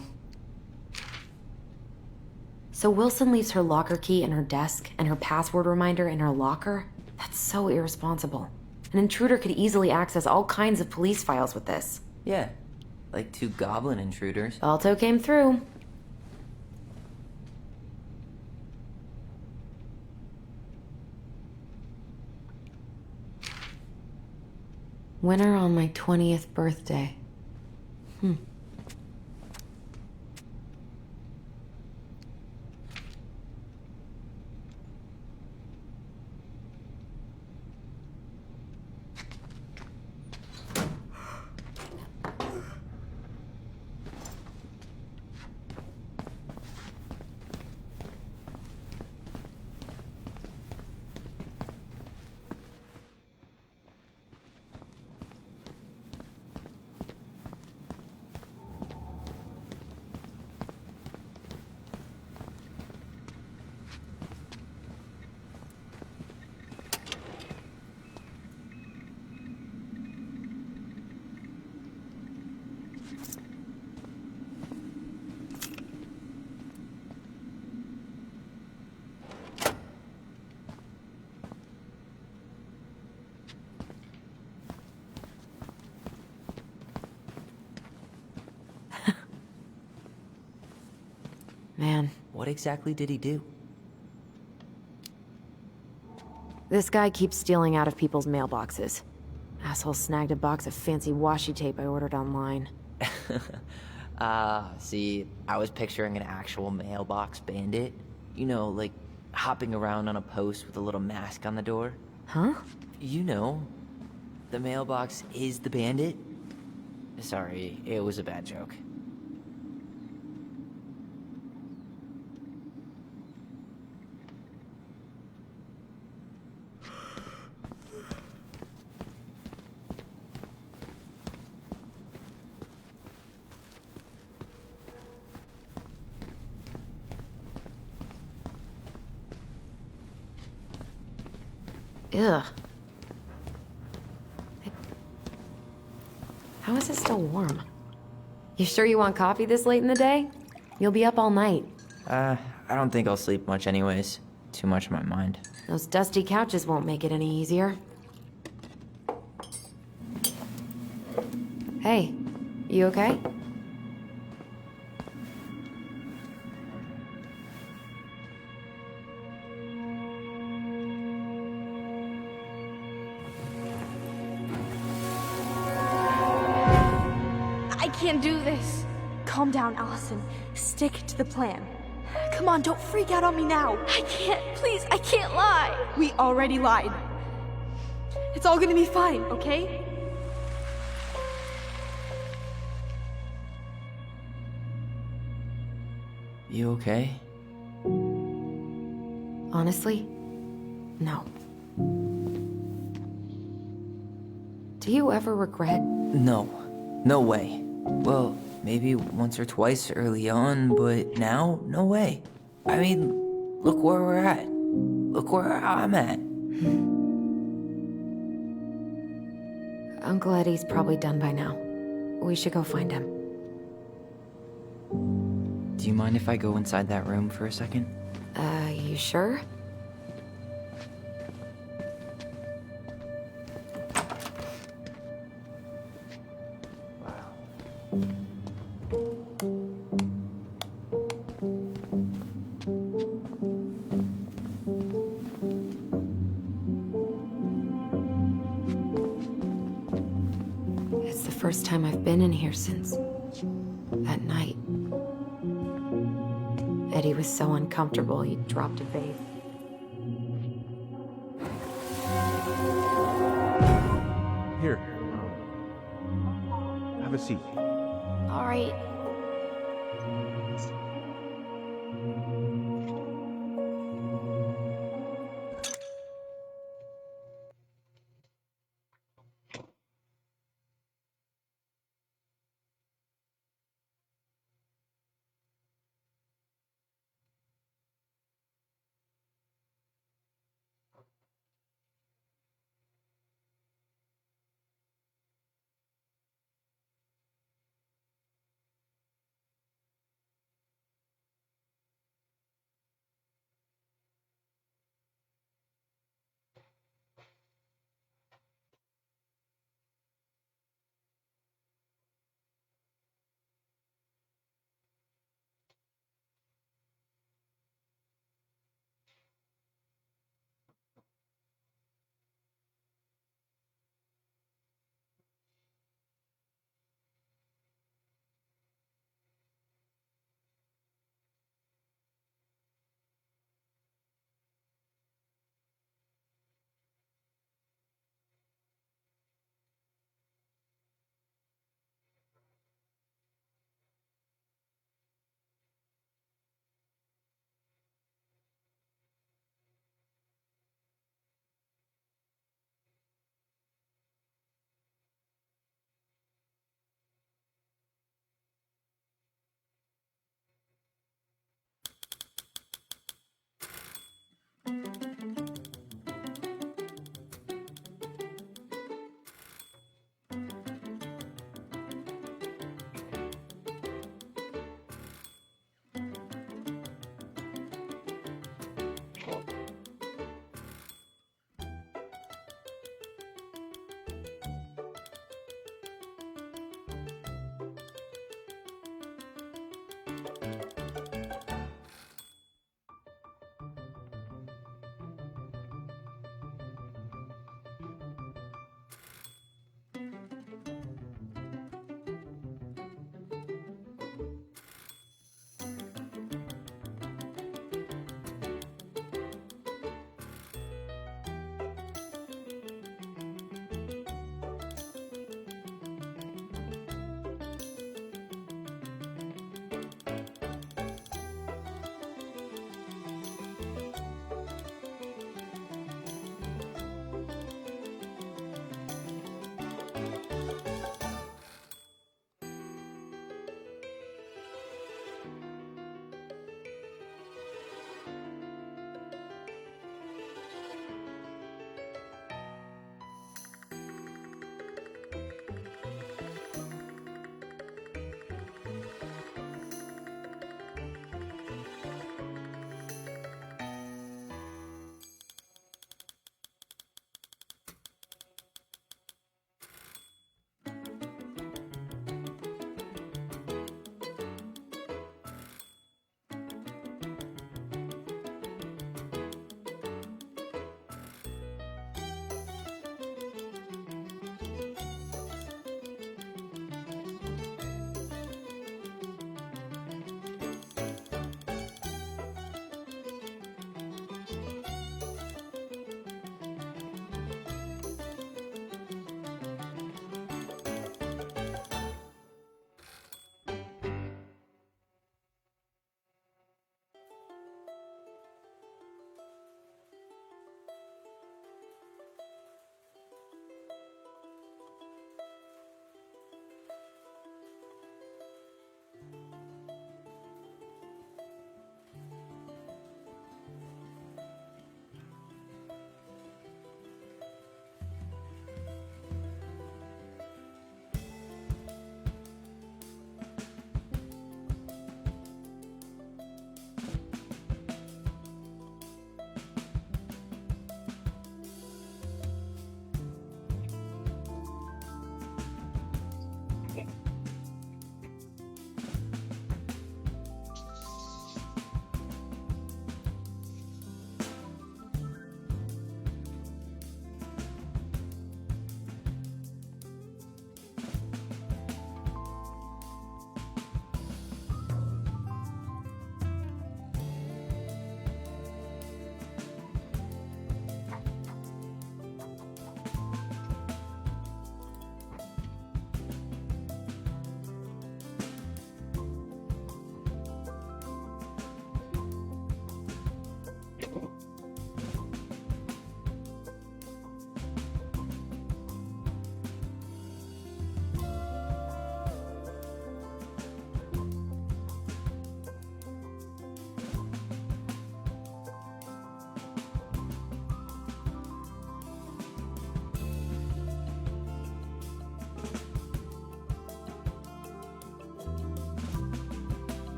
So Wilson leaves her locker key in her desk and her password reminder in her locker? That's so irresponsible. An intruder could easily access all kinds of police files with this. Yeah, like 2 goblin intruders. Alto came through. Winner on my 20th birthday. Man, What exactly did he do? this guy keeps stealing out of people's mailboxes. Asshole snagged a box of fancy washi tape I ordered online. See, I was picturing an actual mailbox bandit. You know, like hopping around on a post with a little mask on the door. Huh? You know, the mailbox is the bandit. Sorry, it was a bad joke. Ugh. How is it still warm? You sure you want coffee this late in the day? You'll be up all night. I don't think I'll sleep much anyways. Too much on my mind. Those dusty couches won't make it any easier. Hey, you okay? I can't do this. Calm down, Allison. Stick to the plan. Come on, don't freak out on me now. I can't, please, I can't lie. We already lied. It's all gonna be fine, okay? You okay? Honestly, no. Do you ever regret? No. No way. Well, maybe once or twice early on, but now, no way. I mean, look where we're at. Look where I'm at. Uncle Eddie's probably done by now. We should go find him. Do you mind if I go inside that room for a second? You sure? It's the first time I've been in here since that night. Eddie was so uncomfortable, he dropped a vase. Here. Have a seat. All right.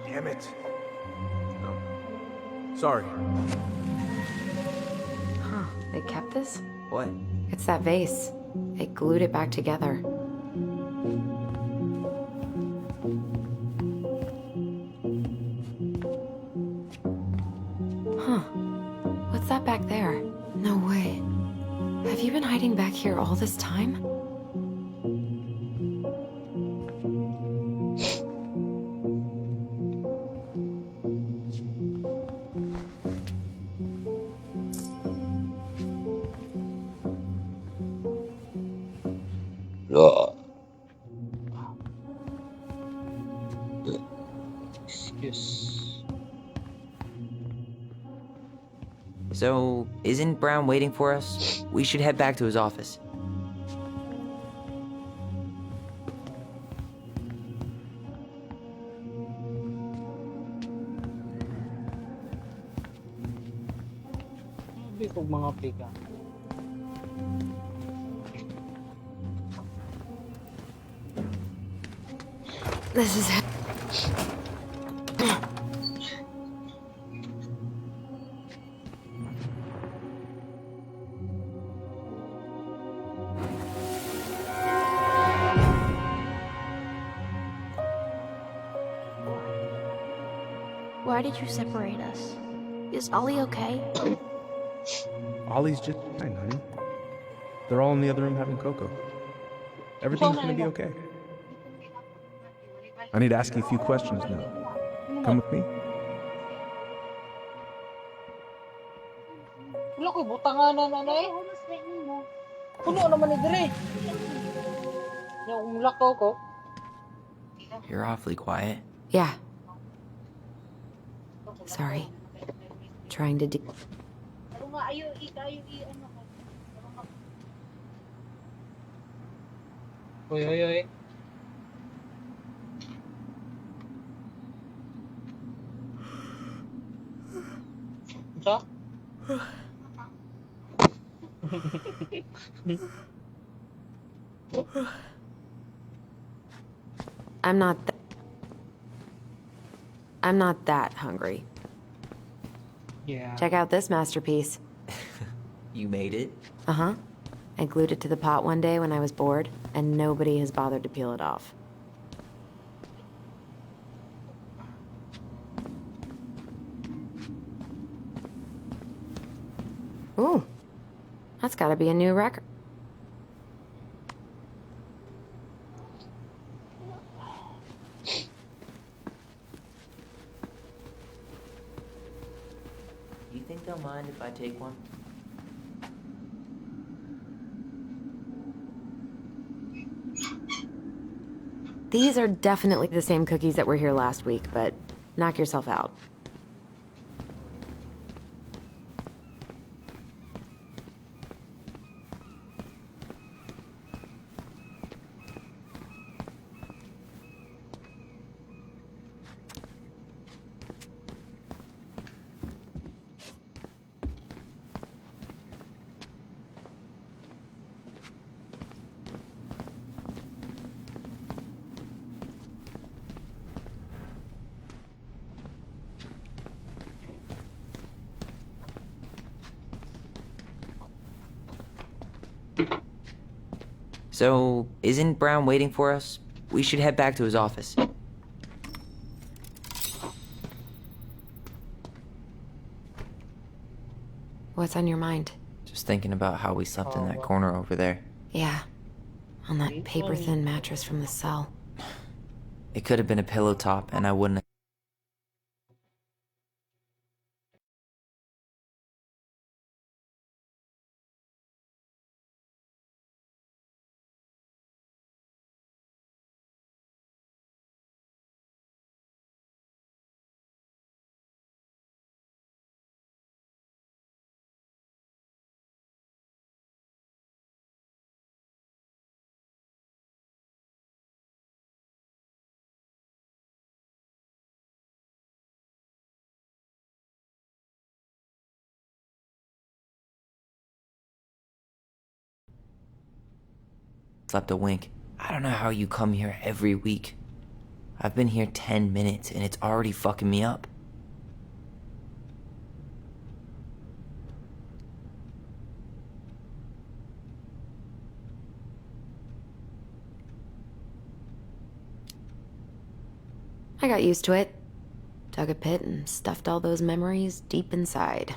Damn it. No. Sorry. Huh, they kept this? What? It's that vase. They glued it back together. Huh. What's that back there? No way. Have you been hiding back here all this time? Excuse. So, isn't Brown waiting for us? We should head back to his office. Hindi ko mga pika. This is it. Why did you separate us? Is Ollie okay? Ollie's just fine, honey. They're all in the other room having cocoa. Everything's gonna be okay. I need to ask you a few questions now. Come with me? Wala ko butangan na nanay. Puno naman ni dire. Yung lakaw ko. You're awfully quiet. Yeah. Sorry. Trying to do. Oy, oy, oy. Sa? I'm not that hungry. Yeah. Check out this masterpiece. You made it? Uh-huh. I glued it to the pot one day when I was bored, and nobody has bothered to peel it off. Ooh. That's gotta be a new record. You think they'll mind if I take one? These are definitely the same cookies that were here last week, but knock yourself out. So, isn't Brown waiting for us? We should head back to his office. What's on your mind? Just thinking about how we slept in that corner over there. Yeah. On that paper-thin mattress from the cell. It could have been a pillow top, and I wouldn't have. Slept a wink. I don't know how you come here every week. I've been here 10 minutes and it's already fucking me up. I got used to it. Dug a pit and stuffed all those memories deep inside.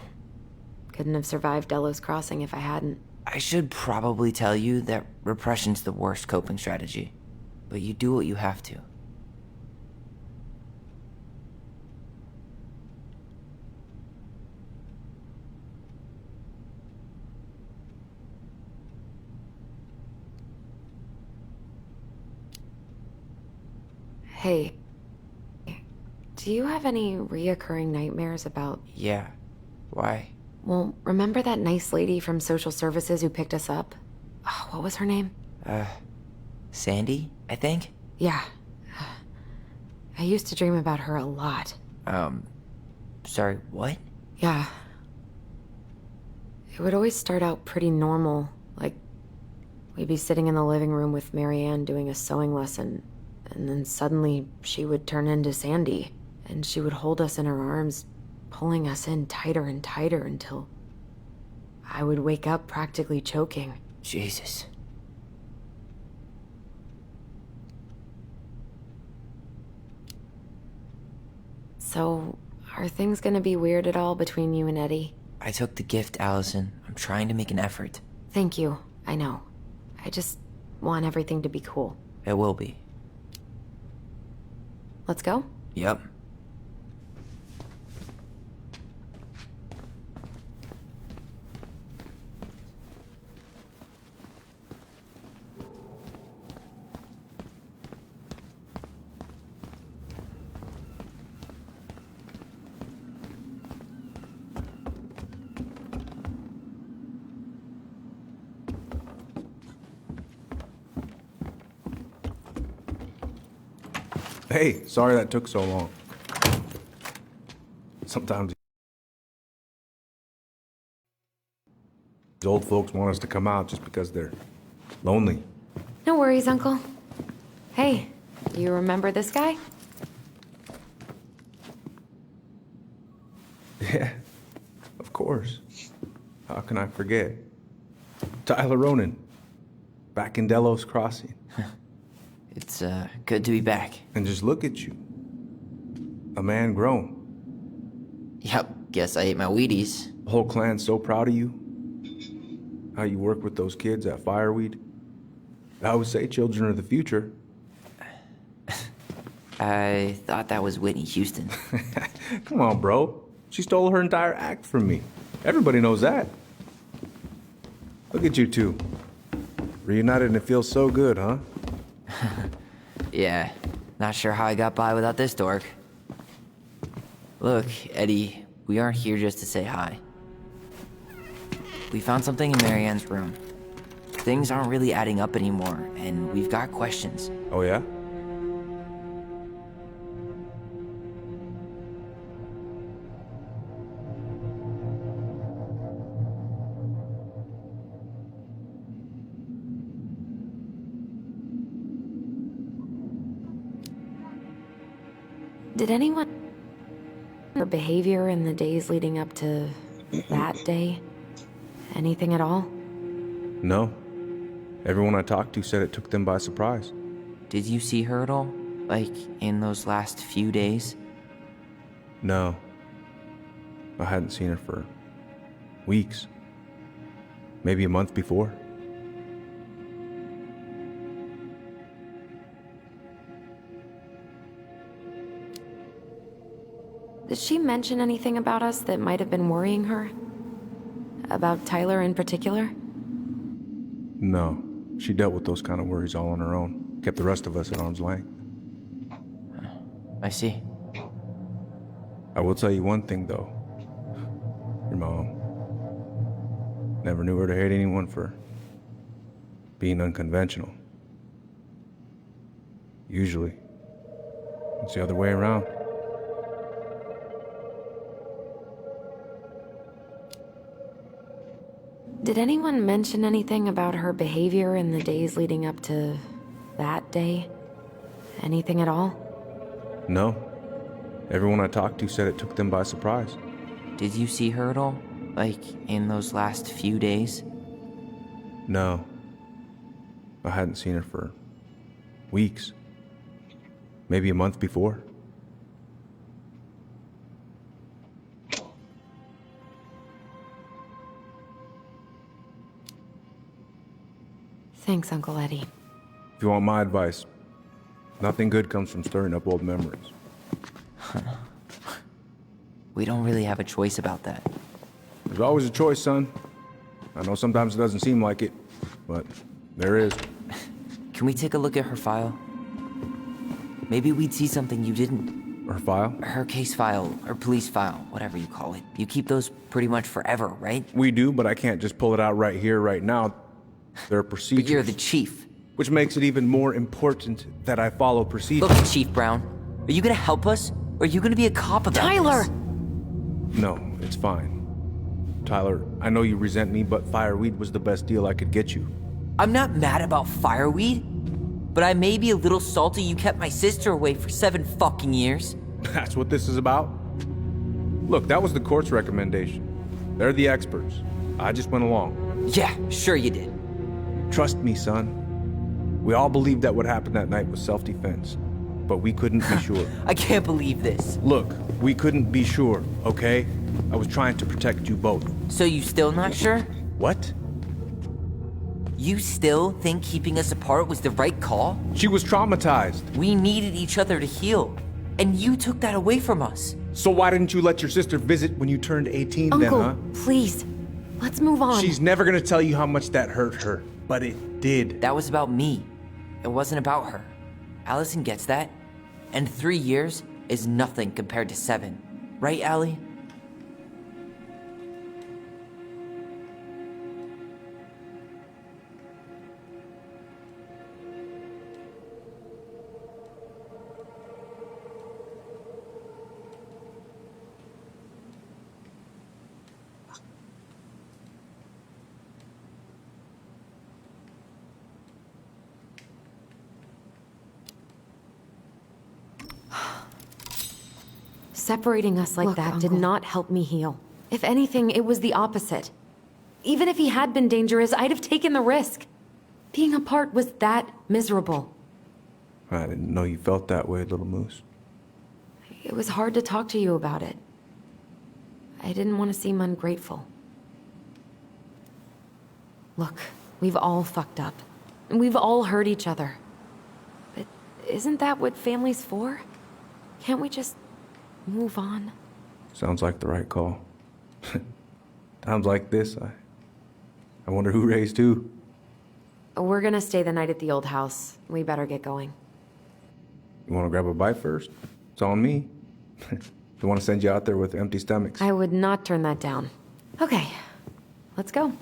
Couldn't have survived Delos Crossing if I hadn't. I should probably tell you that repression's the worst coping strategy, but you do what you have to. Hey, do you have any reoccurring nightmares about... Yeah. Why? Well, remember that nice lady from social services who picked us up? Oh, what was her name? Sandy, I think? Yeah. I used to dream about her a lot. Sorry, what? Yeah. It would always start out pretty normal, like we'd be sitting in the living room with Marianne doing a sewing lesson, and then suddenly she would turn into Sandy, and she would hold us in her arms, pulling us in tighter and tighter until I would wake up practically choking. Jesus. So, are things gonna be weird at all between you and Eddie? I took the gift, Allison. I'm trying to make an effort. Thank you. I know. I just want everything to be cool. It will be. Let's go? Yep. Hey, sorry that took so long. Sometimes these old folks want us to come out just because they're lonely. No worries, Uncle. Hey, you remember this guy? Yeah, of course. How can I forget? Tyler Ronan, back in Delos Crossing. It's, good to be back. And just look at you. A man grown. Yep, guess I ate my Wheaties. The whole clan's so proud of you. How you work with those kids at Fireweed. I would say children are the future. I thought that was Whitney Houston. Come on, bro. She stole her entire act from me. Everybody knows that. Look at you two. Reunited and it feels so good, huh? Yeah, not sure how I got by without this dork. Look, Eddie, we aren't here just to say hi. We found something in Marianne's room. Things aren't really adding up anymore, and we've got questions. Oh, yeah? Did anyone... her behavior in the days leading up to that day? Anything at all? No. Everyone I talked to said it took them by surprise. Did you see her at all? Like, in those last few days? No. I hadn't seen her for weeks. Maybe a month before. Did she mention anything about us that might have been worrying her? About Tyler in particular? No. She dealt with those kind of worries all on her own. Kept the rest of us at arm's length. I see. I will tell you one thing, though. Your mom. Never knew her to hate anyone for being unconventional. Usually, it's the other way around. Did anyone mention anything about her behavior in the days leading up to that day? Anything at all? No. Everyone I talked to said it took them by surprise. Did you see her at all? Like, in those last few days? No. I hadn't seen her for weeks. Maybe a month before. Thanks, Uncle Eddie. If you want my advice, nothing good comes from stirring up old memories. We don't really have a choice about that. There's always a choice, son. I know sometimes it doesn't seem like it, but there is. Can we take a look at her file? Maybe we'd see something you didn't. Her file? Her case file, her police file, whatever you call it. You keep those pretty much forever, right? We do, but I can't just pull it out right here, right now. There are procedures. But you're the chief. Which makes it even more important that I follow procedures. Look, Chief Brown, are you gonna help us? Or are you gonna be a cop about Tyler! this? No, it's fine. Tyler, I know you resent me, but fireweed was the best deal I could get you. I'm not mad about fireweed, but I may be a little salty you kept my sister away for 7 fucking years. That's what this is about? Look, that was the court's recommendation. They're the experts. I just went along. Yeah, sure you did. Trust me, son. We all believed that what happened that night was self-defense, but we couldn't be sure. I can't believe this. Look, we couldn't be sure, okay? I was trying to protect you both. So you still not sure? What? You still think keeping us apart was the right call? She was traumatized. We needed each other to heal, and you took that away from us. So why didn't you let your sister visit when you turned 18 Uncle, then, huh? please. Let's move on. She's never gonna tell you how much that hurt her, but it did. That was about me. It wasn't about her. Allison gets that. And 3 years is nothing compared to 7. Right, Allie? Separating us like that did not help me heal. If anything, it was the opposite. Even if he had been dangerous, I'd have taken the risk. Being apart was that miserable. I didn't know you felt that way, little moose. It was hard to talk to you about it. I didn't want to seem ungrateful. Look, we've all fucked up. And we've all hurt each other. But isn't that what family's for? Can't we just move on? Sounds like the right call. Times like this, I wonder who raised who. We're gonna stay the night at the old house. We better get going. You want to grab a bite first? It's on me. Don't want to send you out there with empty stomachs. I would not turn that down. Okay, let's go.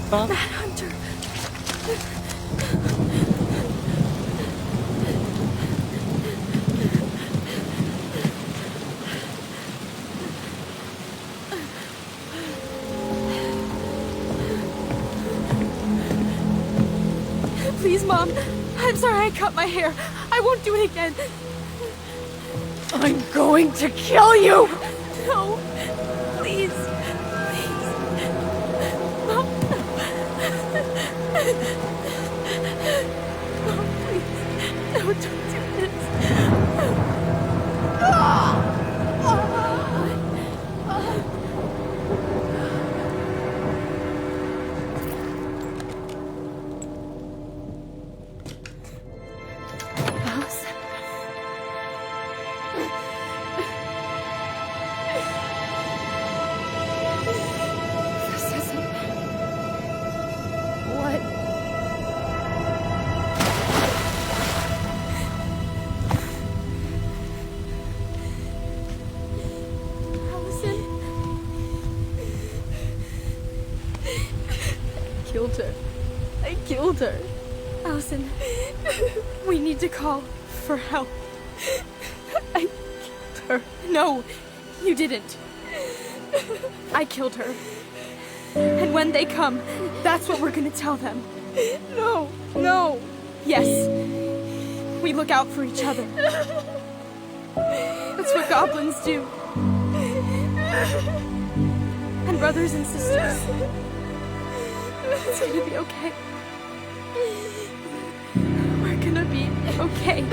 What? Hunter. Please, Mom. I'm sorry I cut my hair. I won't do it again. I'm going to kill you! No. Please. Please. Mom. Mom, please. No, don't do this. killed her. Allison, we need to call for help. I killed her. No, you didn't. I killed her. And when they come, that's what we're gonna tell them. No, no. Yes. We look out for each other. That's what goblins do. And brothers and sisters. It's gonna be okay. We're gonna be okay.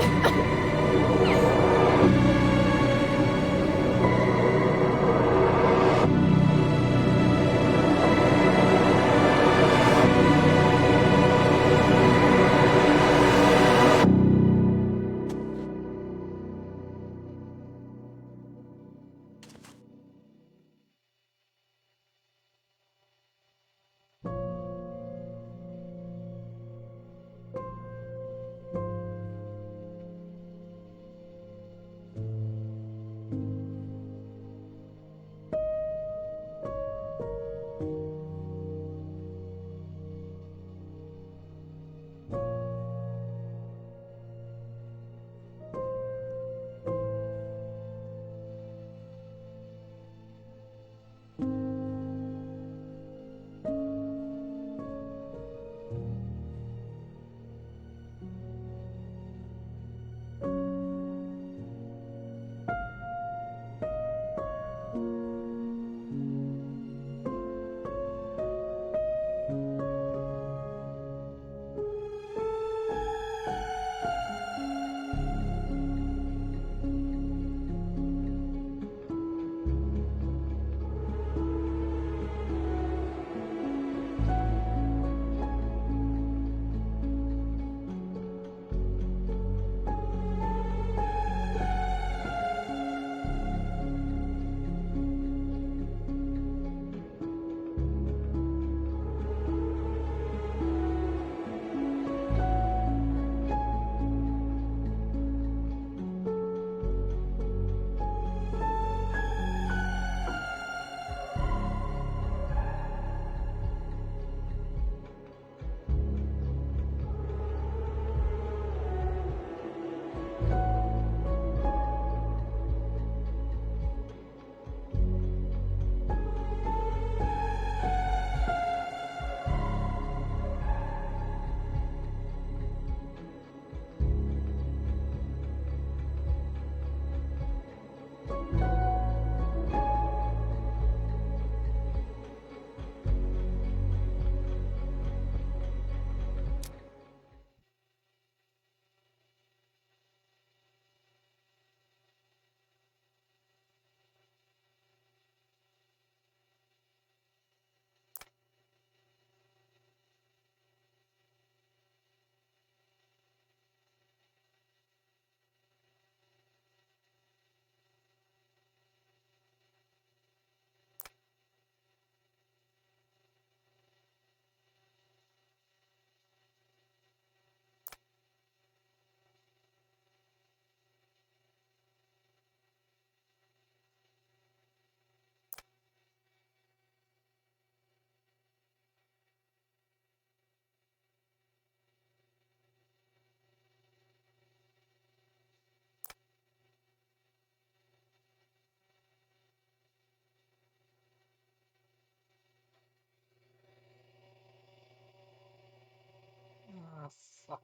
Ah, fuck.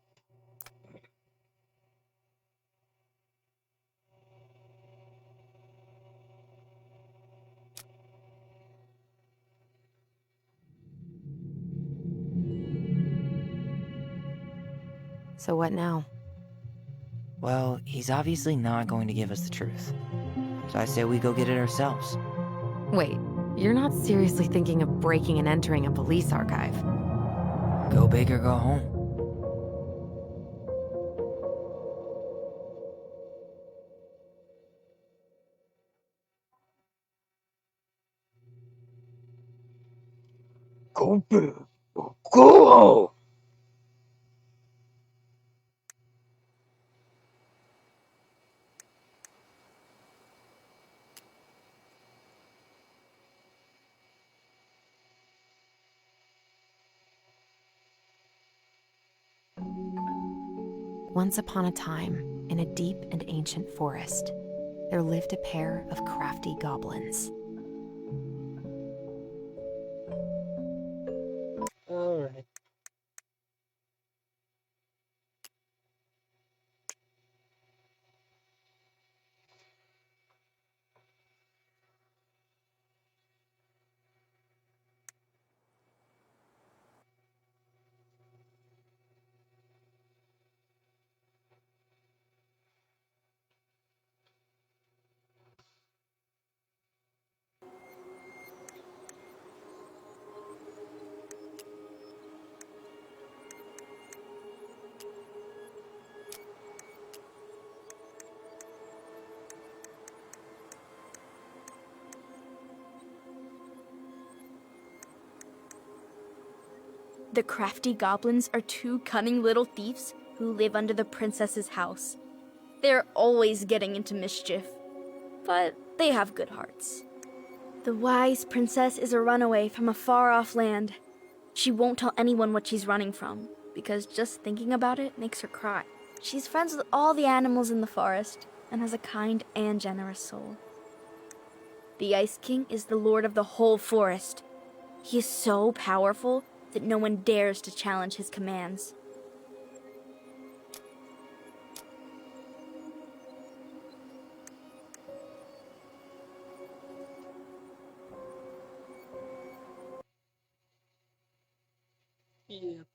So what now? Well, he's obviously not going to give us the truth. So I say we go get it ourselves. Wait, you're not seriously thinking of breaking and entering a police archive? Go big or go home. Go big or go home. Once upon a time, in a deep and ancient forest, there lived a pair of crafty goblins. Alright. The crafty goblins are two cunning little thieves who live under the princess's house. They're always getting into mischief, but they have good hearts. The wise princess is a runaway from a far-off land. She won't tell anyone what she's running from, because just thinking about it makes her cry. She's friends with all the animals in the forest, and has a kind and generous soul. The Ice King is the lord of the whole forest. He is so powerful that no one dares to challenge his commands. Yep.